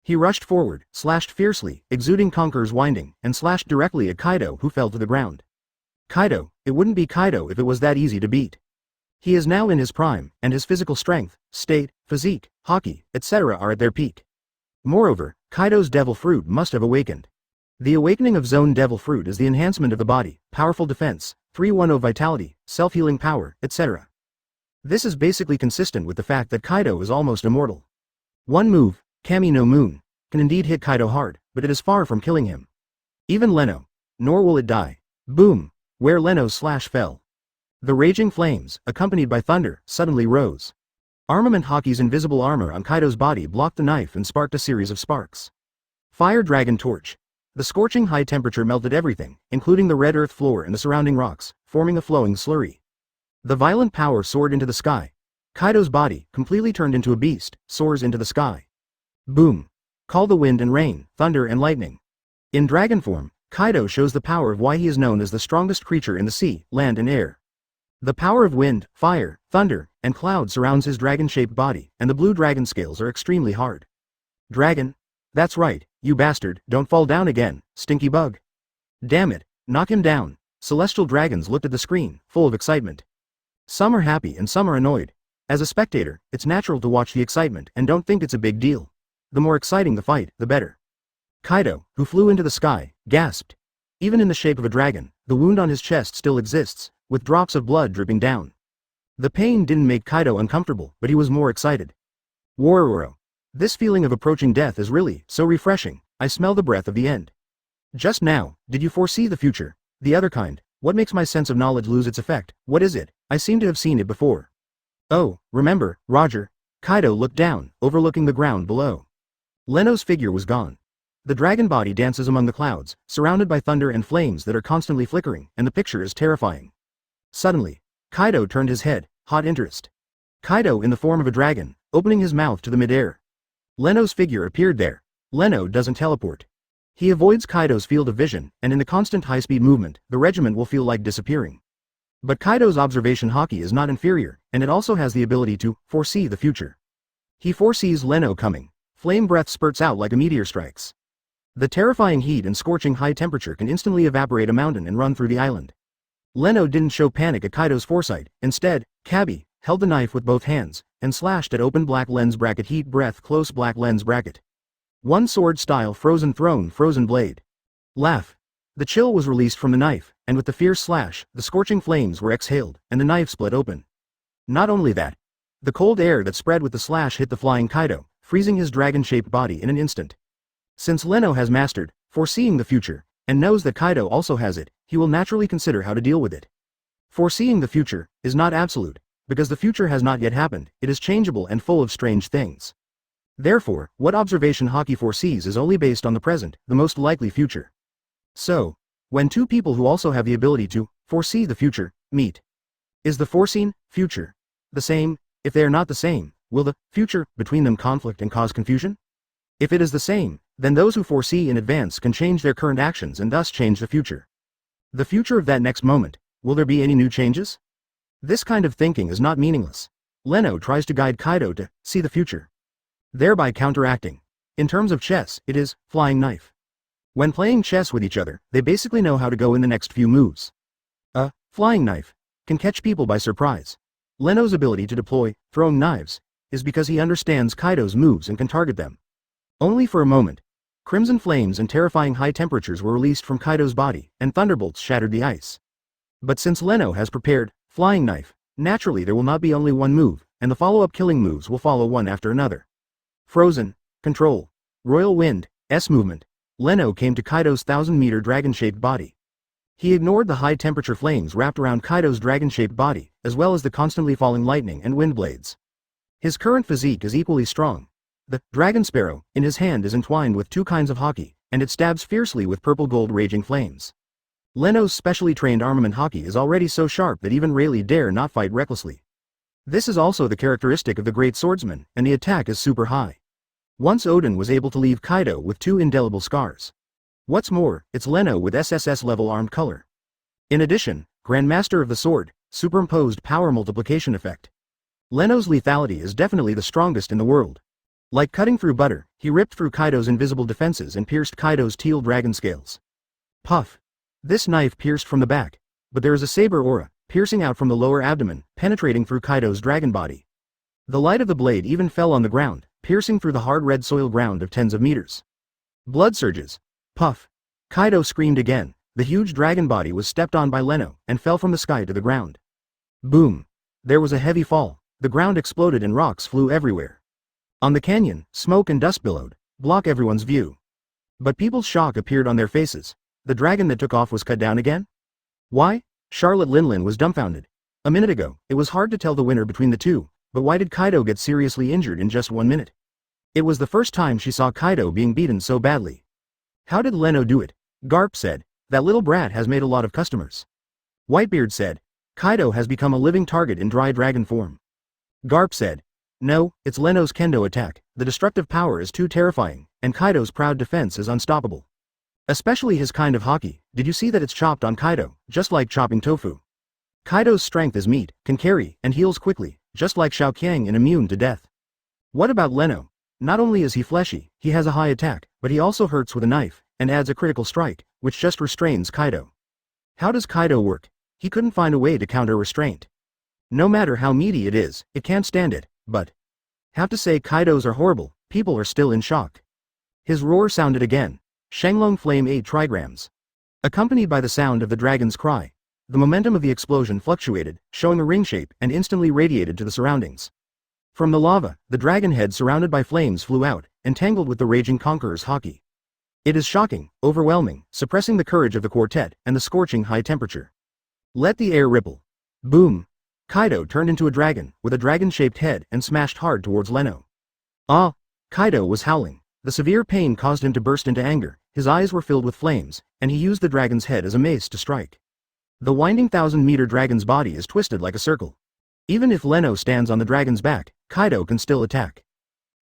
He rushed forward, slashed fiercely, exuding Conqueror's winding, and slashed directly at Kaido, who fell to the ground. Kaido, it wouldn't be Kaido if it was that easy to beat. He is now in his prime, and his physical strength, state, physique, haki, etc. are at their peak. Moreover, Kaido's devil fruit must have awakened. The awakening of Zone Devil Fruit is the enhancement of the body, powerful defense, 310 vitality, self-healing power, etc. This is basically consistent with the fact that Kaido is almost immortal. One move, Kami no Moon, can indeed hit Kaido hard, but it is far from killing him. Even Leno. Nor will it die. Boom! Where Leno's slash fell. The raging flames, accompanied by thunder, suddenly rose. Armament Haki's invisible armor on Kaido's body blocked the knife and sparked a series of sparks. Fire Dragon Torch. The scorching high temperature melted everything, including the red earth floor and the surrounding rocks, forming a flowing slurry. The violent power soared into the sky. Kaido's body, completely turned into a beast, soars into the sky. Boom! Call the wind and rain, thunder and lightning. In dragon form, Kaido shows the power of why he is known as the strongest creature in the sea, land and air. The power of wind, fire, thunder, and cloud surrounds his dragon-shaped body, and the blue dragon scales are extremely hard. Dragon? That's right, you bastard, don't fall down again, stinky bug. Damn it, knock him down. Celestial dragons looked at the screen, full of excitement. Some are happy and some are annoyed. As a spectator, it's natural to watch the excitement and don't think it's a big deal. The more exciting the fight, the better. Kaido, who flew into the sky, gasped. Even in the shape of a dragon, the wound on his chest still exists, with drops of blood dripping down. The pain didn't make Kaido uncomfortable, but he was more excited. Wororo. This feeling of approaching death is really so refreshing. I smell the breath of the end. Just now, did you foresee the future? The other kind. What makes my sense of knowledge lose its effect? What is it? I seem to have seen it before. Oh, remember, Roger. Kaido looked down, overlooking the ground below. Leno's figure was gone. The dragon body dances among the clouds, surrounded by thunder and flames that are constantly flickering, and the picture is terrifying. Suddenly, Kaido turned his head, hot interest. Kaido in the form of a dragon, opening his mouth to the mid-air. Leno's figure appeared there. Leno doesn't teleport. He avoids Kaido's field of vision, and in the constant high-speed movement, the regiment will feel like disappearing. But Kaido's observation Haki is not inferior, and it also has the ability to foresee the future. He foresees Leno coming. Flame breath spurts out like a meteor strikes. The terrifying heat and scorching high temperature can instantly evaporate a mountain and run through the island. Leno didn't show panic at Kaido's foresight. Instead, Kabi held the knife with both hands, and slashed at open black lens bracket heat breath close black lens bracket. One sword style frozen throne frozen blade. Laugh. The chill was released from the knife, and with the fierce slash, the scorching flames were exhaled, and the knife split open. Not only that. The cold air that spread with the slash hit the flying Kaido, freezing his dragon-shaped body in an instant. Since Leno has mastered foreseeing the future, and knows that Kaido also has it, he will naturally consider how to deal with it. Foreseeing the future is not absolute, because the future has not yet happened, it is changeable and full of strange things. Therefore, what observation Haki foresees is only based on the present, the most likely future. So, when two people who also have the ability to foresee the future meet, is the foreseen future the same? If they are not the same, will the future between them conflict and cause confusion? If it is the same, then those who foresee in advance can change their current actions and thus change the future. The future of that next moment, will there be any new changes? This kind of thinking is not meaningless. Leno tries to guide Kaido to see the future, thereby counteracting. In terms of chess, it is flying knife. When playing chess with each other, they basically know how to go in the next few moves. A flying knife can catch people by surprise. Leno's ability to deploy, throwing knives, is because he understands Kaido's moves and can target them. Only for a moment. Crimson flames and terrifying high temperatures were released from Kaido's body, and thunderbolts shattered the ice. But since Leno has prepared Flying Knife, naturally there will not be only one move, and the follow-up killing moves will follow one after another. Frozen, Control, Royal Wind, S-Movement. Leno came to Kaido's 1,000-meter dragon-shaped body. He ignored the high-temperature flames wrapped around Kaido's dragon-shaped body, as well as the constantly falling lightning and wind blades. His current physique is equally strong. The Dragon Sparrow in his hand is entwined with two kinds of Haki, and it stabs fiercely with purple-gold raging flames. Leno's specially trained armament Haki is already so sharp that even Rayleigh dare not fight recklessly. This is also the characteristic of the great swordsman, and the attack is super high. Once Odin was able to leave Kaido with 2 indelible scars. What's more, it's Leno with SSS-level armed color. In addition, Grandmaster of the Sword, superimposed power multiplication effect. Leno's lethality is definitely the strongest in the world. Like cutting through butter, he ripped through Kaido's invisible defenses and pierced Kaido's teal dragon scales. Puff. This knife pierced from the back, but there is a saber aura, piercing out from the lower abdomen, penetrating through Kaido's dragon body. The light of the blade even fell on the ground, piercing through the hard red soil ground of tens of meters. Blood surges. Puff. Kaido screamed again. The huge dragon body was stepped on by Leno, and fell from the sky to the ground. Boom. There was a heavy fall. The ground exploded and rocks flew everywhere. On the canyon, smoke and dust billowed, block everyone's view. But people's shock appeared on their faces. The dragon that took off was cut down again? Why? Charlotte Linlin was dumbfounded. A minute ago, it was hard to tell the winner between the two, but why did Kaido get seriously injured in just 1 minute? It was the first time she saw Kaido being beaten so badly. How did Leno do it? Garp said, that little brat has made a lot of customers. Whitebeard said, Kaido has become a living target in dry dragon form. Garp said, no, it's Leno's kendo attack, the destructive power is too terrifying, and Kaido's proud defense is unstoppable. Especially his kind of Haki. Did you see that it's chopped on Kaido, just like chopping tofu? Kaido's strength is meat, can carry, and heals quickly, just like Shao Qiang and immune to death. What about Leno? Not only is he fleshy, he has a high attack, but he also hurts with a knife, and adds a critical strike, which just restrains Kaido. How does Kaido work? He couldn't find a way to counter restraint. No matter how meaty it is, it can't stand it, but have to say Kaido's are horrible, people are still in shock. His roar sounded again. Shenlong Flame 8 trigrams. Accompanied by the sound of the dragon's cry, the momentum of the explosion fluctuated, showing a ring shape, and instantly radiated to the surroundings. From the lava, the dragon head surrounded by flames flew out, entangled with the raging Conqueror's Haki. It is shocking, overwhelming, suppressing the courage of the quartet, and the scorching high temperature. Let the air ripple. Boom. Kaido turned into a dragon, with a dragon-shaped head, and smashed hard towards Leno. Ah! Kaido was howling. The severe pain caused him to burst into anger, his eyes were filled with flames, and he used the dragon's head as a mace to strike. The winding 1,000-meter dragon's body is twisted like a circle. Even if Leno stands on the dragon's back, Kaido can still attack.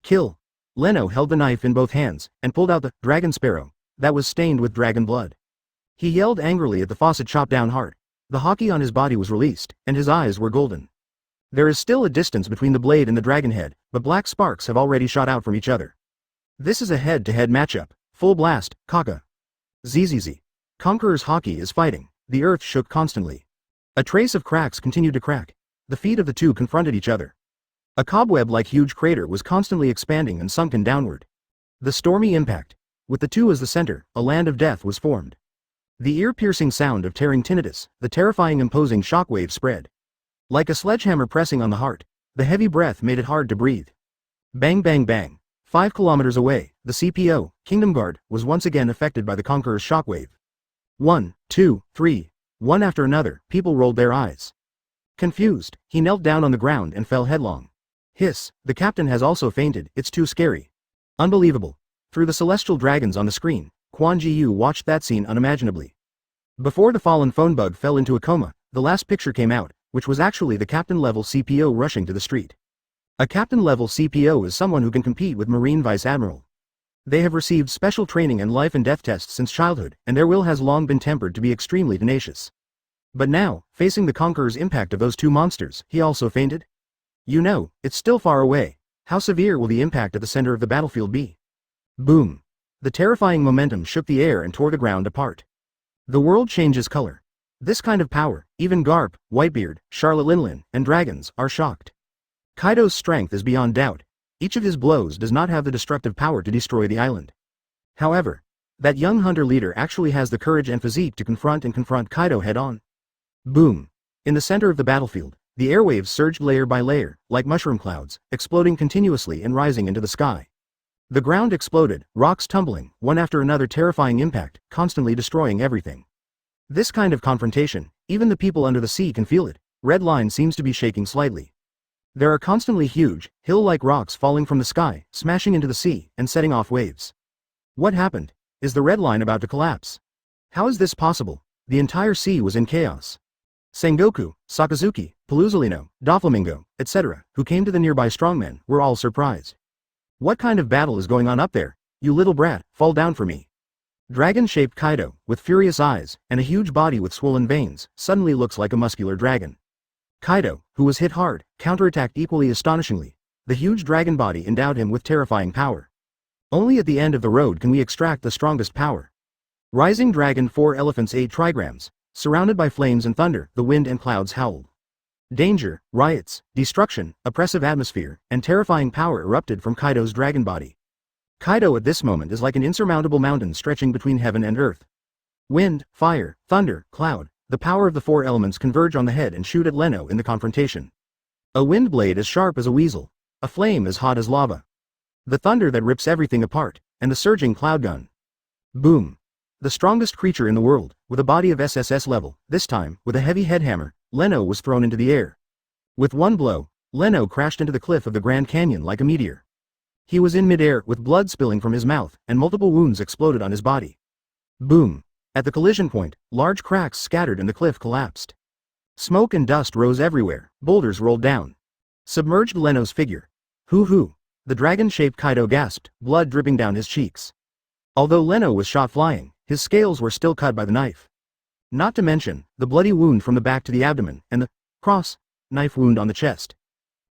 Kill. Leno held the knife in both hands, and pulled out the dragon sparrow, that was stained with dragon blood. He yelled angrily at the faucet chopped down hard. The Haki on his body was released, and his eyes were golden. There is still a distance between the blade and the dragon head, but black sparks have already shot out from each other. This is a head-to-head matchup. Full blast, Kaka. ZZZ. Conqueror's Haki is fighting. The earth shook constantly. A trace of cracks continued to crack. The feet of the two confronted each other. A cobweb-like huge crater was constantly expanding and sunken downward. The stormy impact. With the two as the center, a land of death was formed. The ear-piercing sound of tearing tinnitus, the terrifying imposing shockwave spread. Like a sledgehammer pressing on the heart, the heavy breath made it hard to breathe. Bang bang bang. 5 kilometers away, the CP0, Kingdom Guard, was once again affected by the Conqueror's shockwave. 1, 2, 3. One after another, people rolled their eyes. Confused, he knelt down on the ground and fell headlong. Hiss, the captain has also fainted, it's too scary. Unbelievable. Through the celestial dragons on the screen, Quan Ji Yu watched that scene unimaginably. Before the fallen phone bug fell into a coma, the last picture came out, which was actually the captain-level CPO rushing to the street. A captain-level CPO is someone who can compete with Marine Vice Admiral. They have received special training and life and death tests since childhood, and their will has long been tempered to be extremely tenacious. But now, facing the Conqueror's impact of those two monsters, he also fainted? You know, it's still far away. How severe will the impact at the center of the battlefield be? Boom. The terrifying momentum shook the air and tore the ground apart. The world changes color. This kind of power, even Garp, Whitebeard, Charlotte Linlin, and dragons are shocked. Kaido's strength is beyond doubt. Each of his blows does not have the destructive power to destroy the island. However, that young hunter leader actually has the courage and physique to confront Kaido head-on. Boom! In the center of the battlefield, the airwaves surged layer by layer, like mushroom clouds, exploding continuously and rising into the sky. The ground exploded, rocks tumbling, one after another, terrifying impact, constantly destroying everything. This kind of confrontation, even the people under the sea can feel it. Red line seems to be shaking slightly. There are constantly huge, hill-like rocks falling from the sky, smashing into the sea, and setting off waves. What happened? Is the red line about to collapse? How is this possible? The entire sea was in chaos. Sengoku, Sakazuki, Paluzolino, Doflamingo, etc., who came to the nearby strongmen, were all surprised. What kind of battle is going on up there? You little brat, fall down for me. Dragon-shaped Kaido, with furious eyes, and a huge body with swollen veins, suddenly looks like a muscular dragon. Kaido, who was hit hard, counterattacked equally astonishingly. The huge dragon body endowed him with terrifying power. Only at the end of the road can we extract the strongest power. Rising Dragon 4 Elephants 8 Trigrams. Surrounded by flames and thunder, the wind and clouds howled. Danger, riots, destruction, oppressive atmosphere, and terrifying power erupted from Kaido's dragon body. Kaido at this moment is like an insurmountable mountain stretching between heaven and earth. Wind, fire, thunder, cloud, the power of the four elements converge on the head and shoot at Leno in the confrontation. A wind blade as sharp as a weasel. A flame as hot as lava. The thunder that rips everything apart, and the surging cloud gun. Boom. The strongest creature in the world, with a body of SSS level, this time, with a heavy headhammer, Leno was thrown into the air. With one blow, Leno crashed into the cliff of the Grand Canyon like a meteor. He was in midair with blood spilling from his mouth, and multiple wounds exploded on his body. Boom. At the collision point, large cracks scattered and the cliff collapsed. Smoke and dust rose everywhere, boulders rolled down. Submerged Leno's figure. Hoo-hoo. The dragon-shaped Kaido gasped, blood dripping down his cheeks. Although Leno was shot flying, his scales were still cut by the knife. Not to mention, the bloody wound from the back to the abdomen, and the knife wound on the chest.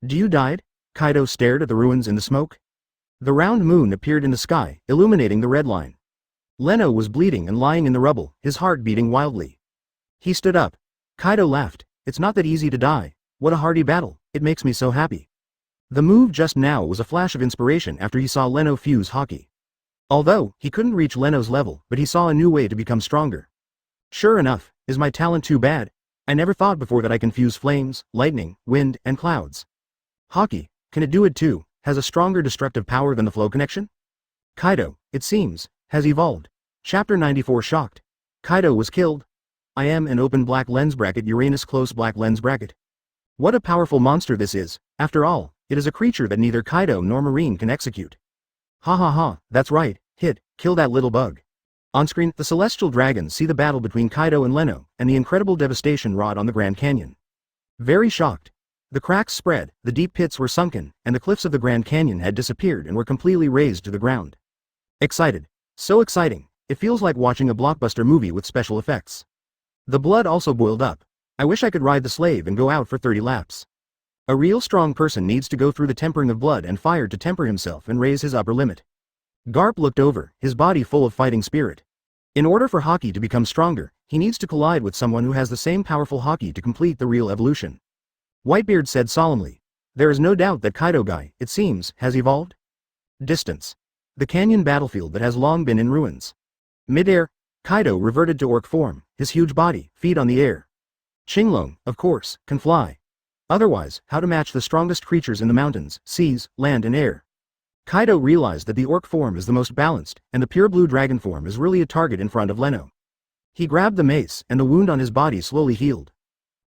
Do you died? Kaido stared at the ruins in the smoke. The round moon appeared in the sky, illuminating the red line. Leno was bleeding and lying in the rubble, his heart beating wildly. He stood up. Kaido laughed. It's not that easy to die. What a hearty battle, it makes me so happy. The move just now was a flash of inspiration after he saw Leno fuse Haki. Although, he couldn't reach Leno's level, but he saw a new way to become stronger. Sure enough, is my talent too bad? I never thought before that I can fuse flames, lightning, wind, and clouds. Haki, can it do it too? Has a stronger destructive power than the flow connection? Kaido, it seems, has evolved. Chapter 94 Shocked. Kaido was killed. I am an open black lens bracket Uranus close black lens bracket. What a powerful monster this is. After all, it is a creature that neither Kaido nor Marine can execute. Ha ha ha, that's right, kill that little bug. On screen, the celestial dragons see the battle between Kaido and Leno, and the incredible devastation wrought on the Grand Canyon. Very shocked. The cracks spread, the deep pits were sunken, and the cliffs of the Grand Canyon had disappeared and were completely razed to the ground. Excited. So exciting, it feels like watching a blockbuster movie with special effects. The blood also boiled up. I wish I could ride the slave and go out for 30 laps. A real strong person needs to go through the tempering of blood and fire to temper himself and raise his upper limit. Garp looked over, his body full of fighting spirit. In order for Haki to become stronger, he needs to collide with someone who has the same powerful Haki to complete the real evolution. Whitebeard said solemnly. There is no doubt that Kaido guy, it seems, has evolved. Distance. The canyon battlefield that has long been in ruins. Mid-air, Kaido reverted to orc form, his huge body, feet on the air. Qinglong, of course, can fly. Otherwise, how to match the strongest creatures in the mountains, seas, land and air? Kaido realized that the orc form is the most balanced, and the pure blue dragon form is really a target in front of Leno. He grabbed the mace, and the wound on his body slowly healed.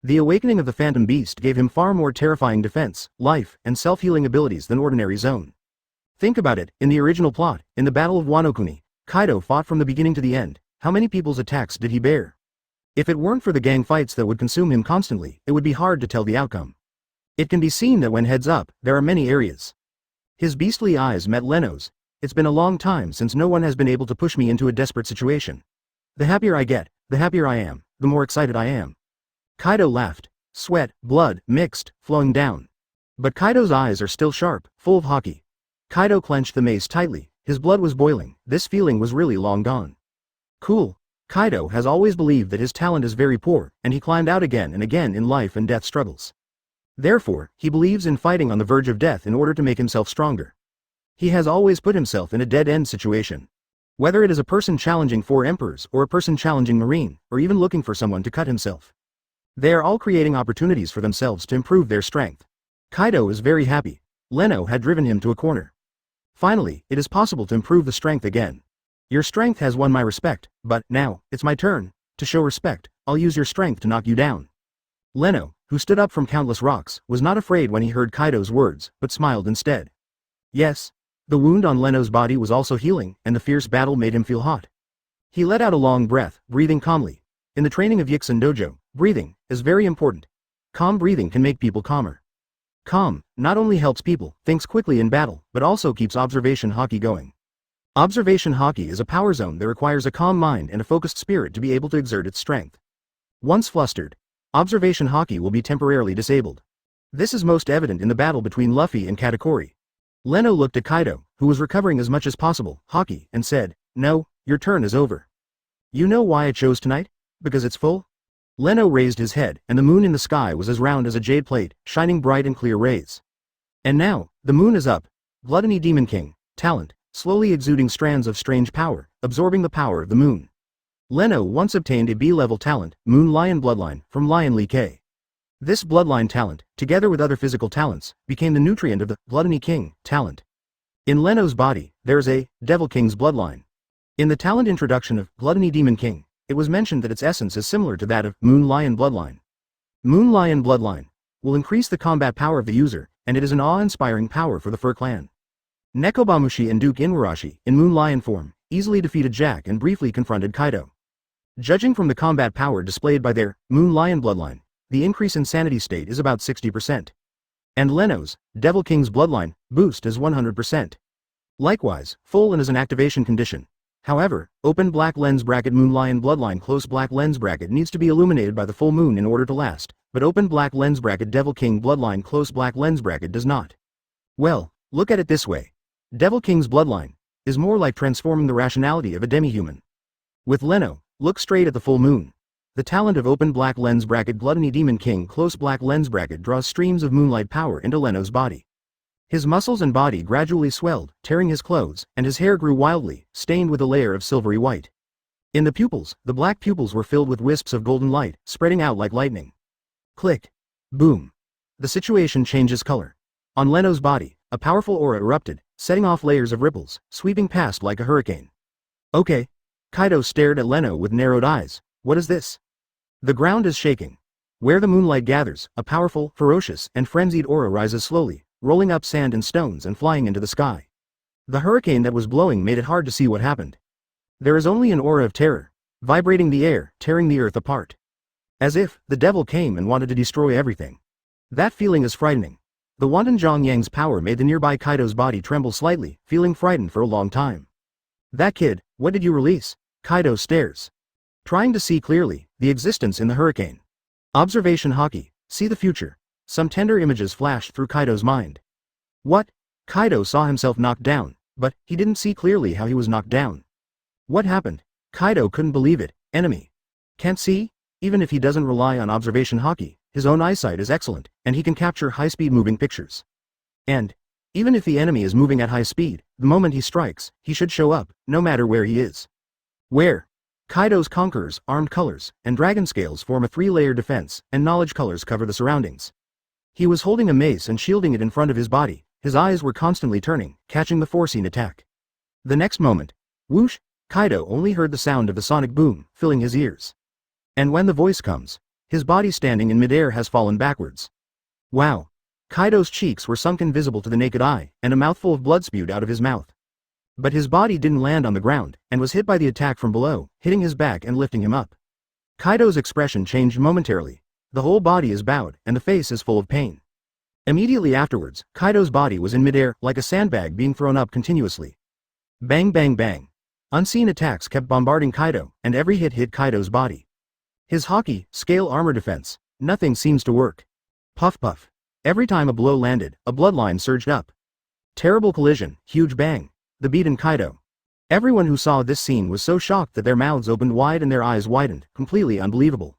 The awakening of the phantom beast gave him far more terrifying defense, life, and self-healing abilities than ordinary Zone. Think about it, in the original plot, in the Battle of Wano-kuni, Kaido fought from the beginning to the end. How many people's attacks did he bear? If it weren't for the gang fights that would consume him constantly, it would be hard to tell the outcome. It can be seen that when heads up, there are many areas. His beastly eyes met Leno's. It's been a long time since no one has been able to push me into a desperate situation. The happier I get, the happier I am, the more excited I am. Kaido laughed. Sweat, blood, mixed, flowing down. But Kaido's eyes are still sharp, full of Haki. Kaido clenched the mace tightly, his blood was boiling, this feeling was really long gone. Cool. Kaido has always believed that his talent is very poor, and he climbed out again and again in life and death struggles. Therefore, he believes in fighting on the verge of death in order to make himself stronger. He has always put himself in a dead-end situation. Whether it is a person challenging 4 emperors or a person challenging Marine, or even looking for someone to cut himself. They are all creating opportunities for themselves to improve their strength. Kaido is very happy. Leno had driven him to a corner. Finally, it is possible to improve the strength again. Your strength has won my respect, but now, it's my turn. To show respect, I'll use your strength to knock you down. Leno, who stood up from countless rocks, was not afraid when he heard Kaido's words, but smiled instead. Yes. The wound on Leno's body was also healing, and the fierce battle made him feel hot. He let out a long breath, breathing calmly. In the training of Yixin Dojo, breathing is very important. Calm breathing can make people calmer. Calm not only helps people think quickly in battle, but also keeps observation Haki going. Observation Haki is a power zone that requires a calm mind and a focused spirit to be able to exert its strength. Once flustered, observation Haki will be temporarily disabled. This is most evident in the battle between Luffy and Katakuri. Leno looked at Kaido, who was recovering as much as possible, Haki, and said, "No, your turn is over. You know why I chose tonight? Because it's full?" Leno raised his head, and the moon in the sky was as round as a jade plate, shining bright and clear rays. And now, the moon is up. Gluttony Demon King, talent, slowly exuding strands of strange power, absorbing the power of the moon. Leno once obtained a B-level talent, Moon Lion Bloodline, from Lion Lee K. This bloodline talent, together with other physical talents, became the nutrient of the Gluttony King talent. In Leno's body, there is a Devil King's bloodline. In the talent introduction of Gluttony Demon King, it was mentioned that its essence is similar to that of Moon Lion Bloodline. Moon Lion Bloodline will increase the combat power of the user, and it is an awe-inspiring power for the Fur Clan. Nekobamushi and Duke Inuarashi, in Moon Lion form, easily defeated Jack and briefly confronted Kaido. Judging from the combat power displayed by their Moon Lion Bloodline, the increase in sanity state is about 60%. And Leno's Devil King's bloodline boost is 100%. Likewise, full and is an activation condition. However, open black lens bracket Moon Lion bloodline close black lens bracket needs to be illuminated by the full moon in order to last, but open black lens bracket Devil King bloodline close black lens bracket does not. Well, look at it this way. Devil King's bloodline is more like transforming the rationality of a demi-human. With Leno, look straight at the full moon. The talent of open black lens bracket Gluttony Demon King close black lens bracket draws streams of moonlight power into Leno's body. His muscles and body gradually swelled, tearing his clothes, and his hair grew wildly, stained with a layer of silvery white. In the pupils, the black pupils were filled with wisps of golden light, spreading out like lightning. Click. Boom. The situation changes color. On Leno's body, a powerful aura erupted, setting off layers of ripples, sweeping past like a hurricane. Okay. Kaido stared at Leno with narrowed eyes. What is this? The ground is shaking. Where the moonlight gathers, a powerful, ferocious, and frenzied aura rises slowly, rolling up sand and stones and flying into the sky. The hurricane that was blowing made it hard to see what happened. There is only an aura of terror, vibrating the air, tearing the earth apart. As if the devil came and wanted to destroy everything. That feeling is frightening. The wanton Zhongyang's power made the nearby Kaido's body tremble slightly, feeling frightened for a long time. That kid, what did you release? Kaido stares. Trying to see clearly, the existence in the hurricane. Observation Haki, see the future. Some tender images flashed through Kaido's mind. What? Kaido saw himself knocked down, but he didn't see clearly how he was knocked down. What happened? Kaido couldn't believe it. Enemy. Can't see? Even if he doesn't rely on observation Haki, his own eyesight is excellent, and he can capture high-speed moving pictures. And even if the enemy is moving at high speed, the moment he strikes, he should show up, no matter where he is. Where? Kaido's Conqueror's armed colors and dragon scales form a 3-layer defense, and knowledge colors cover the surroundings. He was holding a mace and shielding it in front of his body, his eyes were constantly turning, catching the foreseen attack. The next moment, whoosh, Kaido only heard the sound of the sonic boom, filling his ears. And when the voice comes, his body standing in midair has fallen backwards. Wow! Kaido's cheeks were sunken visible to the naked eye, and a mouthful of blood spewed out of his mouth. But his body didn't land on the ground, and was hit by the attack from below, hitting his back and lifting him up. Kaido's expression changed momentarily. The whole body is bowed, and the face is full of pain. Immediately afterwards, Kaido's body was in midair, like a sandbag being thrown up continuously. Bang bang bang. Unseen attacks kept bombarding Kaido, and every hit hit Kaido's body. His Haki, scale armor defense, nothing seems to work. Puff puff. Every time a blow landed, a bloodline surged up. Terrible collision, huge bang. The beat in Kaido. Everyone who saw this scene was so shocked that their mouths opened wide and their eyes widened, completely unbelievable.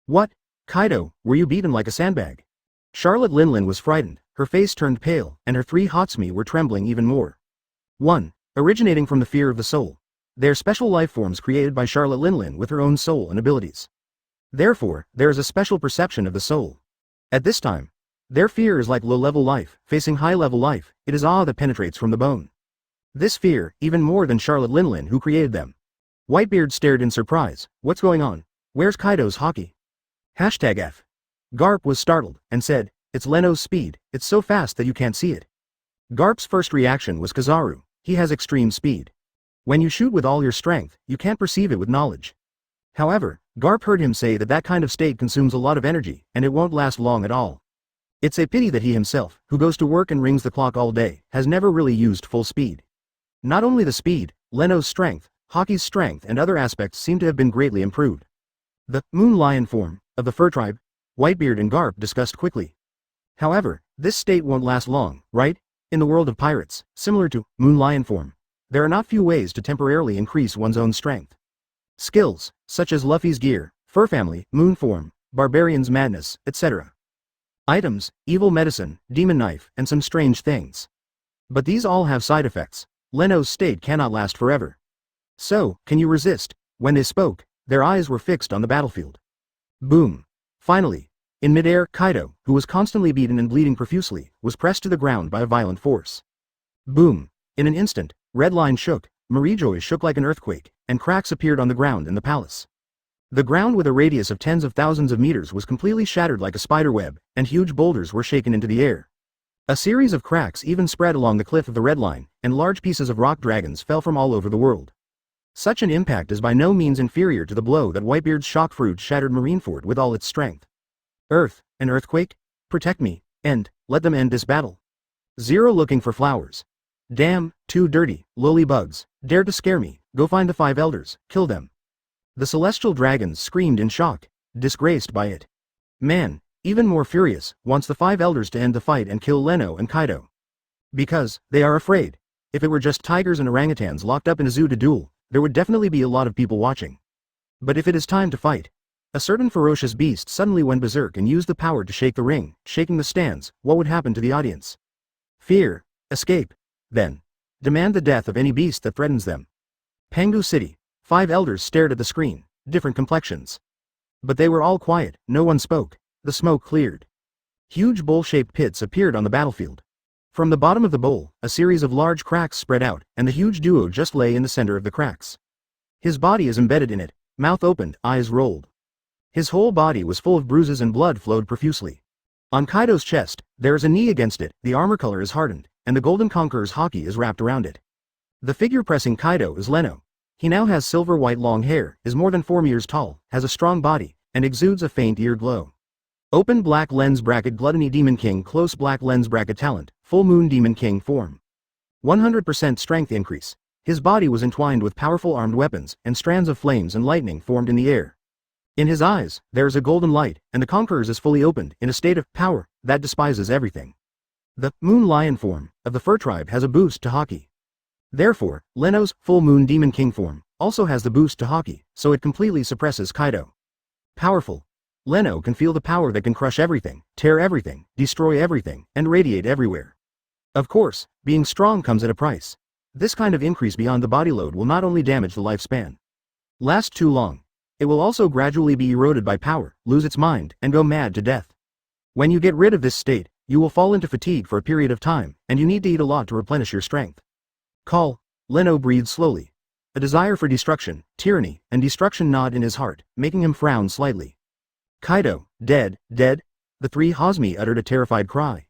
What? Kaido, were you beaten like a sandbag? Charlotte Linlin was frightened, her face turned pale, and her three Hotsumi were trembling even more. 1. Originating from the fear of the soul. They are special life forms created by Charlotte Linlin with her own soul and abilities. Therefore, there is a special perception of the soul. At this time, their fear is like low-level life, facing high-level life, it is awe that penetrates from the bone. This fear, even more than Charlotte Linlin who created them. Whitebeard stared in surprise, what's going on? Where's Kaido's Haki? #F. Garp was startled, and said, it's Leno's speed, it's so fast that you can't see it. Garp's first reaction was Kizaru, he has extreme speed. When you shoot with all your strength, you can't perceive it with knowledge. However, Garp heard him say that that kind of state consumes a lot of energy, and it won't last long at all. It's a pity that he himself, who goes to work and rings the clock all day, has never really used full speed. Not only the speed, Leno's strength, Haki's strength and other aspects seem to have been greatly improved. The Moon Lion form of the Fur Tribe, Whitebeard and Garp discussed quickly. However, this state won't last long, right? In the world of pirates, similar to Moon Lion form, there are not few ways to temporarily increase one's own strength. Skills, such as Luffy's gear, Fur Family, Moon form, Barbarian's madness, etc. Items, evil medicine, demon knife, and some strange things. But these all have side effects. Leno's state cannot last forever. So, can you resist? When they spoke, their eyes were fixed on the battlefield. Boom. Finally, in midair, Kaido, who was constantly beaten and bleeding profusely, was pressed to the ground by a violent force. Boom. In an instant, Red Line shook, Marijoy shook like an earthquake, and cracks appeared on the ground in the palace. The ground with a radius of tens of thousands of meters was completely shattered like a spider web, and huge boulders were shaken into the air. A series of cracks even spread along the cliff of the Red Line, and large pieces of rock dragons fell from all over the world. Such an impact is by no means inferior to the blow that Whitebeard's shock fruit shattered Marineford with all its strength. Earth, an earthquake? Protect me, let them end this battle. Zero looking for flowers. Damn, too dirty, lowly bugs, dare to scare me, go find the 5 elders, kill them. The celestial dragons screamed in shock, disgraced by it. Man, even more furious, wants the 5 elders to end the fight and kill Leno and Kaido. Because, they are afraid. If it were just tigers and orangutans locked up in a zoo to duel, there would definitely be a lot of people watching. But if it is time to fight, a certain ferocious beast suddenly went berserk and used the power to shake the ring, shaking the stands, what would happen to the audience? Fear, escape, then. Demand the death of any beast that threatens them. Pangu City, 5 elders stared at the screen, different complexions. But they were all quiet, no one spoke. The smoke cleared. Huge bowl-shaped pits appeared on the battlefield. From the bottom of the bowl, a series of large cracks spread out, and the huge duo just lay in the center of the cracks. His body is embedded in it, mouth opened, eyes rolled. His whole body was full of bruises and blood flowed profusely. On Kaido's chest, there is a knee against it, the armor color is hardened, and the golden Conqueror's Haki is wrapped around it. The figure pressing Kaido is Leno. He now has silver-white long hair, is more than 4 meters tall, has a strong body, and exudes a faint ear glow. Open black lens bracket Gluttony Demon King close black lens bracket talent, full moon Demon King form. 100% strength increase. His body was entwined with powerful armed weapons, and strands of flames and lightning formed in the air. In his eyes, there is a golden light, and the Conqueror's is fully opened, in a state of power that despises everything. The Moon Lion form of the Fur Tribe has a boost to Haki. Therefore, Leno's full moon Demon King form also has the boost to Haki, so it completely suppresses Kaido. Powerful. Leno can feel the power that can crush everything, tear everything, destroy everything, and radiate everywhere. Of course, being strong comes at a price. This kind of increase beyond the body load will not only damage the lifespan, last too long, it will also gradually be eroded by power, lose its mind, and go mad to death. When you get rid of this state, you will fall into fatigue for a period of time, and you need to eat a lot to replenish your strength. Call. Leno breathed slowly. A desire for destruction, tyranny, and destruction gnawed in his heart, making him frown slightly. Kaido, dead, dead? The 3 Hosmi uttered a terrified cry.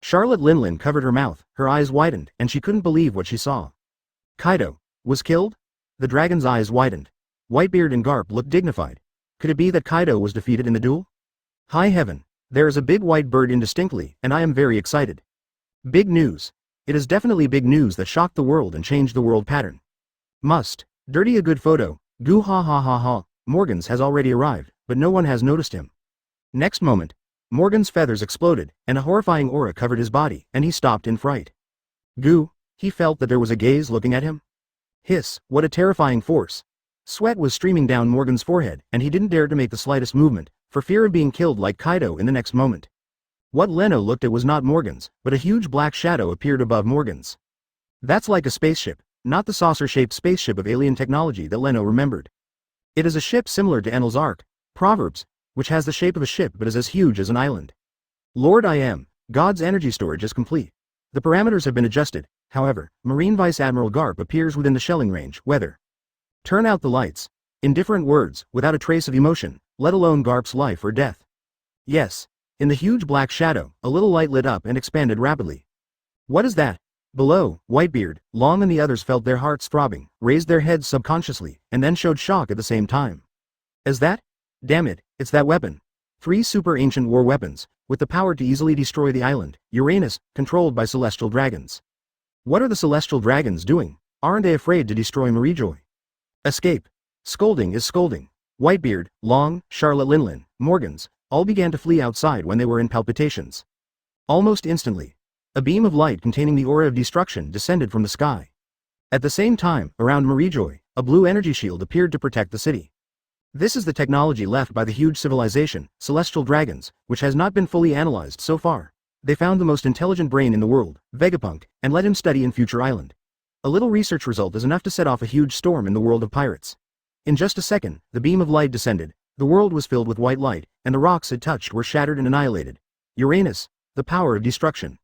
Charlotte Linlin covered her mouth, her eyes widened, and she couldn't believe what she saw. Kaido was killed? The dragon's eyes widened. Whitebeard and Garp looked dignified. Could it be that Kaido was defeated in the duel? High heaven, there is a big white bird indistinctly, and I am very excited. Big news. It is definitely big news that shocked the world and changed the world pattern. Must. Dirty a good photo. Goo ha ha ha ha. Morgan's has already arrived, but no one has noticed him. Next moment, Morgan's feathers exploded, and a horrifying aura covered his body, and he stopped in fright. Goo, he felt that there was a gaze looking at him. Hiss, what a terrifying force. Sweat was streaming down Morgan's forehead, and he didn't dare to make the slightest movement, for fear of being killed like Kaido in the next moment. What Leno looked at was not Morgan's, but a huge black shadow appeared above Morgan's. That's like a spaceship, not the saucer-shaped spaceship of alien technology that Leno remembered. It is a ship similar to Enel's Ark, Proverbs, which has the shape of a ship but is as huge as an island. Lord I am, God's energy storage is complete. The parameters have been adjusted, however, Marine Vice Admiral Garp appears within the shelling range, weather. Turn out the lights. In different words, without a trace of emotion, let alone Garp's life or death. Yes. In the huge black shadow, a little light lit up and expanded rapidly. What is that? Below, Whitebeard, Long and the others felt their hearts throbbing, raised their heads subconsciously, and then showed shock at the same time. Is that? Damn it, it's that weapon. 3 super ancient war weapons, with the power to easily destroy the island, Uranus, controlled by celestial dragons. What are the celestial dragons doing? Aren't they afraid to destroy Marijoy? Escape. Scolding is scolding. Whitebeard, Long, Charlotte Linlin, Morgans, all began to flee outside when they were in palpitations. Almost instantly, a beam of light containing the aura of destruction descended from the sky. At the same time, around Marijoy, a blue energy shield appeared to protect the city. This is the technology left by the huge civilization, Celestial Dragons, which has not been fully analyzed so far. They found the most intelligent brain in the world, Vegapunk, and let him study in Future Island. A little research result is enough to set off a huge storm in the world of pirates. In just a second, the beam of light descended, the world was filled with white light, and the rocks it touched were shattered and annihilated. Uranus, the power of destruction.